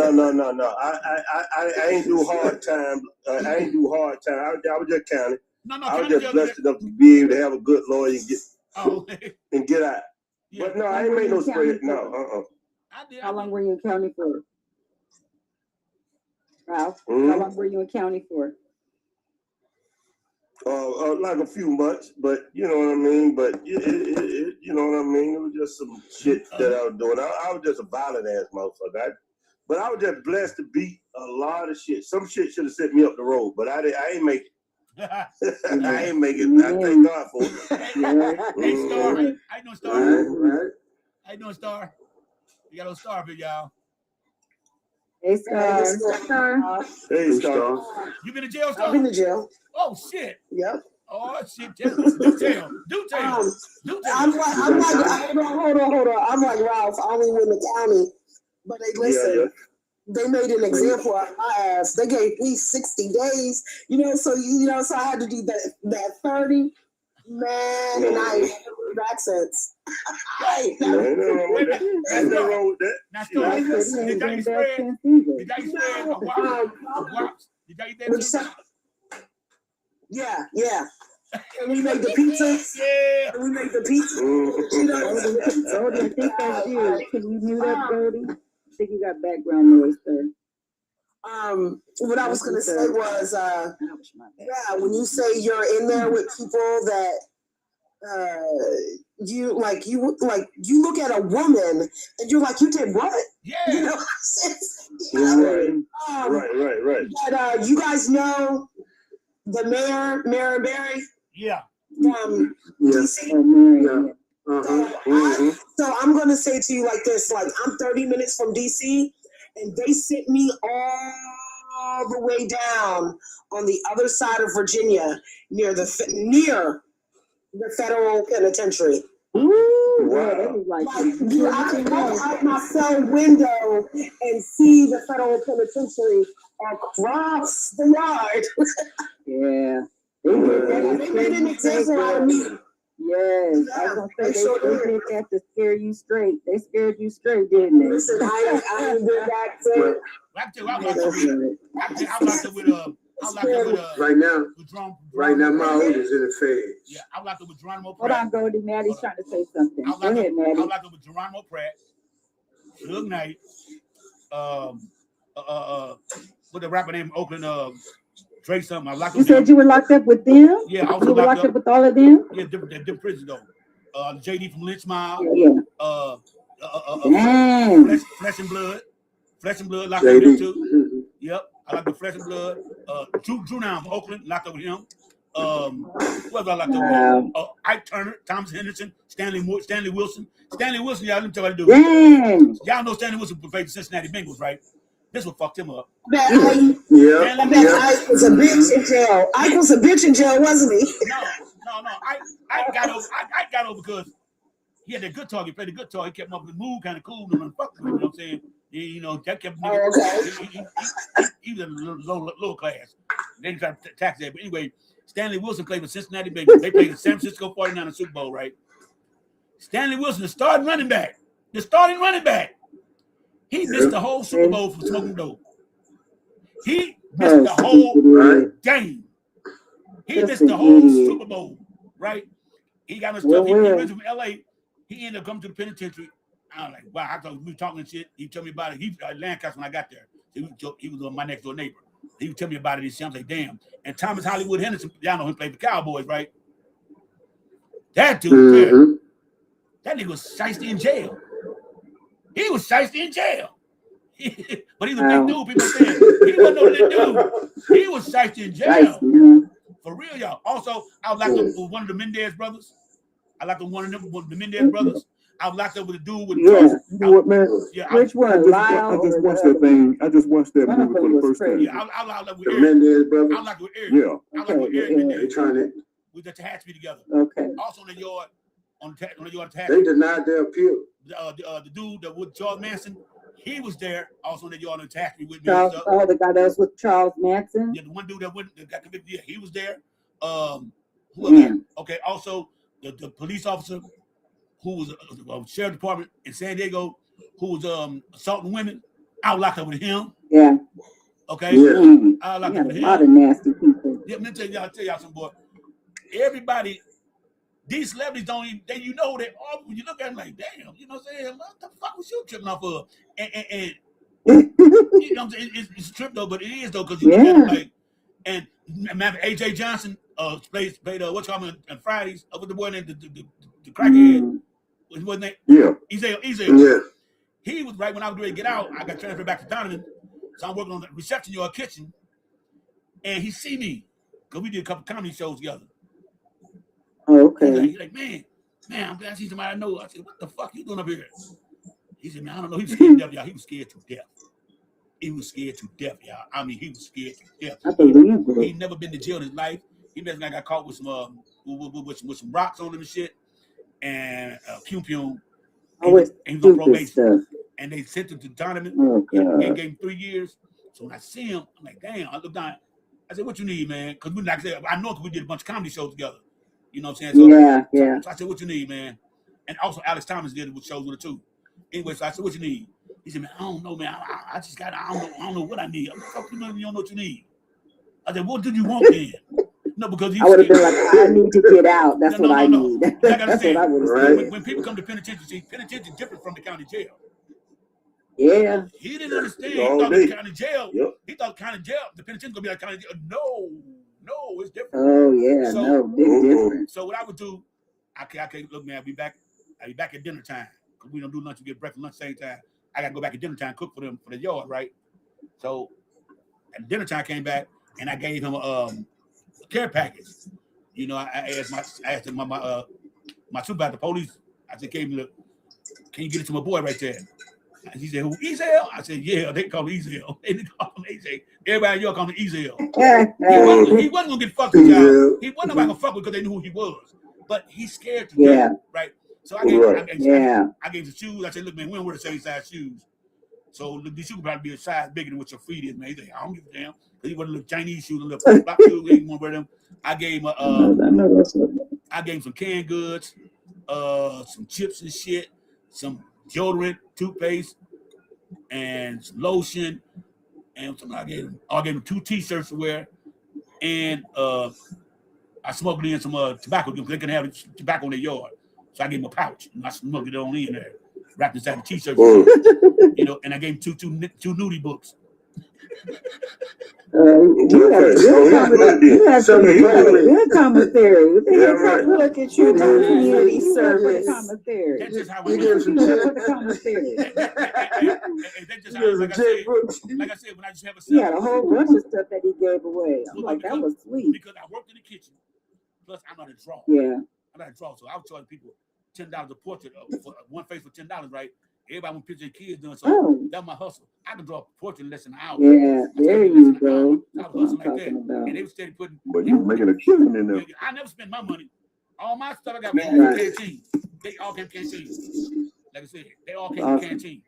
I ain't do hard time. I ain't do hard time. I was just counting. I was just blessed enough to be able to have a good lawyer and get out. Yeah. But no, I ain't made no spread. No, How long were you in county for? Ralph, how long were you in county for? Like a few months, but you know what I mean. But you know what I mean. It was just some shit that I was doing. I was just a violent ass motherfucker. But I was just blessed to beat a lot of shit. Some shit should have set me up the road, but I ain't make it. I ain't make it. I thank God for it. Hey, Star. How you doing, Star? Right. How you doing, Star? You got a little star for y'all. Hey, Star. Hey, Star. You been in jail, Star? I've been to jail. Oh shit. Yep. Oh shit. Do tell. I'm like, hold on. I'm like Ralph. I only went to county, but they listen. Yeah. They made an example of my ass. They gave me 60 days, so so I had to do that 30. Man, and I had accents. Ain't nothing wrong with that. Ain't nothing wrong with that. Now, Star, did y'all eat spread? Did y'all eat spread of wops? Did y'all eat that? Yeah. And we made the pizza. Yeah. And we made the pizza. Goldie, I think that's you. Can you mute up, Goldie? I think you got background noise, sir. What I was gonna say was, when you say you're in there with people that you look at a woman and you're like, you did what? Yeah. Right. But you guys know the mayor Barry? Yeah. DC? So I'm gonna say to you like this, like I'm 30 minutes from DC and they sent me all the way down on the other side of Virginia near the federal penitentiary. Ooh, wow. I can look out my cell window and see the federal penitentiary across the yard. Yeah. They made an example out of me. Yes, I was gonna say they did that to scare you straight. They scared you straight, didn't they? Listen, I ain't been back to I'm locked up with right now. Right now, my oldest in the feds. Yeah, I was locked up with Geronimo Hold Pratt. on, Goldie. Maddie's trying to say something. Go ahead, Maddie. I was locked up with Geronimo Pratt, Suge Knight, with the rapper named Oakland, Dre something. I was locked up. You said you were locked up with them? Yeah, I was you were locked up with all of them? Yeah, different prisons though. JD from Lynch Mob. Yeah. Flesh and Blood. Flesh and Blood, locked up with him too. Yep, I like the Flesh and Blood. Drew now from Oakland, locked up with him. What was I locked up with? Ike Turner, Thomas Henderson, Stanley Wilson. Stanley Wilson, y'all, let me tell you what I do. Y'all know Stanley Wilson played the Cincinnati Bengals, right? This what fucked him up. Ike was a bitch in jail. Ike was a bitch in jail, wasn't he? No. Ike got over because he had that good talk. He played the good talk. He kept him up in the mood, kind of cool, and fuck with him. You know what I'm saying? You know, that kept him. He was a low class. They didn't try to tax that. But anyway, Stanley Wilson played for Cincinnati Bengals. They played the San Francisco 49ers Super Bowl, right? Stanley Wilson, the starting running back. He missed the whole Super Bowl for smoking dope. He missed the whole game. He missed the whole Super Bowl, right? He got his stuff. He went from LA. He ended up coming to the penitentiary. I was like, wow, I thought we were talking shit. He told me about it. He was Lancaster when I got there. He was my next door neighbor. He would tell me about it. He was like, damn. And Thomas Hollywood Henderson, y'all know him played the Cowboys, right? That dude, that nigga was shiesty in jail. He was shiesty in jail. But he was a big dude. People saying he wasn't no little dude. He was shiesty in jail. For real, y'all. Also, I was locked up with one of the Mendez brothers. I locked up with one of the Mendez brothers. I was locked up with a dude with you know what, man? Which one? I just watched that thing. I just watched that movie for the first time. Yeah, I was locked up with the Mendez brothers. I was locked with Eric. Yeah. I was locked with Eric Mendez. They trying to. We just hatched me together. Okay. Also on the yard, they denied their appeal. The dude that with Charles Manson, he was there. Also on the yard and attacked me with me. The guy that was with Charles Manson. Yeah, the one dude that got convicted. Yeah, he was there. Who was there? Okay. Also, the police officer who was a sheriff department in San Diego, who was assaulting women. I was locked up with him. Yeah. Okay. Yeah. I was locked up with him. A lot of nasty people. Yeah, let me tell y'all some boy. Everybody, these celebrities don't even, you know, they all, when you look at them like, damn, you know what I'm saying? What the fuck was you tripping off of? And you know what I'm saying? It's a trip though, but it is though, because you look at them like, and remember AJ Johnson played what's called on Fridays with the boy named the crackhead. What's his name? Yeah. Ezel. Yeah. He was right when I was ready to get out. I got transferred back to Donovan. So I'm working on the reception yard kitchen. And he see me. Because we did a couple comedy shows together. Oh, okay. He's like, man, I'm glad I see somebody I know. I said, what the fuck you doing up here? He said, man, I don't know. He was scared to death, y'all. He was scared to death. He was scared to death, y'all. I mean, he was scared to death. I believe it. He never been to jail in his life. He basically got caught with some rocks on him and shit. And Pume. And he was on probation. And they sent him to Donovan. Oh, and gave him 3 years. So when I see him, I'm like, damn. I look down. I said, what you need, man? Because like I said, I know because we did a bunch of comedy shows together. You know what I'm saying? So, So I said, what you need, man? And also Alex Thomas did shows with her too. Anyway, so I said, what you need? He said, man, I don't know, man. I don't know what I need. I'm like, fuck you, man, you don't know what you need. I said, what did you want then? No, because I would have been like, I need to get out. That's what I need. That's what I would have said. When people come to penitentiary, penitentiary is different from the county jail. Yeah. He didn't understand. He thought the county jail. Yep. He thought county jail, the penitentiary gonna be like county jail. No, it's different. Oh yeah, so, big difference. So what I would do, I can't look, man. I'll be back at dinner time because we don't do lunch. We get breakfast, lunch same time. I gotta go back at dinner time, cook for them for the yard, right? So at dinner time, came back and I gave him a care package. You know, I asked him my supervisor, the police. I said, can you get it to my boy right there? And he said, who, Ezel? I said, yeah, they call him Ezel. They call him AJ. Everybody in York call him Ezel. He wasn't going to get fucked with y'all. He wasn't nobody going to fuck with because they knew who he was. But he's scared to death, right? So I gave some shoes. I said, look, man, we don't wear the same size shoes. So look, these shoes could probably be a size bigger than what your feet is, man. He said, I don't give a damn. Because he wanted little Chinese shoes, little pop shoes. He didn't want to wear them. I gave him some canned goods, some chips and shit, some deodorant, toothpaste, and some lotion, and something I gave him 2 T-shirts to wear, and I smuggled in some tobacco. They can have tobacco in their yard, so I gave them a pouch. And I smuggled it on in there, wrapped inside the t-shirt, you know. And I gave them two nudie books. You have some good commentary. Look at you doing community service. That's just how I commentary. That's just how, like I said, when I just have a he had a whole bunch of stuff that he gave away. I'm like, that was sweet. Because I worked in the kitchen. Plus, I'm not a draw. Yeah. I'm not a draw, so I was charging people $10 a portrait for one face for $10, right? Everybody want picture their kids doing so. That's my hustle. I can draw a portrait in less than an hour. Yeah, there you go. I was hustling like that. And they were steady putting. But you were making a killing in there. I never spent my money. All my stuff I got from the canteen. They all came from canteen. Like I said, they all came from canteen.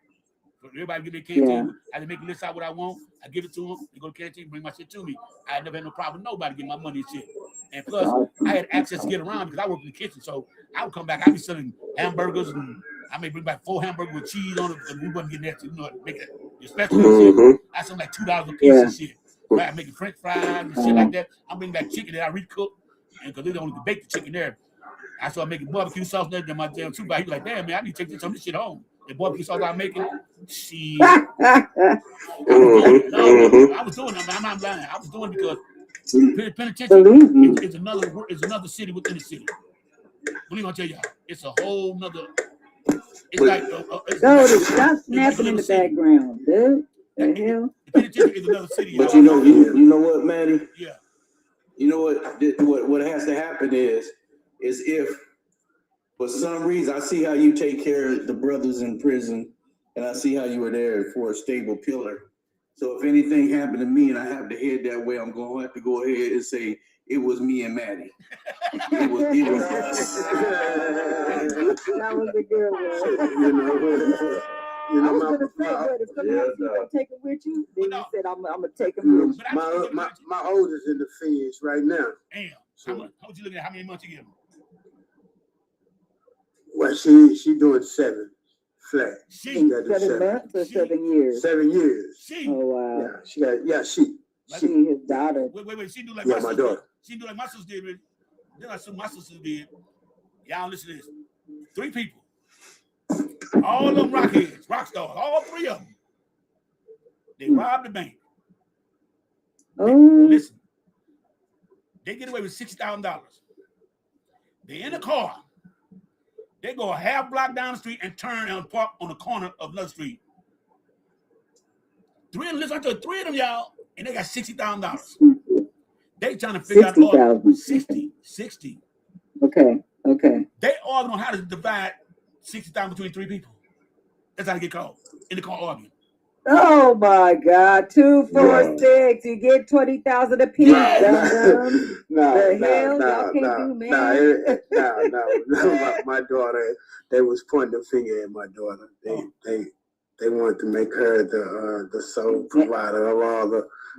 So everybody give me a canteen. I had to make a list out what I want. I give it to them. They go to canteen, bring my shit to me. I never had no problem with nobody getting my money and shit. And plus, I had access to get around because I worked in the kitchen. So I would come back. I'd be selling hamburgers, and I may bring back 4 hamburgers with cheese on it because we wasn't getting that to, you know, make it special and shit. I sell like $2 a piece and shit. Right? I'm making French fries and shit like that. I'm bringing back chicken that I recook, and because they don't even bake the chicken there. I started making barbecue sauce and everything. My damn supervisor, he was like, damn, man, I need to take some of this shit home. The barbecue sauce I'm making, shit. I was doing it. I'm not lying. I was doing it because penitentiary is another city within the city. What are you gonna tell y'all? It's a whole nother. It's like stop snapping in the background, dude. The hell? The penitentiary is another city. But you know what, Maddie? Yeah. You know what has to happen is if for some reason I see how you take care of the brothers in prison, and I see how you were there for a stable pillar. So if anything happened to me and I have to head that way, I'm gonna have to go ahead and say it was me and Maddie. It was us. That was a good one. I was gonna say, but if somebody else is gonna take it with you, then you said I'm gonna take it with you. My oldest in the feds right now. Damn. So, how much you looking at? How many months you give them? Well, she doing 7 flat. 7 months or 7 years? 7 years. Oh wow. Yeah, she his daughter. Wait. She do like my sister. Daughter. She do like my sister did. Then I said my sister did. Y'all listen to this. 3 people. All of them rockheads, rock stars, all 3 of them. They robbed the bank. Listen. They get away with $60,000. They in a car. They go a half block down the street and turn and park on the corner of another street. 3 of them, y'all, and they got $60,000. They trying to figure out 60. Okay. They arguing on how to divide 60,000 between 3 people. That's how they get caught in the car arguing. Oh my God! 2, 4, 6. You get 20,000 a piece. No. My daughter. They was pointing the finger at my daughter. They wanted to make her the sole provider of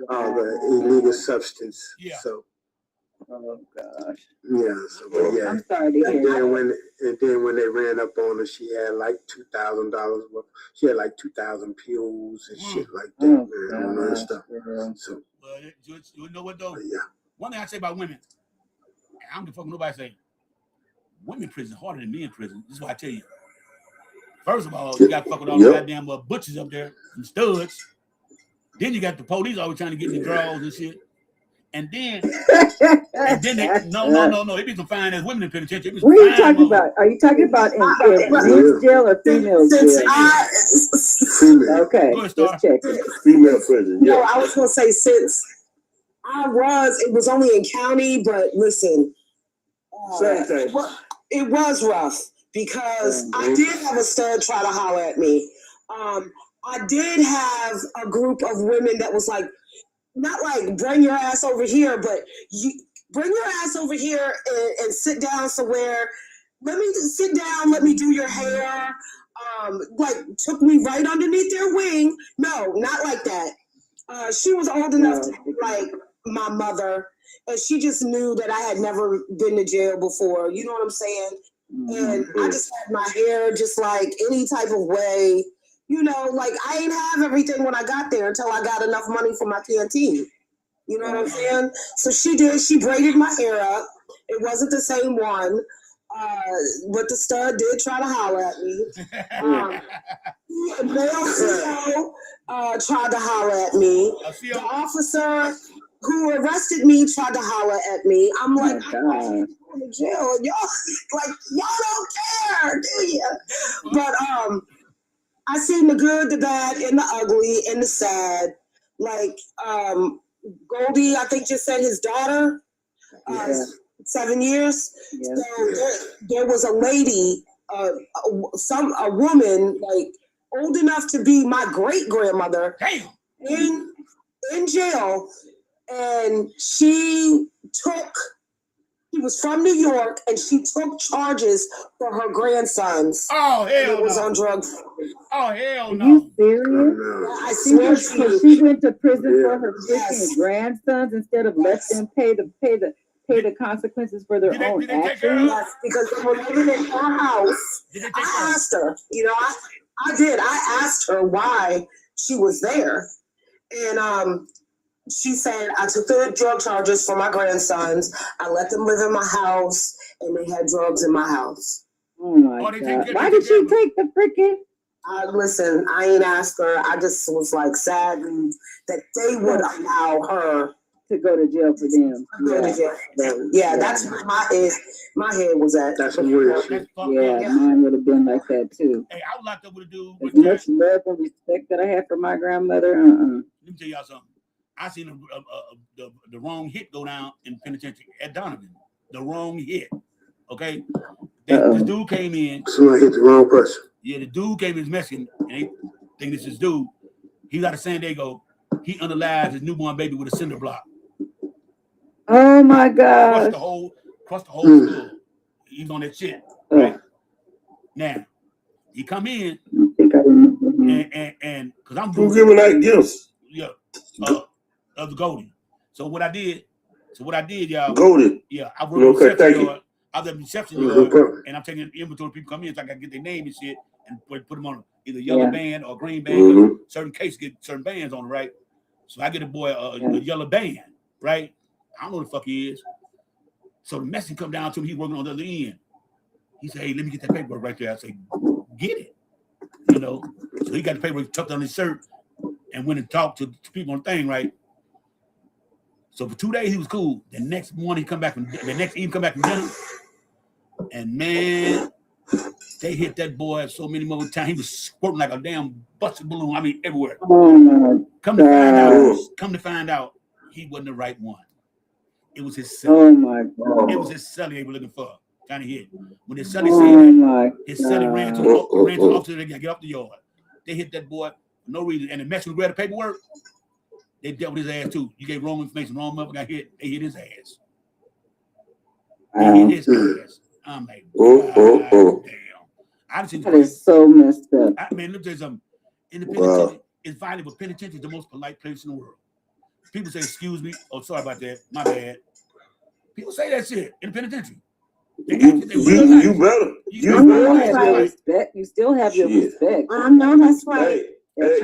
all the illegal substance. Yeah. So. Oh gosh. Yeah. So yeah. I'm sorry to hear. And then when they ran up on her, she had like $2,000. She had like 2,000 pills and shit like that, and stuff. So. Well, you know what though? Yeah. One thing I say about women, I don't give a fuck what nobody say. Women in prison harder than men in prison. This is what I tell you. First of all, you got to fuck with all the goddamn butchers up there and studs. Then you got the police always trying to get in the draws and shit. And then they, no. It be some fine ass women in penitentiary. What are you talking about? Are you talking about in men's jail or female jail? Female. Okay, just checking. Female prison. No, I was gonna say since it was only in county, but listen, it was rough because I did have a stud try to holler at me. I did have a group of women that was like, not like bring your ass over here, but you bring your ass over here and sit down somewhere. Let me sit down. Let me do your hair. Like took me right underneath their wing. No, not like that. She was old enough to be like my mother, and she just knew that I had never been to jail before. You know what I'm saying? And I just had my hair just like any type of way. You know, like I ain't have everything when I got there until I got enough money for my canteen. You know what I'm saying? So she braided my hair up. It wasn't the same one. But the stud did try to holler at me. Male CEO tried to holler at me. The officer who arrested me tried to holler at me. I'm like, I'm going to jail. Y'all don't care, do you? But I seen the good, the bad, and the ugly, and the sad. Like Goldie, I think just said his daughter. 7 years. Yeah. So there was a lady, a woman like old enough to be my great grandmother in jail, and she was from New York, and she took charges for her grandsons. Oh hell! Was on drugs. Oh hell no! Are you serious? I swear she went to prison for her freaking grandsons instead of let them pay the consequences for their own actions. Yes, because they were living in her house. I asked her, I did. I asked her why she was there. And she said, I took the drug charges for my grandsons. I let them live in my house, and they had drugs in my house. Oh my God. Why did she take the freaking? Listen, I ain't asked her. I just was like sad that they would allow her to go to jail for them. Yeah, that's where my head was at. That's some weird shit. Yeah, mine would have been like that too. Hey, I was locked up with a dude. As much love and respect that I had for my grandmother. Let me tell y'all something. I seen the wrong hit go down in penitentiary at Donovan. The wrong hit. Okay, this dude came in. Somebody hit the wrong person. Yeah, the dude came in Mexican, and they think this is dude. He's out of San Diego. He underlies his newborn baby with a cinder block. Oh my God! Crushed the whole school. He's on that shit. Right? Now, he come in, and because I'm who giving out gifts? Yeah, of the Goldie. So what I did, y'all. Goldie. Yeah, I work okay, thank you. I was at the reception yard, and I'm taking inventory. People come in, so I got to get their name and shit, and put them on either yellow band or green band. Certain cases get certain bands on it, right? So I get a boy a yellow band, right? I don't know who the fuck he is. So the Mexican come down to me. He's working on the other end. He said, "Hey, let me get that paperwork right there." I say, "Get it," So he got the paperwork tucked on his shirt and went and talked to people on the thing, right? So for 2 days he was cool. The next morning the next evening come back from dinner, and man, they hit that boy so many more times. He was squirting like a damn busted balloon. I mean, everywhere. Come to find out, he wasn't the right one. It was his celly. Oh my God! It was his celly they were looking for. Trying to hit. When his celly said that, his celly ran to the officer to get off the yard. They hit that boy for no reason. And the Mexican read the paperwork. They dealt with his ass too. You gave wrong information. Wrong mother got hit. They hit his ass. They hit his ass. I'm like, damn. That is so messed up. I mean, let me tell you something. In the penitentiary, it's violent, but penitentiary is the most polite place in the world. People say, "Excuse me." Oh, sorry about that. My bad. People say that shit in the penitentiary. You better. You still have your respect. I know that's right. Hey,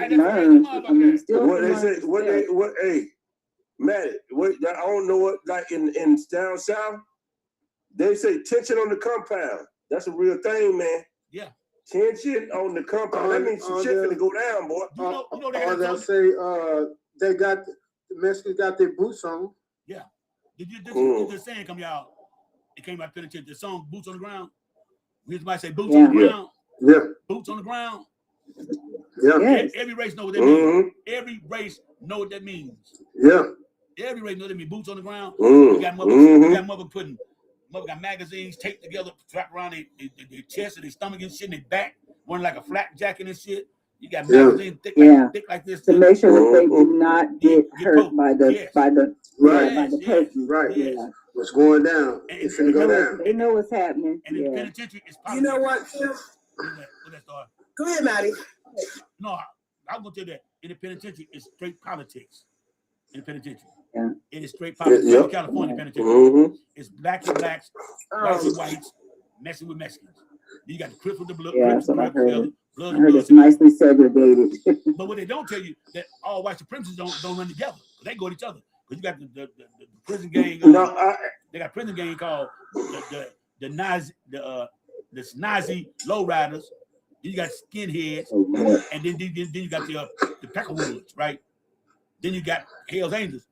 Matt, I don't know what, like in down south, they say tension on the compound. That's a real thing, man. Yeah. Tension on the compound. That means some shit finna go down, boy. Or they'll say they got the Mexicans got their boots on. Yeah. Did you saying come y'all? It came out penitentiary. The song "Boots on the Ground." Here's somebody say "Boots on the ground." Yeah. Boots on the ground. Yeah. Every race know what that means. Every race know what that means. Yeah. Every race know what that means. Boots on the ground. You got mother got magazines taped together, wrapped around their chest and their stomach and shit, and their back, wearing like a flak jacket and shit. You got magazines thick like this to make sure that they do not get hurt by the person. Right. Yeah. What's going down? It's gonna go down. They know what's happening. And in the penitentiary, it's You know what, Kim? Go ahead, Maddie. No, I'm gonna tell you that in the penitentiary, it's straight politics. In the penitentiary, it is straight politics. In California penitentiary, it's blacks and blacks, whites and whites, messing with Mexicans. You got the Crips with the blood. Yeah, so I heard it's nicely segregated. But what they don't tell you that all white supremacists don't run together. They go at each other. Because you got the prison gang. They got prison gang called the Nazi lowriders. Then you got skinheads, and then you got the Peckerwoods, right? Then you got Hell's Angels.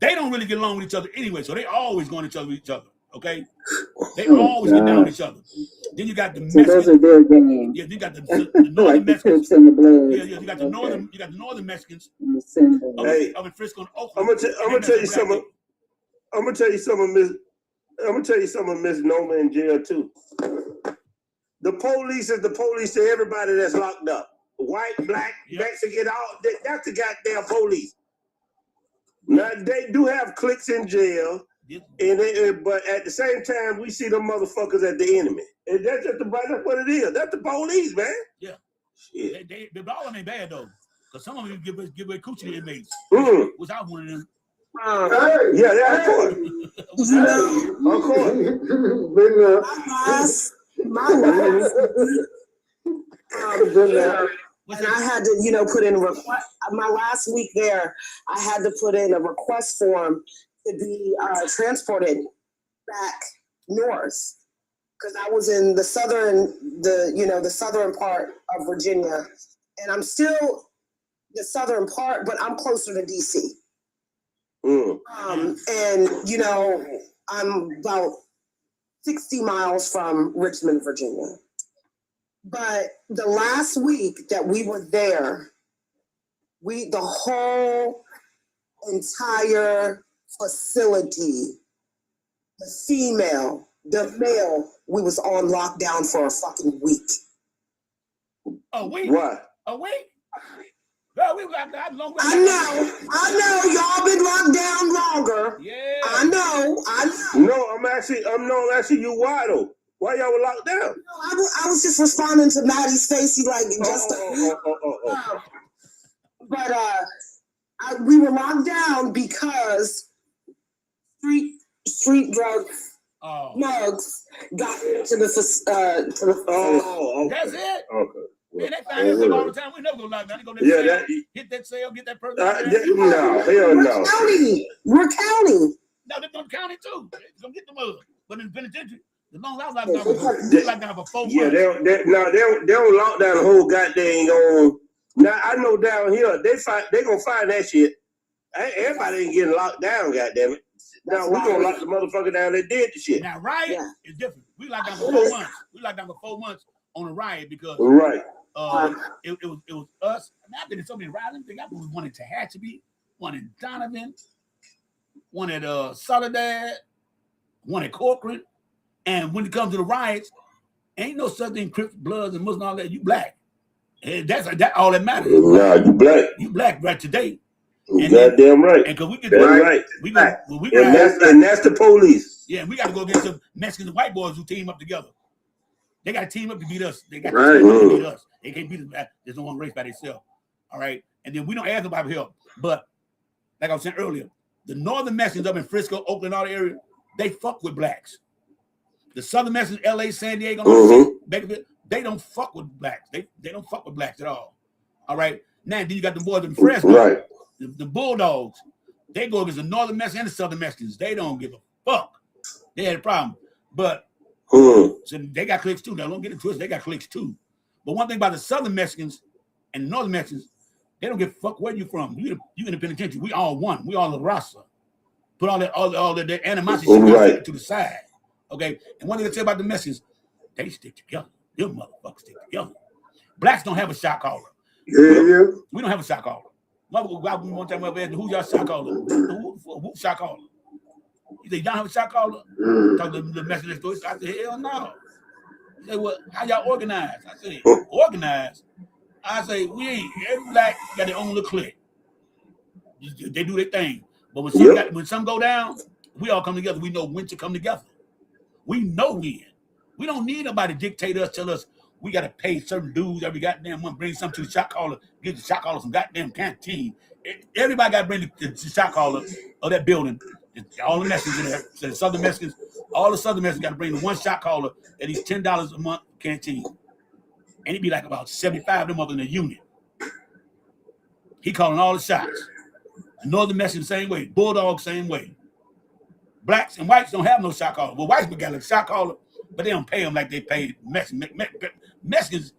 They don't really get along with each other anyway, so they always going at each other. Okay, they always get down with each other. Then you got the Mexicans. So those are their games. Yeah, you got the northern like Mexicans. The and the Bloods. Yeah, you got the northern Mexicans. Hey, up in Frisco and Oakland. I'm gonna tell you something. I'm gonna tell you something, Miss Noma in jail too. The police is the police to everybody that's locked up. White, black, Mexican, that's the goddamn police. Now they do have cliques in jail, but at the same time, we see them motherfuckers at the enemy. And that's what it is. That's the police, man. Yeah. Shit. They all of them ain't bad though. Because some of them give away coochie to inmates. Was I one of them? Yeah, of course. Of course. My last and I had to, put in a request. My last week there, I had to put in a request form to be transported back north because I was in the southern part of Virginia, and I'm still the southern part, but I'm closer to DC. And I'm about 60 miles from Richmond, Virginia. But the last week that we were there, the whole entire facility, the female, the male, we was on lockdown for a fucking week. A week? What? A week? Well, we locked down longer. I know, y'all been locked down longer. Yeah. I know. No, I'm asking you why though. Why y'all were locked down? No, I was just responding to Maddie Stacy like just. But we were locked down because street drugs, mugs got into the That's it. Okay. Man, they find us all the time. We never go lock down. They go hit that sale, get that person. No, hell no. We're county. No, they're from the county too. They're gonna get the mug. But in the penitentiary, as long as I was locked down for 4 months. Yeah, they don't lock down the whole goddamn on. Now I know down here they gonna find that shit. Everybody ain't getting locked down, goddamn it. Now we gonna lock the motherfucker down that did the shit. Now riot is different. We locked down for 4 months. We locked down for 4 months on a riot because it was us. I mean, I've been in so many riots. I think I was one in Tehachapi, one in Donovan, one at Soledad, one at Corcoran. And when it comes to the riots, ain't no such thing Crips, Bloods, and Muslims, all that. You black. And that's all that matters. Nah, you black. You black right today. And goddamn right. And because we get right. And that's the police. Yeah, we got to go get some Mexicans and white boys who team up together. They got to team up to beat us. They got to team up to beat us. They can't beat us. There's no one race by themselves. All right. And then we don't ask about help. But like I was saying earlier, the northern Mexicans up in Frisco, Oakland, all the area, they fuck with blacks. The southern Mexicans, LA, San Diego, Bakersfield, they don't fuck with blacks. They don't fuck with blacks at all. All right. Now then you got the boys in Fresno. Right. The Bulldogs. They go against the northern Mexicans and the southern Mexicans. They don't give a fuck. They had a problem. But so they got cliques too. Now don't get it twisted. They got cliques too. But one thing about the southern Mexicans and the northern Mexicans, they don't give a fuck where you from. You in the penitentiary. We all one. We all the raza. Put all that animosity to the side. Okay. And one thing I tell about the Mexicans, they stick together. Them motherfuckers stick together. Blacks don't have a shot caller. Yeah. We don't have a shot caller. One time who's your shot caller? Who shot caller? You say you don't have a shot caller? Talk to the Mexican next door. I said, hell no. He said, well, how y'all organize? I said, organize? I say, we ain't. Every black got their own little clique. They do their thing. But when some go down, we all come together. We know when to come together. We know when. We don't need nobody to dictate us, tell us we got to pay certain dues every goddamn month, bring something to the shot caller, give the shot caller some goddamn canteen. Everybody got to bring the shot caller of that building. All the Mexicans in there, the southern Mexicans, all the southern Mexicans got to bring the one shot caller at least $10 a month canteen. And it'd be like about 75 of them up in the unit. He calling all the shots. Northern Mexicans same way. Bulldogs same way. Blacks and whites don't have no shot caller. Well, whites got a shot caller, but they don't pay them like they pay Mexicans. Because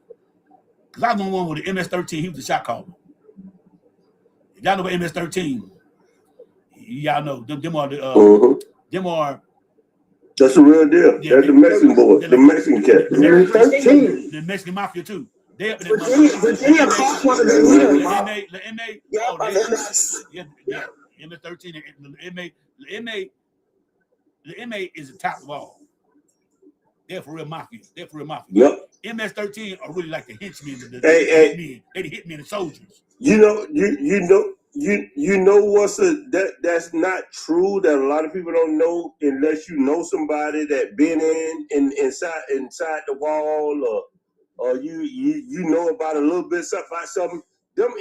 I was the one with the MS-13. He was the shot caller. Y'all know about MS-13? Y'all know them are the them are. That's the real deal. Yeah, that's the Mexican boy, the Mexican cat. The Mexican mafia too. Virginia caught one of their leaders. The MA. Yeah, MS-13. The MA is the top of all. They're for real mafia. Yep. MS-13 are really like the henchmen. They the hitmen and soldiers. You know what's that's not true, that a lot of people don't know unless you know somebody that been inside the wall, or you know about a little bit about something. Them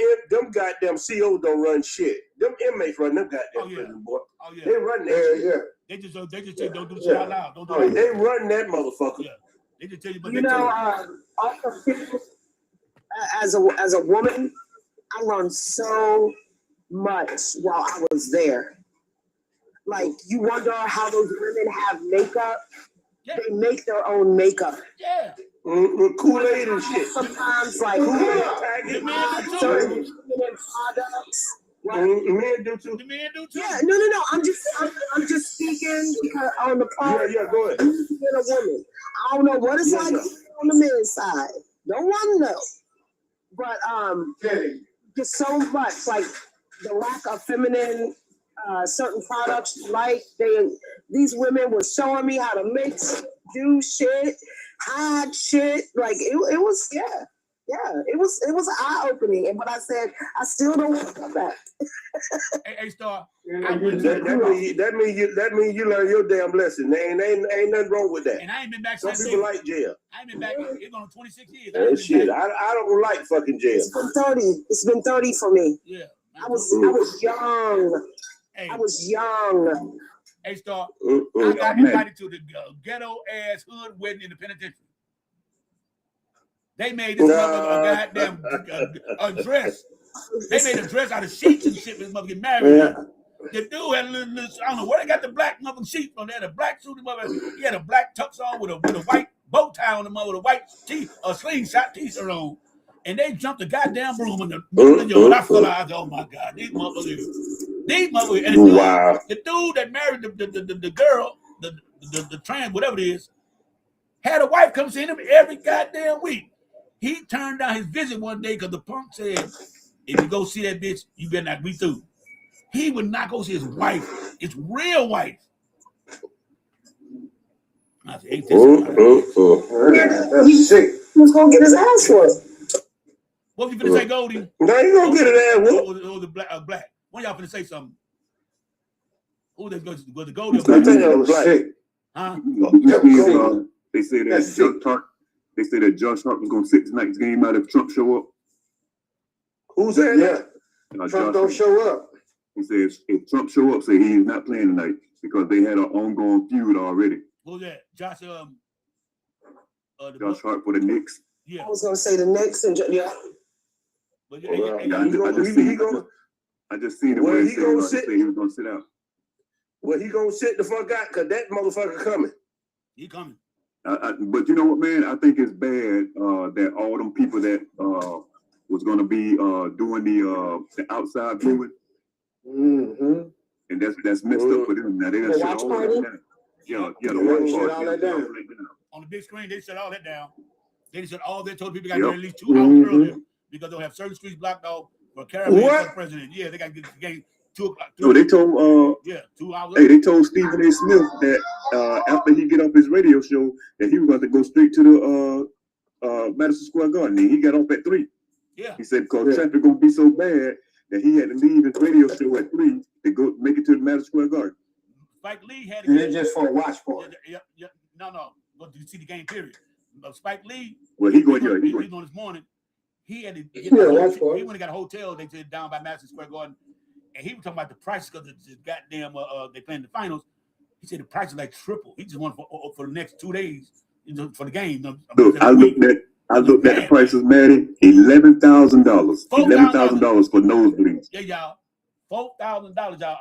goddamn COs don't run shit. Them inmates run them goddamn prison, boy. Oh yeah. They run that shit. Yeah. They just say don't do the shit out loud. Don't do it. They run that motherfucker. Yeah. They just tell you, but as a woman, I learned so much while I was there. Like, you wonder how those women have makeup. Yeah. They make their own makeup. Yeah. Kool-Aid and shit. Sometimes, like, certain products. The men do too. Yeah, no. I'm just speaking because on the part. Yeah, go ahead. Being a woman, I don't know what it's like on the men's side. Don't want to know. But just so much, like the lack of feminine certain products. Like these women were showing me how to mix, do shit, hide shit. Like it was. It was eye opening, but I said I still don't want to come back. Hey, Star. That mean you learn your damn lesson. Ain't nothing wrong with that. And I ain't been back. Some people like jail. I ain't been back. It's going 26 years. Shit, I don't like fucking jail. It's been 30. It's been 30 for me. Yeah. I was young. Hey. I was young. Hey, Star. I got invited to the ghetto ass hood wedding in the penitentiary. They made this motherfucker goddamn a dress. They made a dress out of sheets and shit. This mother get married. Yeah. The dude had a little, I don't know where they got the black mother sheet from. They had a black suit. He had a black tux on with a white bow tie on him, with a white slingshot t-shirt on. And they jumped the goddamn broom in the middle of the yard. I fell out. Oh my God, these motherfuckers. And the dude that married the girl, the trans, whatever it is, had a wife come see him every goddamn week. He turned down his visit one day because the punk said, if you go see that bitch, you better not be through. He would not go see his wife, his real wife. I said, ain't this sick. He was going to get his ass whooped. What you finna say, Goldie? Now you going to get his ass whooped. Or the black. When y'all finna say something? Who they go to? The Goldie or black? Huh? They say that They say that Josh Hart was going to sit tonight's game out if Trump show up. Who's saying that? Trump don't show up. He says if Trump show up, say he is not playing tonight because they had an ongoing feud already. Who's that? Josh Hart for the Knicks. Yeah. I was going to say the Knicks and But I just seen it where he going to sit. He was going to sit out. Well, he going to sit the fuck out because that motherfucker coming. He coming. But you know what, man? I think it's bad that all them people that was going to be doing the outside viewing, and that's messed up for them. Now they done shut all that down. Yeah, the watch party. On the big screen, they shut all that down. They shut all that. Told people got to get at least 2 hours earlier because they'll have certain streets blocked off for caravan for the president. Yeah, they got to get the game 2 o'clock. No, they told 2 hours. Hey, they told Stephen A. Smith that after he get off his radio show that he was going to go straight to the Madison Square Garden. And he got off at 3. Yeah. He said because traffic gonna be so bad that he had to leave his radio show at 3 to go make it to the Madison Square Garden. Spike Lee had to get just for a watch party. No. But you see the game period. Spike Lee. Well, he going this morning. He had to get he went and got a hotel. They said down by Madison Square Garden. And he was talking about the prices because the goddamn they playing the finals. He said the price is like triple. He just wanted for the next 2 days for the game. Look, I looked at the prices, Maddie. $11,000. $11,000 for nosebleeds. Yeah, y'all. $4,000, y'all,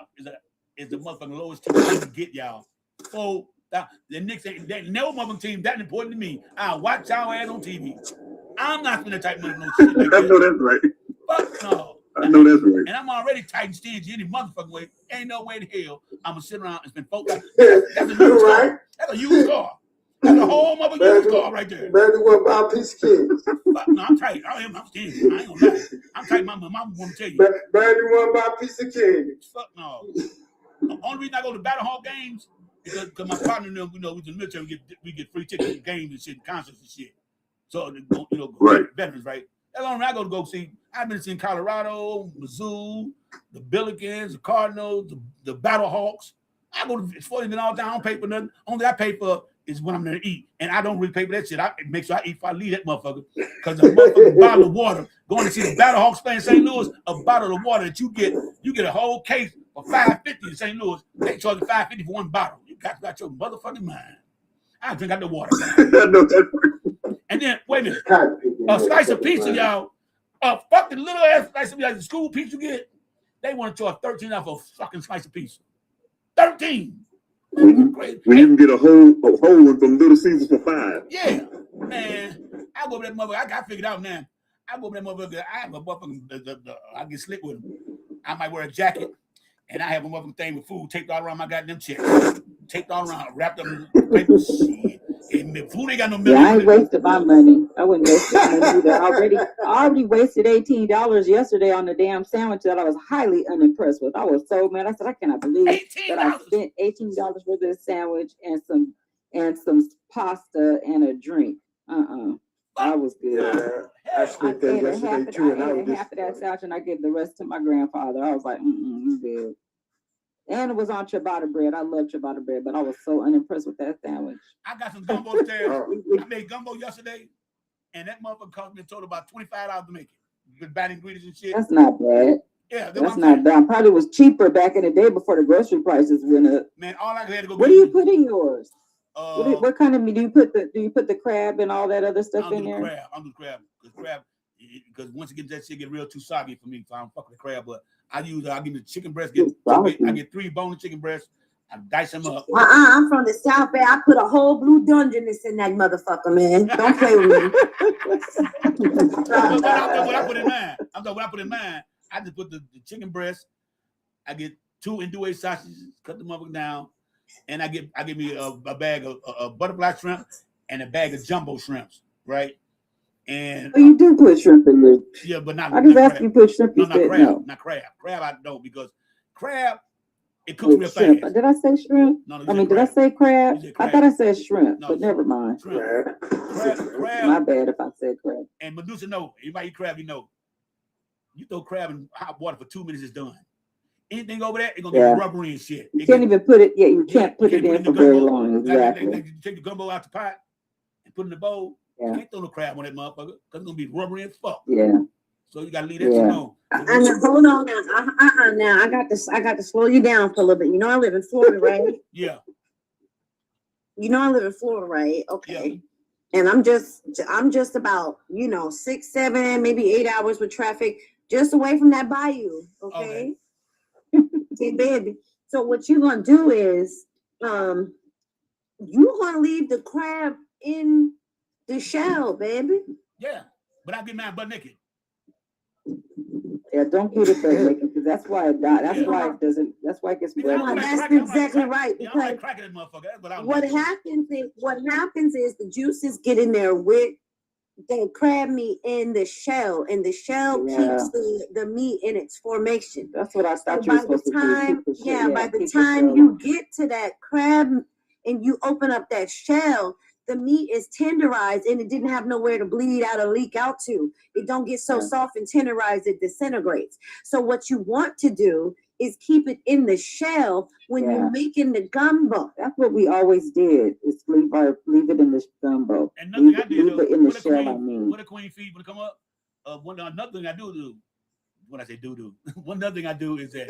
is the motherfucking lowest team you can get, y'all. $4,000. The Knicks ain't no motherfucking team that important to me. I'll watch y'all ass on TV. I'm not spending that type of money on no shit like that. I know that's right. Fuck no. I know that's right. And I'm already tight and stingy any motherfucking way. Ain't no way in hell I'm gonna sit around and spend $4,000. That's a used car. That's a used car. That's a whole motherfucking used car right there. Better what about a piece of cake? Fuck no, I'm tight. I'm stingy. I ain't gonna lie. I'm tight. My mama want to tell you. Better what about a piece of cake? Fuck no. The only reason I go to Battle Hall games is because my partner and them, we in the military, we get free tickets to games and shit, concerts and shit. So right. Veterans, right? That's the only reason I go see. I've been seeing Colorado, Mizzou, the Billikens, the Cardinals, the Battle Hawks. I go to sporting events all the time. I don't pay for nothing. Only I pay for is when I'm there to eat. And I don't really pay for that shit. I make sure I eat before I leave that motherfucker. Because a motherfucking bottle of water, going to see the Battle Hawks play in St. Louis, a bottle of water that you get a whole case for $5.50 in St. Louis. They charge you $5.50 for one bottle. You got your motherfucking mind. I drink out the water. And then, wait a minute. A slice of pizza, y'all. Fuck the little ass slice of pizza, like the school pizza you get. They want to charge $13 for a fucking slice of pizza. 13. When you can get a whole one from Little Caesars for $5. Yeah, man. I go over that motherfucker. I got figured out now. I go over that motherfucker. I have a motherfucking. I get slick with them. I might wear a jacket, and I have a motherfucking thing with food taped all around my goddamn chest. Taped all around, wrapped up in paper. Shit. And food ain't got no milk. Yeah, I ain't wasted my money. I wouldn't waste my money either. I already wasted $18 yesterday on the damn sandwich that I was highly unimpressed with. I was so mad. I said, I cannot believe that I spent $18 for this sandwich and some pasta and a drink. I was good. I spent that yesterday too, and I was half of that sandwich and I gave the rest to my grandfather. I was like, I'm good. And it was on ciabatta bread. I love ciabatta bread, but I was so unimpressed with that sandwich. I got some gumbo upstairs. I made gumbo yesterday, and that motherfucker cost me a total about $25 to make it. With bad ingredients and shit. That's not bad. Yeah, that's not bad. Probably was cheaper back in the day before the grocery prices went up. Man, all I had to go. What do you put in yours? What kind of meat do you put? Do you put the crab and all that other stuff in there? I'm the crab. Because once it gets that shit get real too soggy for me, so I don't fuck with the crab. But I give the chicken breast. I get 3 boneless chicken breasts. I dice them up. I'm from the South Bay. I put a whole blue Dungeness in that motherfucker, man. Don't play with me. What I put in mine. What I put in mine. I just put the chicken breast. I get 2 andouille sausages, cut the motherfucker down, and I give me a bag of butterfly shrimp and a bag of jumbo shrimps, right? And you do put shrimp in there. Yeah, but not. I just asked you put shrimp. No, not crab. No. Not crab. Crab I don't, because crab it cooks real shrimp. fast. Did I say shrimp? No, did I say crab? I thought I said shrimp, but never mind. Crab. My bad if I said crab. And Medusa, no. Anybody eat crab, you know. You throw crab in hot water for 2 minutes, it's done. Anything over there, it's gonna get rubbery and shit. You can't even put it. Yeah, you can't put it in for very long. Exactly. Like you take the gumbo out the pot and put it in the bowl. You can't throw no crab on that motherfucker because it's gonna be rubbery as fuck. Yeah. So you gotta leave that shit alone. Hold on now. Now I got to slow you down for a little bit. You know I live in Florida, right? Yeah. You know I live in Florida, right? Okay. Yeah. And I'm just about 6, 7, maybe 8 hours with traffic just away from that bayou. Okay. Okay, baby. So what you're gonna do is you're gonna leave the crab in the shell, baby. Yeah, but I get mine butt naked. Yeah, don't get it butt naked because that's why it died. That's why it doesn't. That's why it gets wet. That's exactly right. Yeah, I'm like cracking that motherfucker. What happens is the juices get in there with the crab meat in the shell, and the shell keeps the meat in its formation. That's what I thought you were supposed to do. By the time you get to that crab and you open up that shell, the meat is tenderized and it didn't have nowhere to bleed out or leak out to. It don't get so soft and tenderized it disintegrates. So what you want to do is keep it in the shell when you're making the gumbo. That's what we always did, is leave it in the gumbo. And nothing I did, leave it in the shell, What a queen feed when it come up, another thing I do, when I say do, one other thing I do is that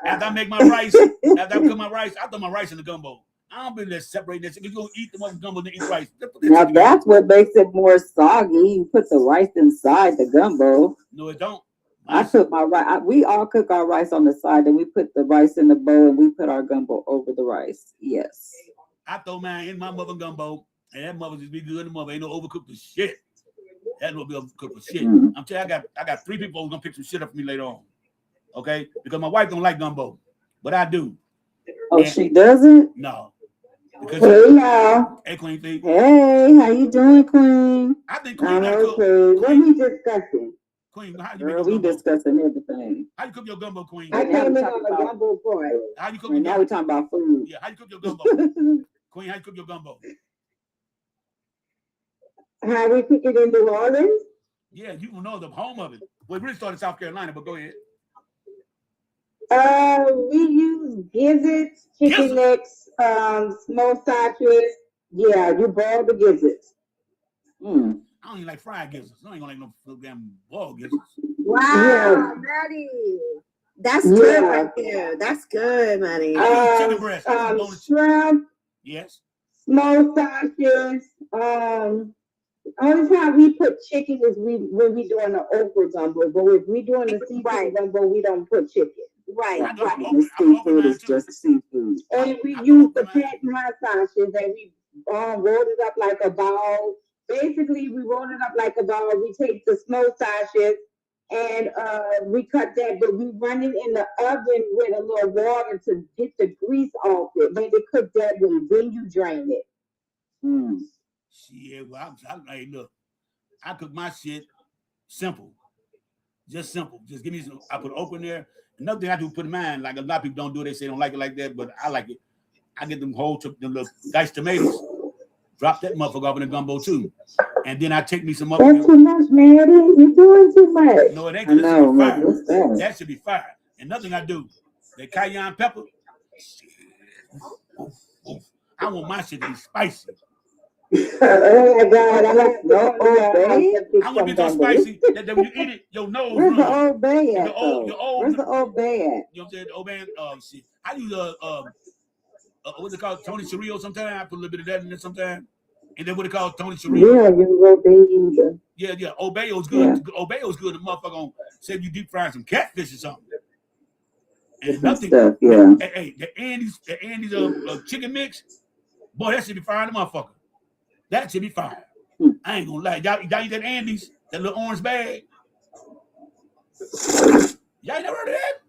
after I make my rice, after I cook my rice, I throw my rice in the gumbo. I don't really separate that. You're going to eat the one gumbo and eat rice. Now that's what makes it more soggy. You put the rice inside the gumbo. No, it don't. I cook my rice. We all cook our rice on the side, and we put the rice in the bowl, and we put our gumbo over the rice. Yes. I throw mine in my mother gumbo, and that mother just be good. The mother ain't no overcooked the shit. That will be overcooked for shit. I'm telling you, I got 3 people who's gonna pick some shit up for me later on. Okay, because my wife don't like gumbo, but I do. Oh, and she doesn't? No. Hey now. Hey, Queen Fee. Hey, how you doing, Queen? I think Queen I'm okay. Queen, what we discussing? Queen, how you Girl, we discussing everything. How you cook your gumbo, Queen? I came in on the gumbo part. How you cook your gumbo? Now we talking about food. Yeah, how you cook your gumbo? Queen, how you cook your gumbo? How we cook it in New Orleans? Yeah, you will know the home of it. Well, it really started in South Carolina, but go ahead. We use gizzards, chicken necks, smoked sausages. Yeah, you boil the gizzards. I don't even like fried gizzards. I ain't gonna like no damn boiled gizzards. Wow, Maddie. That's good right there. That's good, Maddie. Chicken breast. Shrimp. Yes. Smoked sausages. Only time we put chicken is when we doing the okra gumbo, but if we doing the seafood gumbo, we don't put chicken. Right. The seafood is just seafood. And we use the pet hot sausages and we roll it up like a ball. Basically, we roll it up like a ball. We take the smoked sausages and we cut that, but we run it in the oven with a little water to get the grease off it. When they cook that way, then you drain it. Shit, well, hey, look, I cook my shit simple. Just simple. Just give me some, I put okra in there. Another thing I do put in mine, like a lot of people don't do it, they say they don't like it like that, but I like it. I get them whole, them little diced tomatoes, drop that motherfucker off in the gumbo too. And then I take me some other. That's too much, man. You're doing too much. No, it ain't, because that should be fire. That should be fire. And nothing I do, the cayenne pepper, I want my shit to be spicy. Oh my God, I like no Old Bay. I want to be so spicy that when you eat it, your nose Where's runs. the Old Bay at? Where's the Old Bay at? You know what I'm saying? The Old Bay. Shit. I use what's it called? Tony Chirrillo. Sometimes I put a little bit of that in there. Sometimes, and then what it called Tony Chirrillo. Yeah, you Old Bay either. Yeah. Old Bay's good. Yeah. Old Bay's good. The motherfucker gonna say you deep frying some catfish or something. And nothing. Stuff, yeah. Hey, the Andy's chicken mix. Boy, that should be firing the motherfucker. That should be fire. I ain't gonna lie. Y'all eat that Andy's, that little orange bag? Y'all ain't never heard of that?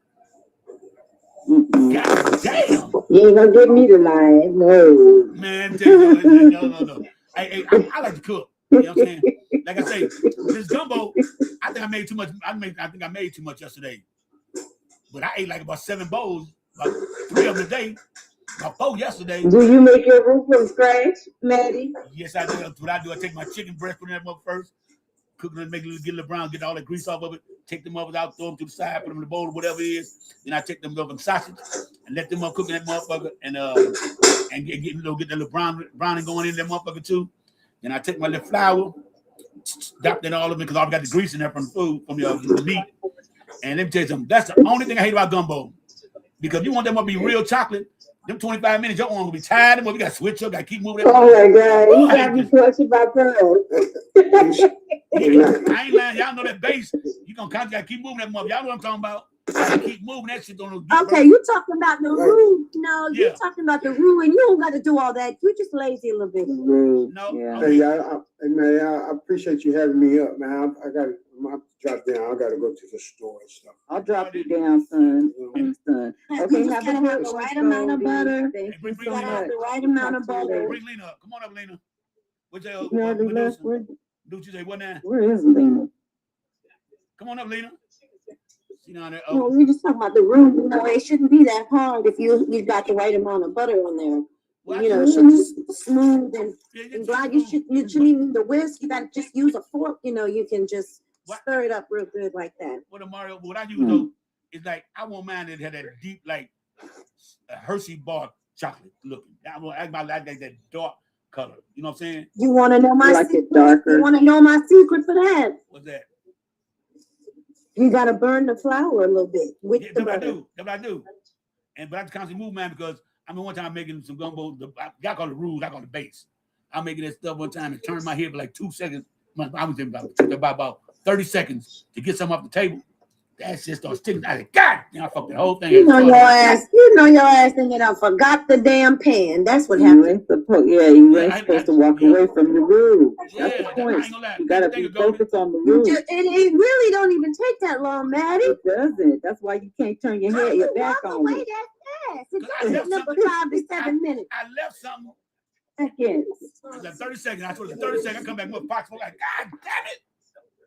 God damn. You ain't gonna get me to lie. No. Man, no. I like to cook. You know what I'm saying? Like I say, this gumbo, I think I made too much. I think I made too much yesterday. But I ate like about 7 bowls, about 3 of them a day. About 4 yesterday. Do you make your roux from scratch, Maddie? Yes, I do. That's what I do. I take my chicken breast, put it in that first, cook it, make it get a little brown, get all the grease off of it, take them up out, throw them to the side, put them in the bowl or whatever it is. Then I take them up sausage and let them up cook in that motherfucker and get that little browning going in that motherfucker too. Then I take my little flour, dop that all of it because I already got the grease in there from the food, from the meat. And let me tell you something. That's the only thing I hate about gumbo. Because you want them to be real chocolate. Them 25 minutes, your arm will be tired. We got to switch up, got to keep moving. Oh my God, you got to be clutching my pearls. I ain't lying. Y'all know that bass. You got to keep moving that mother. Y'all know what I'm talking about. Keep moving that shit on those. Okay, you talking about the roux. No, you talking about the roux, and you don't got to do all that. You just lazy a little bit. No. Yeah. Hey, man, I appreciate you having me up, man. I'm gonna drop down. I gotta go to the store and stuff. I'll drop you down, son. Okay, have the right amount of butter. You gotta have the right amount of butter. Bring Lena up. Come on up, Lena. What's your do you say what now? Where is Lena? Come on up, Lena. See down there. No, we're just talking about the roux. You know, it shouldn't be that hard if you got the right amount of butter on there. Well, you know, it should just smooth and glad you shouldn't need the whisk. You gotta just use a fork. You know, you can just stir it up real good like that. What I use though is like I want mine that had that deep like Hershey bar chocolate looking. I like that dark color. You know what I'm saying? You want to know my like secret? It darker. You want to know my secret for that? What's that? You gotta burn the flour a little bit with the butter. That's what I do. But I have to constantly move mine because one time I'm making some gumbo. I call it rules. I call it base. I'm making that stuff one time and turn my head for like 2 seconds. I was about 30 seconds to get something off the table. That shit started sticking. I said, God, I fucked the whole thing. You know your ass and then I forgot the damn pan. That's what happened. You ain't supposed to walk away from the rules. That's the point. You gotta be focused on the rules. It really don't even take that long, Maddie. It doesn't. That's why you can't turn your head, your back on it. That fast. It doesn't look for 5 to 7 minutes. I left something. Seconds. It was 30 seconds. I told you 30 seconds. I come back with a box. Like, God damn it.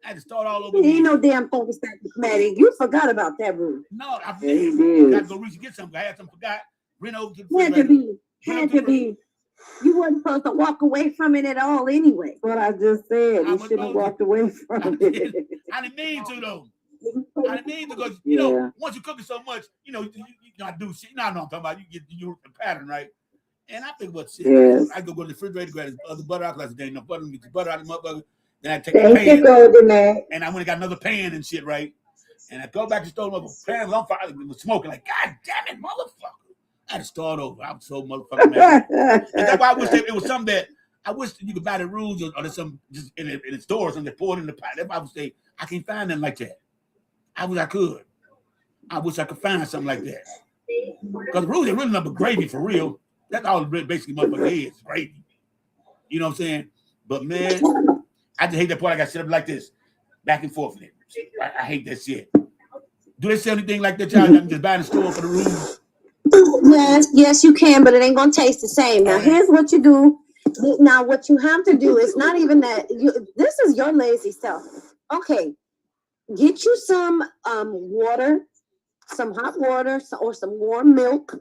I had to start all over. Ain't no damn focus back, Maddie. You forgot about that rule. No, I did. Got to go reach and get something. I had something forgot. Ran over to the Had to be. You wasn't supposed to walk away from it at all anyway. What I just said. You shouldn't have walked away from it. I didn't mean to, though. I didn't mean to because, you know, once you're cooking so much, you gotta do shit. You know what I'm talking about. You get the pattern, right? And I think what shit. Yes. I go to the refrigerator, grab the butter out, because there ain't no butter. Get the butter out of the motherfucker. Then I take the pan. And I went and got another pan and shit, right? And I go back to the stove, the pan was on fire. It was smoking. Like, God damn it, motherfucker. I had to start over. I was so motherfucking mad. And that's why I wish it was something that I wish you could buy the rules or there's some just in the store or something that poured in the pot. That's why I would say I can't find nothing like that. I wish I could. I wish I could find something like that. Because the rules are really nothing but gravy for real. That's all basically motherfucker is, gravy. You know what I'm saying? But man, I just hate that part. I got set up like this, back and forth. I hate that shit. Do they sell anything like that, y'all? You can just buy in the store for the rules. Yes, you can, but it ain't gonna taste the same. Now, here's what you do. Now, what you have to do is not even that. This is your lazy self. Okay, get you some water, some hot water, or some warm milk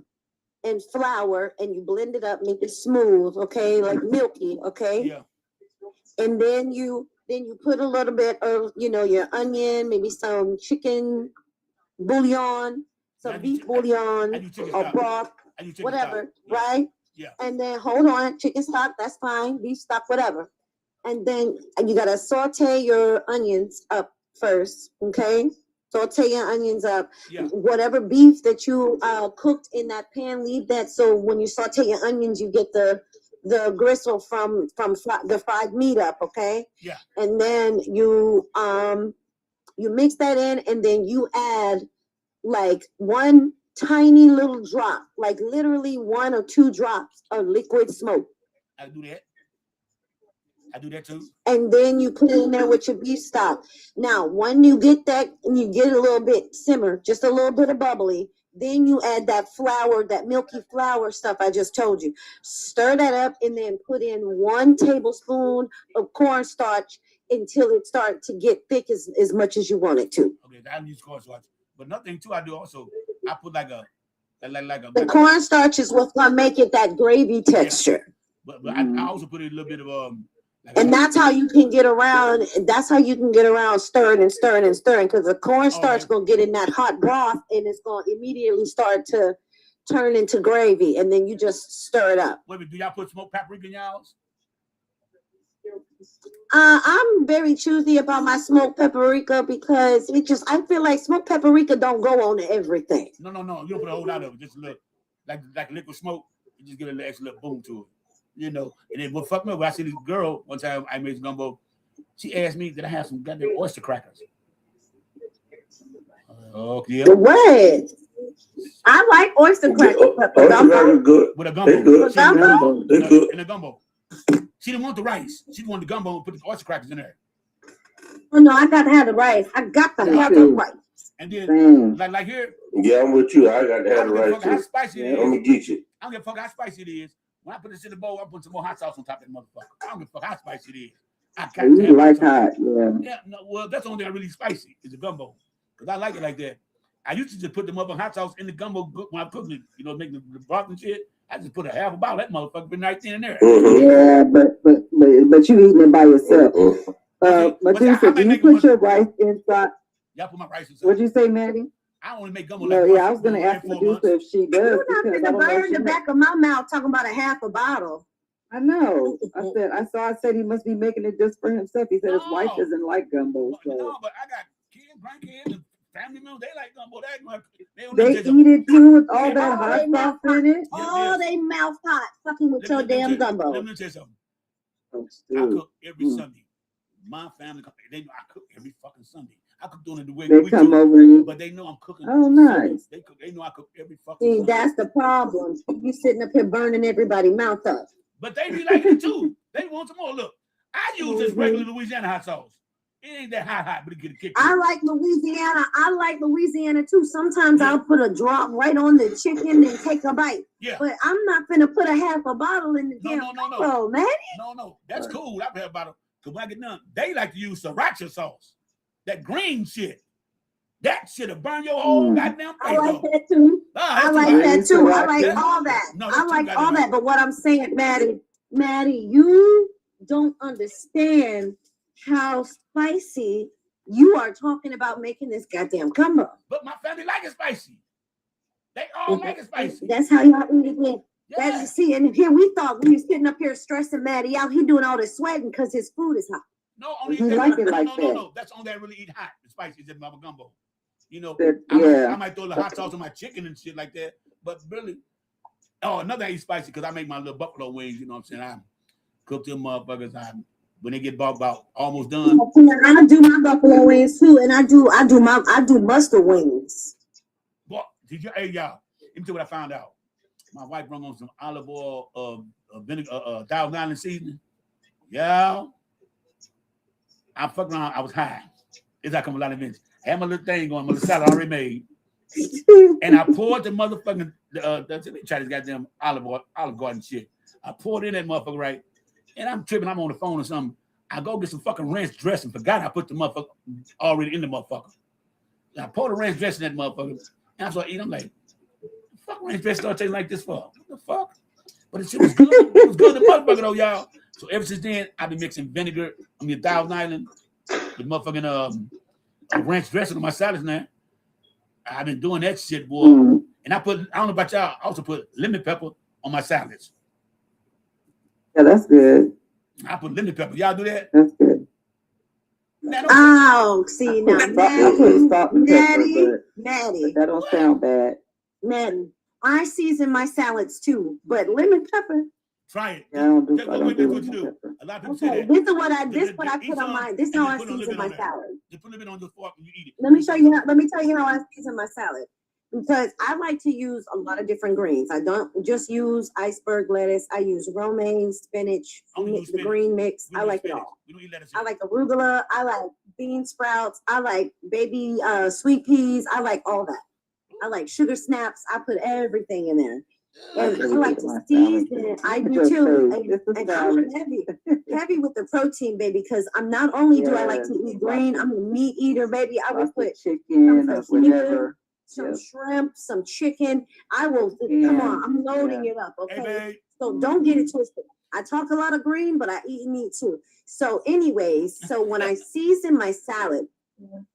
and flour, and you blend it up, make it smooth. Okay, like milky. Okay. Yeah. And then you put a little bit of your onion, maybe some chicken bouillon. Some beef bouillon or broth, whatever, right? Yeah. And then hold on, chicken stock, that's fine, beef stock, whatever. And then you gotta saute your onions up first, okay? Saute your onions up. Yeah. Whatever beef that you cooked in that pan, leave that. So when you saute your onions, you get the gristle from the fried meat up, okay? Yeah. And then you mix that in, and then you add like one tiny little drop, like literally 1 or 2 drops of liquid smoke. I do that. I do that too. And then you put it in there with your beef stock. Now, when you get that, and you get a little bit simmer, just a little bit of bubbly, then you add that flour, that milky flour stuff I just told you. Stir that up and then put in 1 tablespoon of cornstarch until it starts to get thick as much as you want it to. Okay, I use cornstarch. But nothing too. I do also. I put like a. The cornstarch is what's gonna make it that gravy texture. Yeah. But I also put a little bit of and that's how you can get around. That's how you can get around stirring and stirring and stirring, because the cornstarch gonna get in that hot broth and it's gonna immediately start to turn into gravy, and then you just stir it up. Wait a minute, do y'all put smoked paprika in y'all's? I'm very choosy about my smoked paprika because I feel like smoked paprika don't go on everything. No. You don't put a whole lot of it. Just a little, like liquid smoke. You just give it a little extra little boom to it. And then what fucked me up, when I see this girl one time I made gumbo, she asked me, did I have some goddamn oyster crackers? Okay. What? I like oyster crackers. Oyster crackers good. With a gumbo. They're good. In a gumbo. She didn't want the rice. She wanted the gumbo and put the oyster crackers in there. Oh no, I got to have the rice. I got to have the rice. And then, like here. Yeah, I'm with you. I got to have the rice too. How spicy it is. I'm gonna get you. I don't give a fuck how spicy it is. When I put this in the bowl, I put some more hot sauce on top of that motherfucker. I don't give a fuck how spicy it is. I got to have like hot, yeah. Yeah, no, well, that's the only thing I really spicy is the gumbo, because I like it like that. I used to just put the motherfucking hot sauce in the gumbo when I'm cooking it, making the broth and shit. I just put a half a bottle of that motherfucker been right then and there. Yeah, but you eating it by yourself. Medusa, do you put your rice inside? Y'all put my rice inside. What'd you say, Maddie? I only make gumbo. No, yeah, I was gonna ask Medusa if she does. You're not gonna burn the back of my mouth talking about a half a bottle. I know. I said he must be making it just for himself. He said his wife doesn't like gumbo. So. No, but I got kids, grandkids, and family members. They like gumbo. They eat it too with all that hot sauce in it. Oh, they mouth hot, fucking with your damn gumbo. Let me tell you something. I cook every Sunday. My family, they know I cook every fucking Sunday. I cook doing it the way They we come do, over and but they know I'm cooking. Oh, nice. They know I cook every fucking. See, food. that's the problem. You sitting up here burning everybody's mouth up. But they be like it too. They want some more. Look, I use this regular Louisiana hot sauce. It ain't that hot, but it get a kick. I like Louisiana. I like Louisiana too. Sometimes I'll put a drop right on the chicken and take a bite. Yeah. But I'm not gonna put a half a bottle in the damn combo, man. No. That's cool. I've had about because when I get done, they like to use sriracha sauce. That green shit. That shit'll burn your whole goddamn face. I like that too. I like that too. I like all that. I like all that. But what I'm saying, Maddie, you don't understand how spicy you are talking about making this goddamn combo. But my family like it spicy. They all like it spicy. That's how y'all eat it. Yeah. That's see, and here we thought we was sitting up here stressing Maddie out. He doing all this sweating because his food is hot. No, only he like it like that. No. That's only that really eat hot. The spicy is in my gumbo. You know, yeah. I might throw the hot sauce on my chicken and shit like that. But really, another I eat spicy because I make my little buffalo wings. You know what I'm saying? I cook them motherfuckers. When they get about almost done. I do my buffalo wings too, and I do mustard wings. What did you? Hey y'all, let me tell you what I found out. My wife brought on some olive oil, vinegar, Thousand Island seasoning. Yeah, I fucked around. I was high. It's like I'm a lot of events. I had my little thing going, my little salad already made, and I poured the motherfucking let me try this goddamn olive garden shit. I poured in that motherfucker right. And I'm tripping, I'm on the phone or something. I go get some fucking ranch dressing. Forgot I put the motherfucker already in the motherfucker. And I pour the ranch dressing in that motherfucker. And I start eating. I'm like, fuck ranch dressing start tasting like this for? What the fuck? But it shit was good. It was good the motherfucker though, y'all. So ever since then, I've been mixing vinegar, Thousand Island, the motherfucking ranch dressing on my salads now. I've been doing that shit, boy. And I don't know about y'all, I also put lemon pepper on my salads. Yeah, that's good. I put lemon pepper. Y'all do that? That's good. Oh, see now, Maddie, that don't sound bad. Maddie, I season my salads too, but lemon pepper. Try it. Yeah, I don't do what you do. A lot of people say that. This is what I put on my. This is how I season my salad. You put a little bit on your fork and you eat it. Let me tell you how I season my salad. Because I like to use a lot of different greens. I don't just use iceberg lettuce. I use romaine, spinach, the green mix. I like it all. I like arugula. I like bean sprouts. I like baby sweet peas. I like all that. I like sugar snaps. I put everything in there. And I like to season it. I do too. And I'm heavy with the protein, baby, because I'm not only do I like to eat green, I'm a meat eater, baby. I will put chicken or whatever. Some shrimp, some chicken. I will, come on, I'm loading it up, okay? Hey, so don't get it twisted. I talk a lot of green, but I eat meat too. So anyways, so when I season my salad, I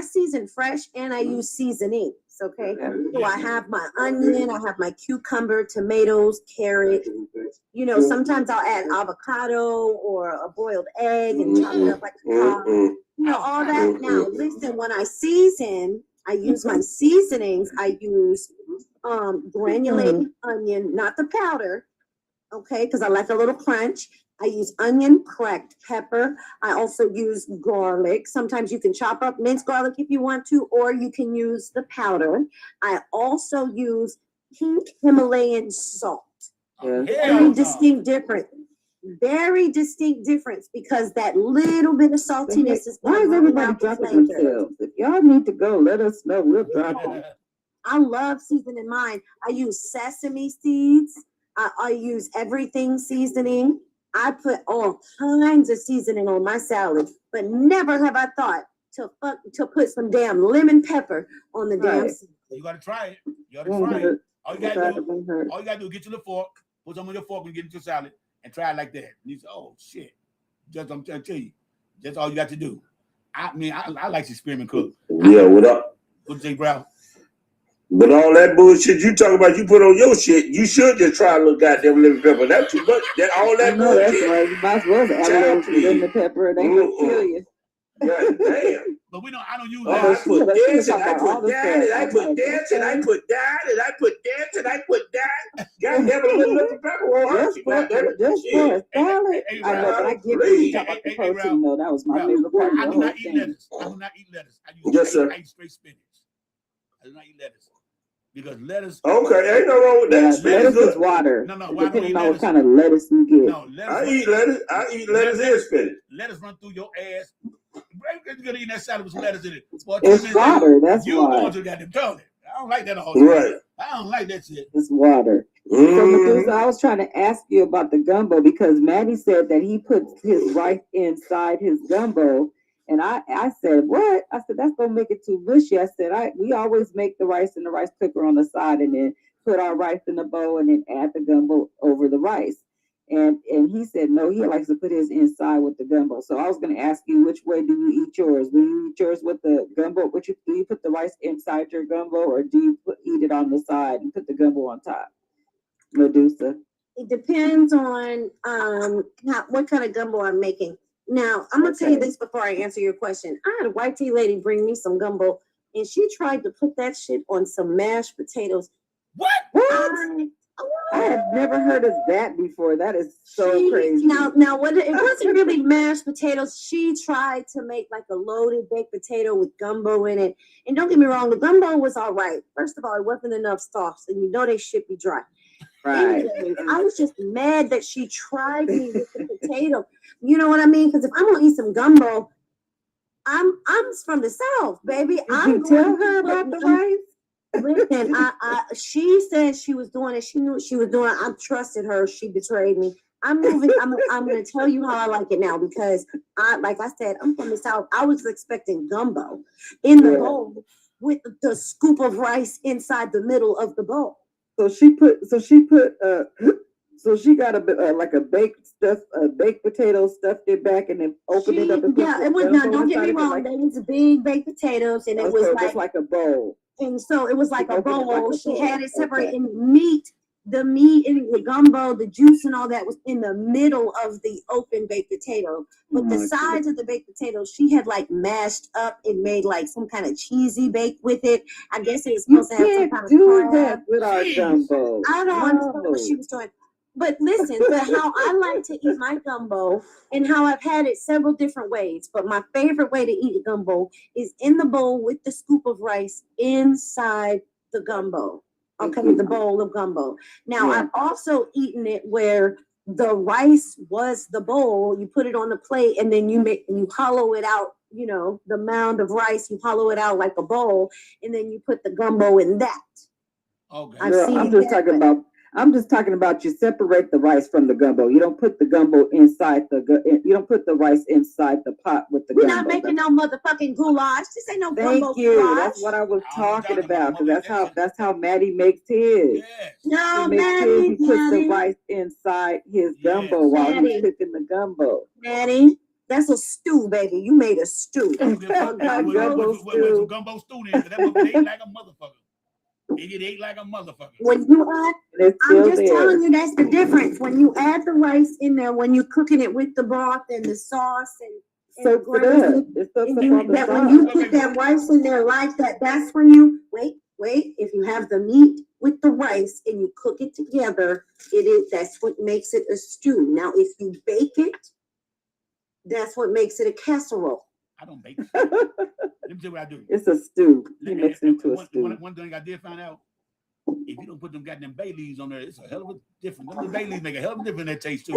season fresh and I use seasonings, okay? So I have my onion, I have my cucumber, tomatoes, carrot. You know, sometimes I'll add avocado or a boiled egg and chop it up like a cob. You know, all that. Now, listen, when I season, I use my seasonings. I use granulated onion, not the powder, okay, because I like a little crunch. I use onion, cracked pepper. I also use garlic. Sometimes you can chop up minced garlic if you want to, or you can use the powder. I also use pink Himalayan salt. Very distinct difference. Very distinct difference because that little bit of saltiness is why is everybody dropping themselves? If y'all need to go, let us know. We'll drop them. I love seasoning mine. I use sesame seeds. I use everything seasoning. I put all kinds of seasoning on my salad, but never have I thought to put some damn lemon pepper on the damn salad. You gotta try it. You gotta try it. All you gotta do is get to the fork, put some on your fork and get into your salad, and try it like that. And you say, "Oh shit!" I'm trying to tell you, that's all you got to do. I mean, I like to experiment cook. Yeah, what up? What you think, bro? But all that bullshit you talk about, you put on your shit, you should just try a little goddamn lemon pepper. That's too much. All that bullshit. That's right. You might as well add a little lemon pepper. It ain't gonna kill you. God damn. But we don't. I don't use Oh, that. I put this and I about all put the that and I stuff. put this and I put that and I put this and I put that. God damn it, a little pepper won't hurt you. God damn it. Just for a salad. Hey, I know, but I get you Ralph, talk about the hey, protein though. That was my Ralph, favorite part of I the do whole not eat thing. lettuce. I do not eat lettuce. Yes, sir. I eat straight spinach. I do not eat lettuce because lettuce. Okay, ain't no wrong with that. Lettuce is water. No, why don't Depending eat on what lettuce? kind of lettuce you get. No, lettuce. I eat lettuce and spinach. Lettuce run through your ass. You're gonna eat that salad with some lettuce in it. Boy, It's water. That's you why. going to the goddamn toilet. I don't like that all the Right. I don't like that shit. It's water. So Medusa, I was trying to ask you about the gumbo because Maddie said that he puts his rice inside his gumbo. And I said, what? I said, that's gonna make it too mushy. I said, we always make the rice in the rice cooker on the side and then put our rice in the bowl and then add the gumbo over the rice. And he said, no, he likes to put his inside with the gumbo. So I was gonna ask you, which way do you eat yours? Do you eat yours with the gumbo? Do you put the rice inside your gumbo or do you eat it on the side and put the gumbo on top? Medusa. It depends on what kind of gumbo I'm making. Now, I'm gonna tell you this before I answer your question. I had a white tea lady bring me some gumbo, and she tried to put that shit on some mashed potatoes. What? I have never heard of that before. That is so crazy. Now, what? It wasn't really mashed potatoes. She tried to make like a loaded baked potato with gumbo in it. And don't get me wrong, the gumbo was all right. First of all, it wasn't enough sauce, and you know they should be dry. Right. Anyways, I was just mad that she tried me with the potato. You know what I mean? Because if I'm gonna eat some gumbo, I'm from the South, baby. Did you tell her about the rice? Listen, she said she was doing it. She knew what she was doing. I trusted her. She betrayed me. I'm moving. I'm going to tell you how I like it now because like I said, I'm from the South. I was expecting gumbo in the bowl with the scoop of rice inside the middle of the bowl. So she got like a baked potato, stuffed it back, and then opened it up. And it was not. Don't get me wrong. They was big baked potatoes, and it was just like a bowl. And so it was like a bowl. She had it separate, and the meat and the gumbo, the juice and all that was in the middle of the open baked potato. But the sides of the baked potato, she had like mashed up and made like some kind of cheesy bake with it. I guess it was supposed to have some kind of do that with our gumbo. I don't understand what she was doing. But listen, but how I like to eat my gumbo and how I've had it several different ways. But my favorite way to eat a gumbo is in the bowl with the scoop of rice inside the gumbo. Okay, the bowl of gumbo. Now, I've also eaten it where the rice was the bowl. You put it on the plate and then you hollow it out, you know, the mound of rice, you hollow it out like a bowl, and then you put the gumbo in that. Okay. I'm just talking about you separate the rice from the gumbo. You don't put the gumbo inside you don't put the rice inside the pot with the We're gumbo. not making no motherfucking goulash. This ain't no gumbo Thank you. goulash. That's what I was talking about. Because that's how Maddie makes his. Yes. No, He Maddie. puts the rice inside his gumbo while he's cooking the gumbo. Maddie, that's a stew, baby. You made a stew. With some gumbo stew in, that motherfucker ate like a motherfucker. It ate like a motherfucker. When you add, I'm just telling you that's the difference. When you add the rice in there, when you're cooking it with the broth and the sauce and the gravy, when you put that rice in there like that, that's when you wait. If you have the meat with the rice and you cook it together, that's what makes it a stew. Now, if you bake it, that's what makes it a casserole. I don't bake. Let me tell you what I do. It's a stew. You mix it into a stew. One thing I did find out, if you don't put them goddamn bay leaves on there, it's a hell of a different. Them bay leaves make a hell of a difference in that taste too.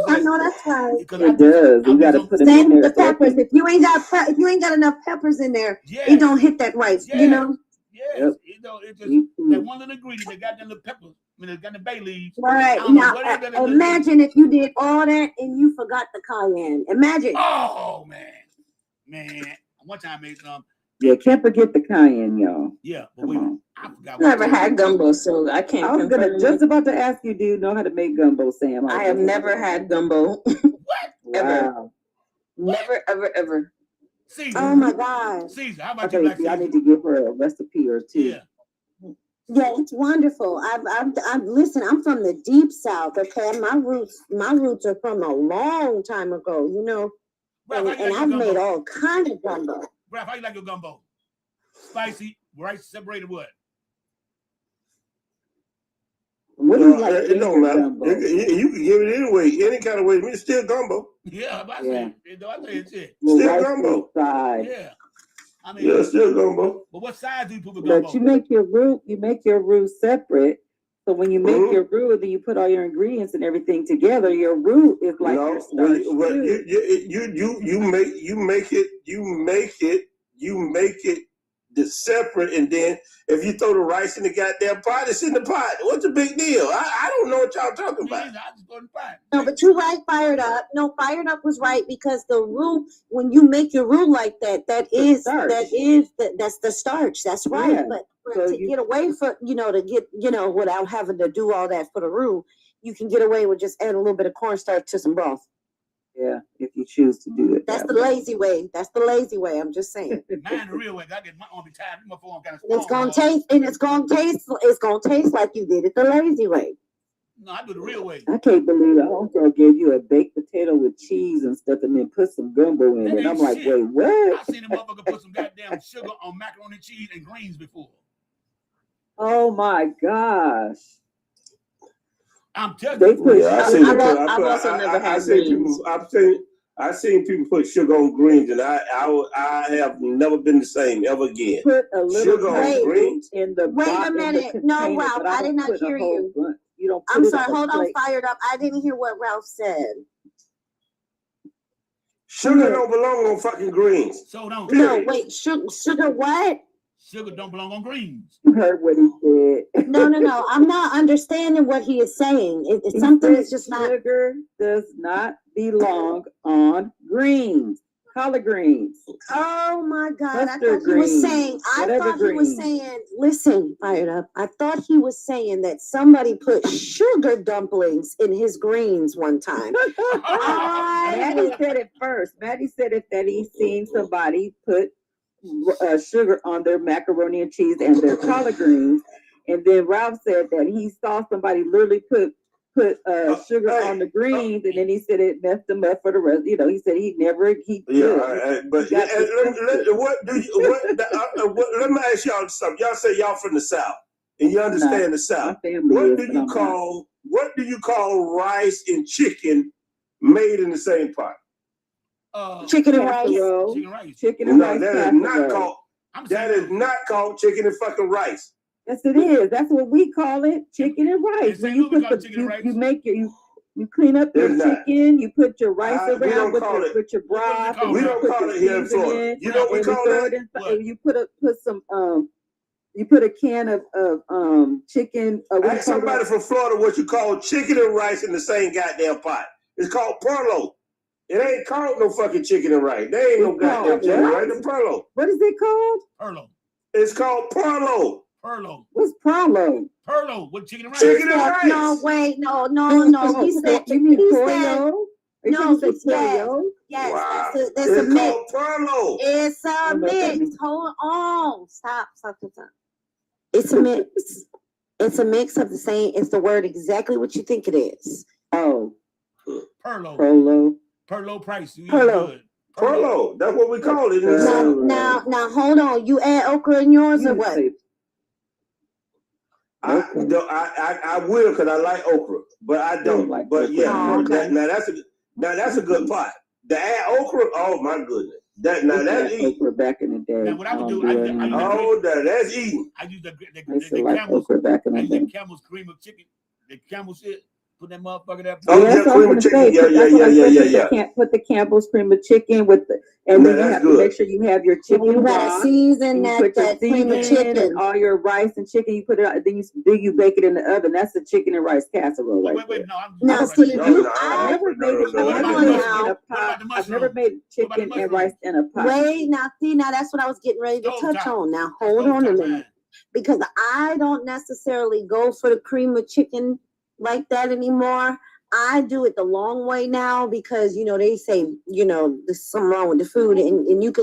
I know that's right. It does. You gotta put them in there. The peppers. If you ain't got enough peppers in there, it don't hit that rice. You know. Yes. Yep. You know, it's just that one little ingredient that got them the peppers. I mean, it's got the bay leaves. Right. Now, imagine if you did all that and you forgot the cayenne. Imagine. Oh man. One time I made some. Yeah, can't forget the cayenne, y'all. Yeah, but wait, I forgot. Never had gumbo, so I can't. I was just about to ask you, do you know how to make gumbo, Sam? I have never had gumbo. What? Ever. Never, ever. Caesar. Oh my God. Caesar, how about you like Caesar? I need to give her a recipe or two. Yeah. Yeah, it's wonderful. Listen, I'm from the deep South. Okay, my roots are from a long time ago. You know, Ralph, and I've made all kind of gumbo. Ralph, how you like your gumbo? Spicy, rice separated what? What do you like? It don't matter. You can give it anyway, any kind of way. It's still gumbo. Yeah, I say it's it. Still gumbo. Yeah. I mean, yeah, still gumbo. But what size do you put with gumbo? But you make your roux separate. So when you make your roux, then you put all your ingredients and everything together. Your roux is like your starch. You make it separate, and then if you throw the rice in the goddamn pot, it's in the pot. What's the big deal? I don't know what y'all talking about. No, but you're right, Fired Up. No, Fired Up was right, because the roux, when you make your roux like that, that's the starch. That's right. Yeah. But to get away from, without having to do all that for the roux, you can get away with just add a little bit of cornstarch to some broth. Yeah, if you choose to do it. That's the lazy way. That's the lazy way. I'm just saying. Mine the real way. I get my arm be tired. My phone kind of It's gonna taste like you did it the lazy way. No, I do the real way. I can't believe the homegirl gave you a baked potato with cheese and stuff, and then put some gumbo in it. I'm like, wait, what? I've seen a motherfucker put some goddamn sugar on macaroni, cheese, and greens before. Oh my gosh! I'm telling you. I've seen people put sugar on greens, and I have never been the same ever again. Put a little sugar on greens in the Wait a minute. No, Ralph, I did not hear you. You don't. I'm sorry. Hold on, Fired Up. I didn't hear what Ralph said. Sugar don't belong on fucking greens. So don't. No, wait. Sugar what? Sugar don't belong on greens. You heard what he said. No. I'm not understanding what he is saying. It's something that's just not. Sugar does not belong on greens. Collard greens. Oh my God! Mustard I thought he was saying. He was greens. saying. Listen, Fired Up. I thought he was saying that somebody put sugar dumplings in his greens one time. Maddie said it first. Maddie said it that he seen somebody put sugar on their macaroni and cheese and their collard greens, and then Ralph said that he saw somebody literally put sugar on the greens, and then he said it messed him up for the rest. He said let me ask y'all something. Y'all say y'all from the South, and you understand the South. What do you call rice and chicken made in the same pot? Chicken and rice. Chicken and rice. That is not called chicken and fucking rice. Yes, it is. That's what we call it, chicken and rice. When you put you clean up your chicken, you put your rice around with your broth. We don't call it here in Florida. You know what we call it? You put a can of chicken. Ask somebody from Florida what you call chicken and rice in the same goddamn pot. It's called perlo. It ain't called no fucking chicken and rice. There ain't no goddamn chicken and rice. It's perlo. What is it called? Perlo. It's called perlo. Perlo. What's perlo? Perlo with chicken and rice. Chicken and rice. No, wait, no. He said, you mean pollo? No, yes. Wow. That's a mix. Called perlo. It's a mix. Hold on. Stop. It's a mix. It's a mix of the same. It's the word exactly what you think it is. Oh. Perlo. Perlo price. Perlo. That's what we call it. Now, hold on. You add okra in yours or what? I will because I like okra, but I don't. But yeah, now that's a good pot. To add okra, oh my goodness, that's eating. Okra back in the day. Now what I would do, that's eating. I use the Camel's cream of chicken, the Camel shit. Put that motherfucker there. Oh yeah, cream of chicken. Yeah. You can't put the Campbell's cream of chicken with the, and then you have to make sure you have your chicken. You gotta season that cream of chicken and all your rice and chicken. You put it out, then you bake it in the oven. That's the chicken and rice casserole. Wait, no. I've never made it in a pot. I've never made chicken and rice in a pot. Wait, now that's what I was getting ready to touch on. Now hold on a minute, because I don't necessarily go for the cream of chicken like that anymore. I do it the long way now because they say there's something wrong with the food, and you can